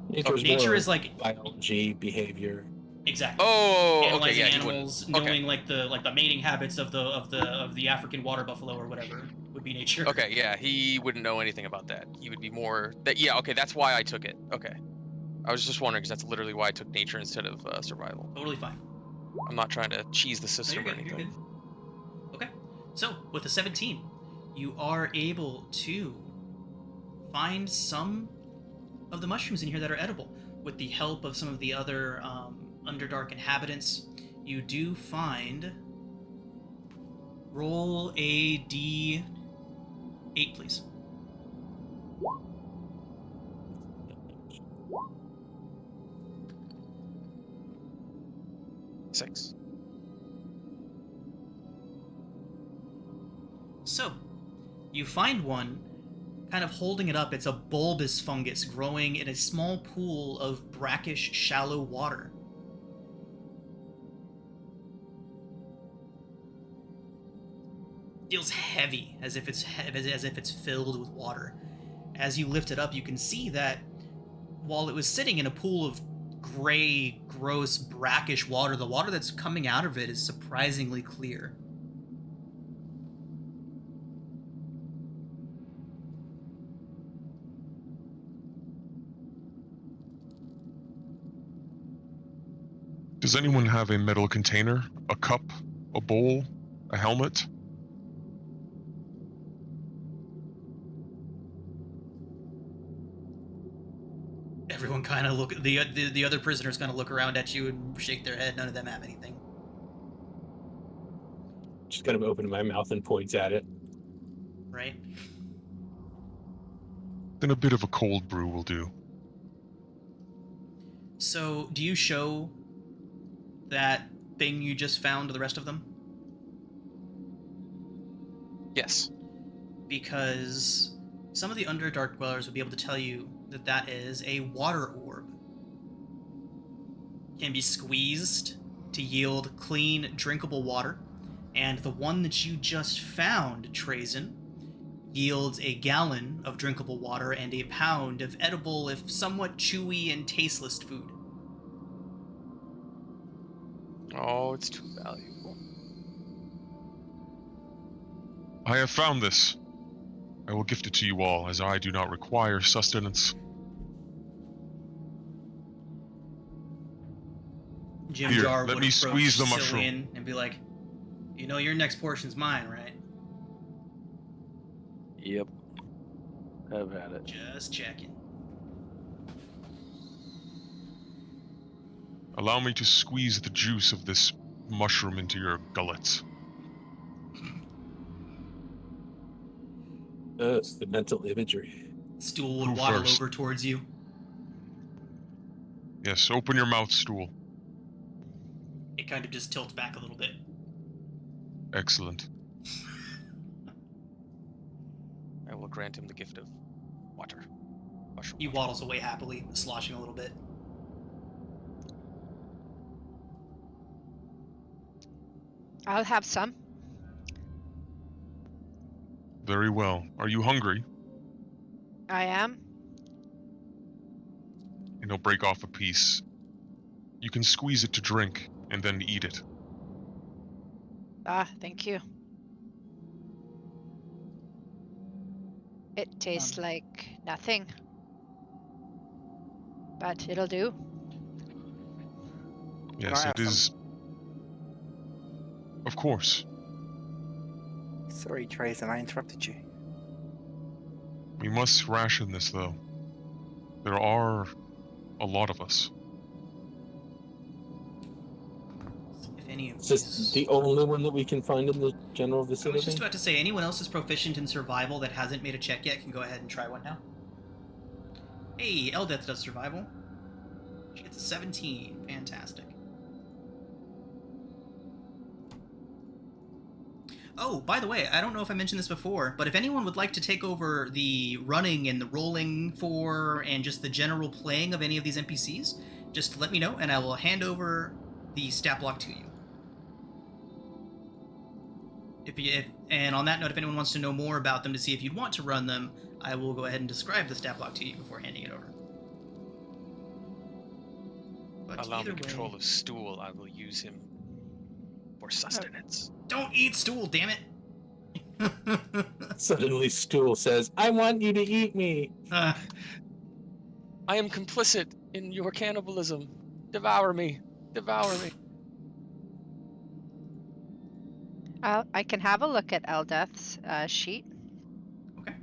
Nature's Nature more is like biology, behavior. Exactly. Oh, okay, Analyzing yeah, animals, he wouldn't. knowing like the mating habits of the African water buffalo or whatever would be nature. Okay, yeah, he wouldn't know anything about that. He would be more that. Yeah, okay, that's why I took it. Okay, I was just wondering because that's literally why I took nature instead of survival. Totally fine. I'm not trying to cheese the No, system you're or good. You're anything. good. Okay. So with a 17, you are able to find some of the mushrooms in here that are edible. With the help of some of the other Underdark inhabitants, you do find. Roll a d8, please. Six. So, you find one, kind of holding it up. It's a bulbous fungus growing in a small pool of brackish, shallow water. Feels heavy, as if it's filled with water. As you lift it up, you can see that while it was sitting in a pool of gray, gross, brackish water, the water that's coming out of it is surprisingly clear. Does anyone have a metal container, a cup, a bowl, a helmet? Everyone kind of look. The other prisoners kind of look around at you and shake their head. None of them have anything. Just kind of open my mouth and points at it. Right? Then a bit of a cold brew will do. So, do you show that thing you just found to the rest of them? Yes. Because some of the Underdark dwellers would be able to tell you that that is a water orb. Can be squeezed to yield clean, drinkable water, and the one that you just found, Trazen, yields a gallon of drinkable water and a pound of edible, if somewhat chewy and tasteless food. Oh, it's too valuable. I have found this. I will gift it to you all, as I do not require sustenance. Jim Here, Jar let would me approach squeeze the mushroom. Cillian and be like, "You know your next portion's mine, right?" Yep. I've had it. Just checking. Allow me to squeeze the juice of this mushroom into your gullets. It's the mental imagery. Stool would Who waddle first? over towards you. Yes, open your mouth, stool. It kind of just tilts back a little bit. Excellent. I will grant him the gift of water. Mushroom He water. waddles away happily, sloshing a little bit. I'll have some. Very well. Are you hungry? I am. And he'll break off a piece. You can squeeze it to drink, and then eat it. Ah, thank you. It tastes like nothing. But it'll do. Yes, I it have is. Of course. Sorry, Trazen, I interrupted you. We must ration this, though. There are a lot of us. If any of Is this the only one that we can find in the general I was vicinity? just about to say, anyone else is proficient in survival that hasn't made a check yet can go ahead and try one now. Hey, Eldeth does survival. She gets a 17. Fantastic. Oh, by the way, I don't know if I mentioned this before, but if anyone would like to take over the running and the rolling for and just the general playing of any of these NPCs, just let me know and I will hand over the stat block to you. And on that note, if anyone wants to know more about them to see if you'd want to run them, I will go ahead and describe the stat block to you before handing it over. But allow either me control way, of Stool, I will use him for sustenance. don't eat stool, damn it! Suddenly, Stool says, "I want you to eat me." Uh, I am complicit in your cannibalism. Devour me. Devour me. I can have a look at Eldeth's sheet. okay.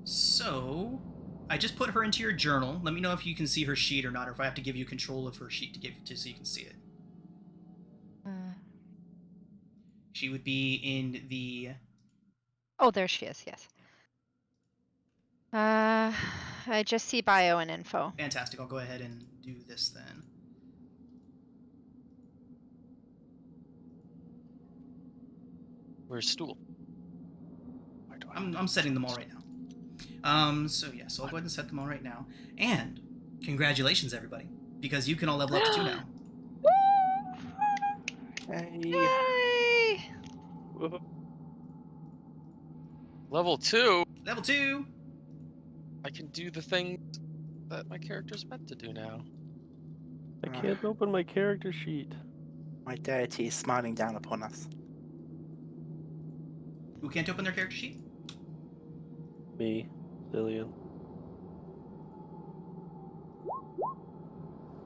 So, I just put her into your journal. Let me know if you can see her sheet or not, or if I have to give you control of her sheet to give to so you can see it. She would be in the. Oh, there she is. Yes. I just see bio and info. Fantastic. I'll go ahead and do this then. Where's Stool? Why do I I'm setting them all right now. So yeah, so I'll go ahead and set them all right now. And congratulations, everybody, because you can all level up to 2 now. Hey. Yay! Level 2? Level 2. I can do the thing that my character's meant to do now. I can't open my character sheet. My deity is smiling down upon us. Who can't open their character sheet? Me, Lillian.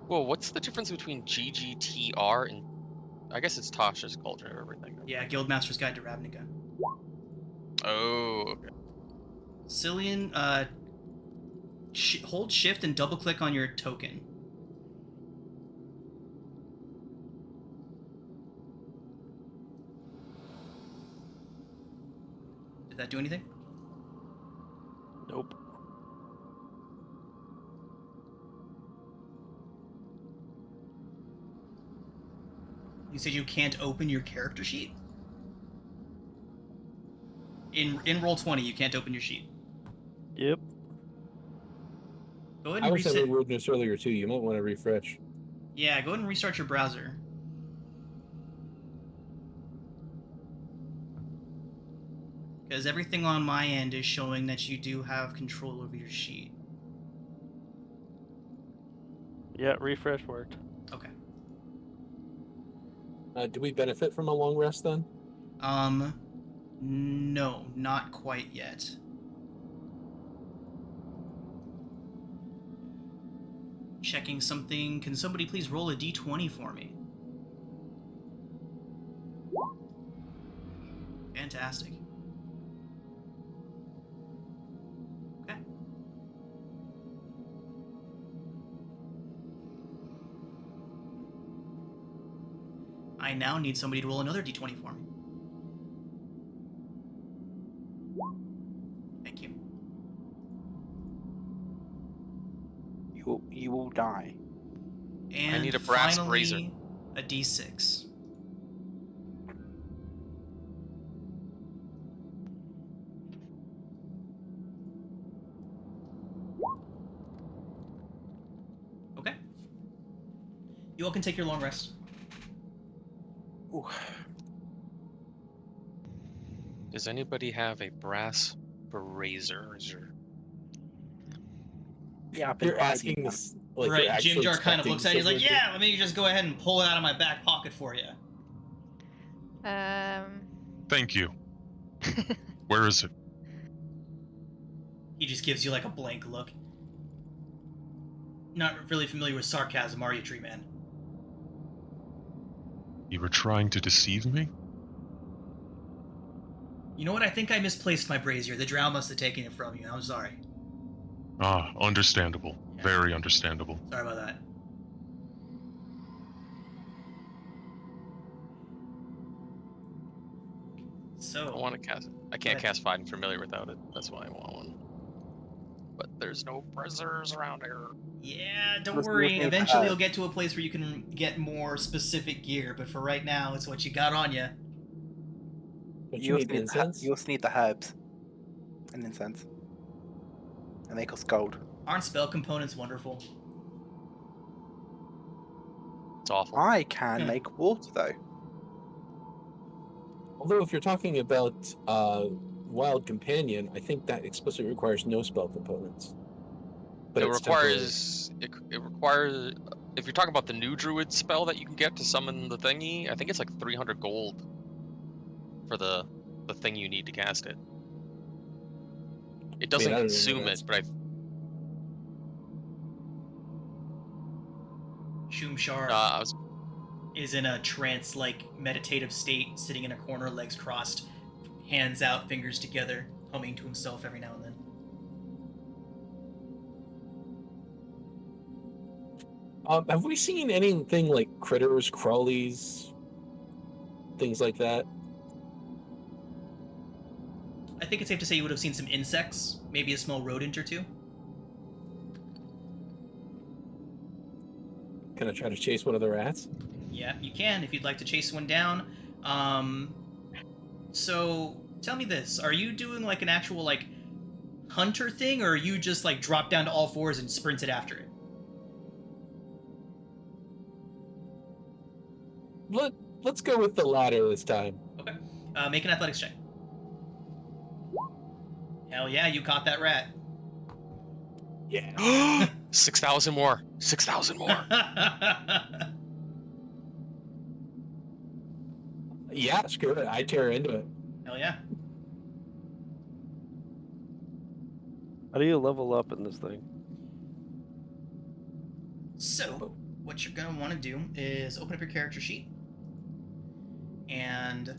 Well, what's the difference between GGTR and... I guess it's Tasha's Cauldron of Everything. Yeah, Guildmaster's Guide to Ravnica. Oh, okay. Cillian, hold shift and double click on your token. Did that do anything? Nope. You said you can't open your character sheet? In Roll20, you can't open your sheet. Yep. Go ahead I and was reset. having weirdness earlier too. You might want to refresh. Yeah, go ahead and restart your browser. Because everything on my end is showing that you do have control over your sheet. Yeah, refresh worked. Okay. Do we benefit from a long rest then? No, not quite yet. Checking something. Can somebody please roll a d20 for me? Fantastic. Okay. I now need somebody to roll another d20 for me. Thank you. You will die. And I need a brass finally, brazier. a d6. Okay. You all can take your long rest. Ooh. Does anybody have a brass brazier? Yeah, I've been You're hiding asking them. this. Like, Right, you're actually Jim Jar kind of expecting looks at it. He's like, someone to- "Yeah, let me just go ahead and pull it out of my back pocket for you." Thank you. Where is it? He just gives you like a blank look. Not really familiar with sarcasm, are you, Tree Man? You were trying to deceive me? You know what? I think I misplaced my brazier. The drow must have taken it from you. I'm sorry. Ah, understandable. Yeah. Very understandable. Sorry about that. So, I want to cast it. I can't cast Find Familiar without it. That's why I want one. But there's no braziers around here. yeah, don't Let's worry. look at Eventually, that. you'll get to a place where you can get more specific gear. But for right now, it's what you got on you. Don't you You need also need, incense? you also need the herbs and incense. And they cost gold. Aren't spell components wonderful? It's awful. I can make water though. Although if you're talking about Wild Companion, I think that explicitly requires no spell components. but it it's temporary. requires if you're talking about the new druid spell that you can get to summon the thingy, I think it's like 300 gold for the thing you need to cast it. It doesn't I don't know consume that's- it, but Shumshar I was is in a trance-like meditative state, sitting in a corner, legs crossed, hands out, fingers together, humming to himself every now and then. Have we seen anything like critters, crawlies, things like that? I think it's safe to say you would have seen some insects, maybe a small rodent or two. Can I try to chase one of the rats? Yeah, you can if you'd like to chase one down. So tell me this: are you doing like an actual like hunter thing, or are you just like drop down to all fours and sprinted after it? Let's go with the latter this time. Okay. Make an athletics check. Hell yeah, you caught that rat. Yeah. 6,000 more. 6,000 more. Yeah, screw it. I tear into it. Hell yeah. How do you level up in this thing? So, what you're going to want to do is open up your character sheet. And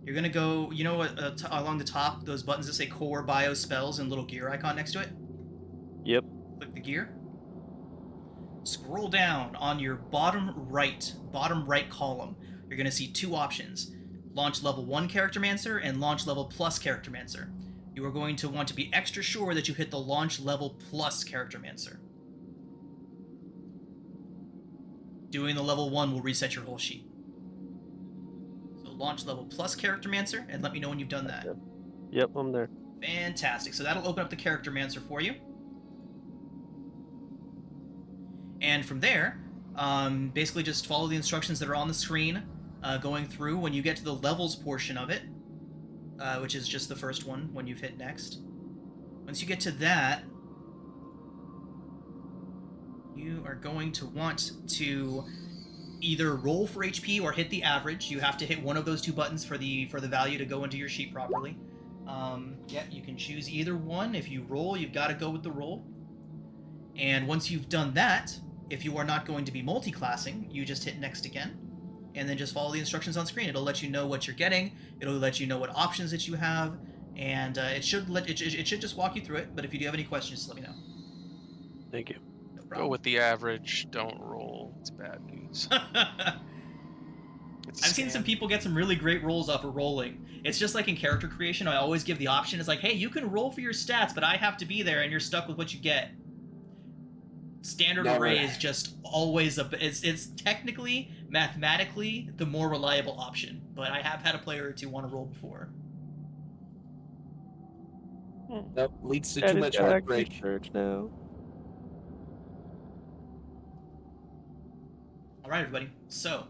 you're going to go, you know what, along the top, those buttons that say core, bio, spells, and little gear icon next to it? Yep. Click the gear. Scroll down on your bottom right column. You're going to see two options. Launch level 1 Charactermancer and launch level plus Charactermancer. You are going to want to be extra sure that you hit the launch level plus Charactermancer. Doing the level 1 will reset your whole sheet. So launch level plus Charactermancer, and let me know when you've done that. Yep, I'm there. Fantastic. So that'll open up the Charactermancer for you. And from there, basically just follow the instructions that are on the screen, going through. When you get to the levels portion of it, which is just the first one when you've hit next. Once you get to that, you are going to want to either roll for HP or hit the average. You have to hit one of those two buttons for the value to go into your sheet properly. Yeah, you can choose either one. If you roll, you've got to go with the roll. And once you've done that, if you are not going to be multi-classing, you just hit next again, and then just follow the instructions on screen. It'll let you know what you're getting. It'll let you know what options that you have, and it should just walk you through it. But if you do have any questions, just let me know. Thank you. No Go problem. with the average. Don't roll. It's bad news. I've seen some people get some really great rolls off of rolling. It's just like in character creation, I always give the option. It's like, hey, you can roll for your stats, but I have to be there, and you're stuck with what you get. Standard Never. array is just always it's technically, mathematically, the more reliable option. But I have had a player or two want to roll before. That leads to That too is much back to heartbreak. church now. Alright, everybody. So,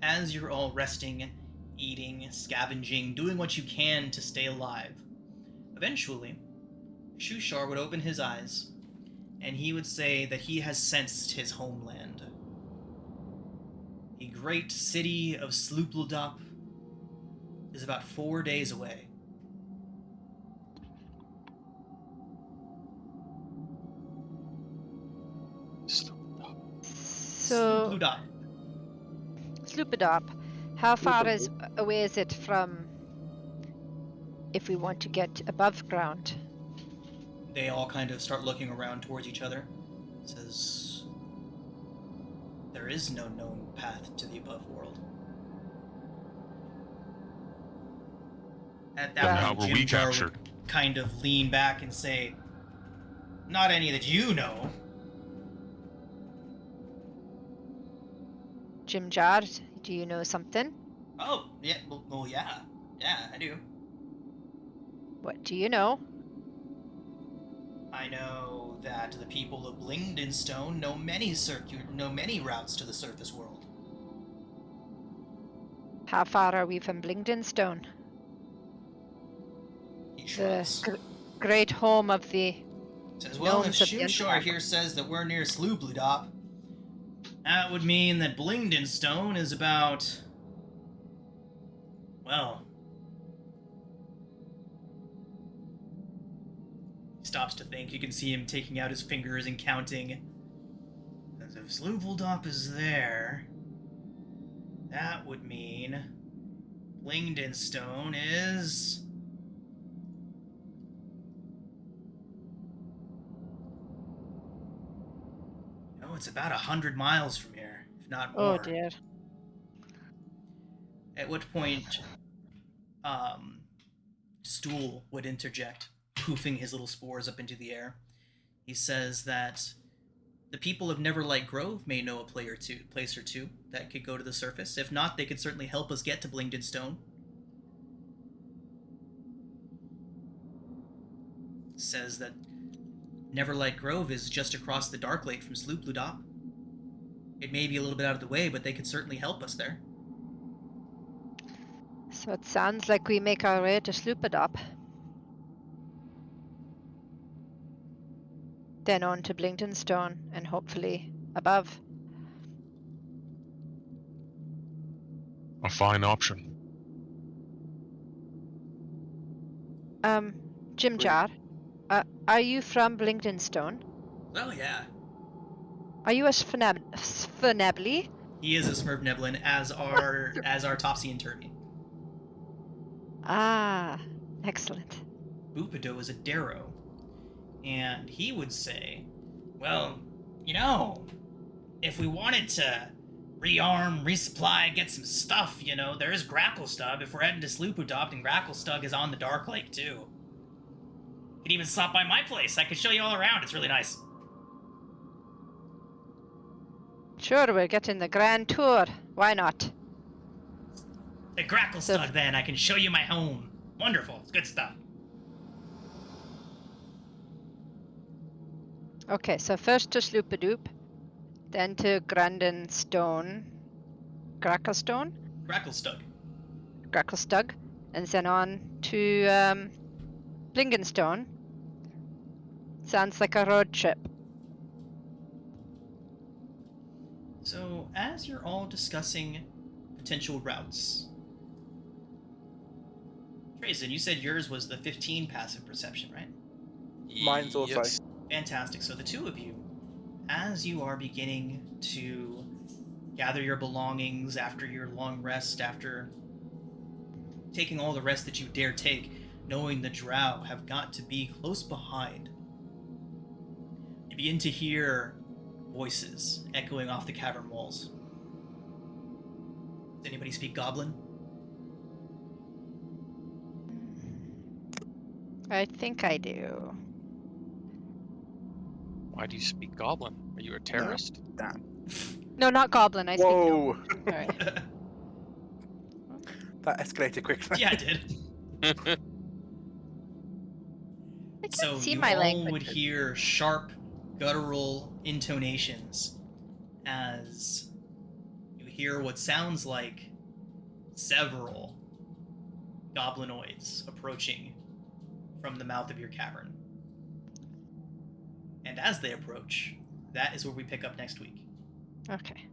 as you're all resting, eating, scavenging, doing what you can to stay alive, eventually, Shushar would open his eyes, and he would say that he has sensed his homeland. The great city of Sloopledop is about 4 days away. So, Sloopledop. Sloopidop, how far away is it from if we want to get above ground? They all kind of start looking around towards each other. It says, there is no known path to the above world. At that Right. How point, were Jim we Jar captured? would kind of lean back and say, not any that you know. Jim Jar, do you know something? Oh, yeah, well, yeah. Yeah, I do. What do you know? I know that the people of Blingdenstone know many routes to the surface world. How far are we from Blingdenstone? He The shrugs. great home of the Says, well, if Gnomes of the Shimshar Underdark. here says that we're near Sloopledop, that would mean that Blingden Stone is about... Well... He stops to think. You can see him taking out his fingers and counting. As if Sloopledop is there, that would mean Blingden Stone is... No, it's about 100 miles from here, if not more. Oh dear. At which point, Stool would interject, poofing his little spores up into the air. He says that the people of Neverlight Grove may know a place or two that could go to the surface. If not, they could certainly help us get to Blingden Stone. Says that Neverlight Grove is just across the Dark Lake from Sloopledop. It may be a little bit out of the way, but they could certainly help us there. So it sounds like we make our way to Sloopledop. Then on to Blingden Stone, and hopefully above. A fine option. Jim Jar, are you from Blingden Stone? Oh yeah. Are you a Svenabli? He is a Smurf Neblin, as are Topsy and Turvy. Ah, excellent. Bupido is a Darrow. And he would say, well, you know, if we wanted to rearm, resupply, get some stuff, you know, there is Gracklestug. If we're heading to Sloopudop, and Gracklestug is on the Dark Lake, too. You could even stop by my place. I could show you all around. It's really nice. Sure, we're getting the grand tour. Why not? The Gracklestug, then. I can show you my home. Wonderful. It's good stuff. Okay, so first to Sloopadoop, then to Grandin Stone, Gracklestone, Gracklestug, and then on to Blingenstone. Sounds like a road trip. So, as you're all discussing potential routes, Trazen, you said yours was the 15 passive perception, right? Mine's also. Yes. Fantastic. So the two of you, as you are beginning to gather your belongings after your long rest, after taking all the rest that you dare take, knowing the drow have got to be close behind, you begin to hear voices echoing off the cavern walls. Does anybody speak Goblin? I think I do. Why do you speak Goblin? Are you a terrorist? Damn. No, not Goblin. I speak Whoa! Gnome. Sorry. That escalated quickly. Yeah, I did. I can't So see you my all language. would hear sharp, guttural intonations as you hear what sounds like several goblinoids approaching from the mouth of your cavern. And as they approach, that is where we pick up next week. Okay.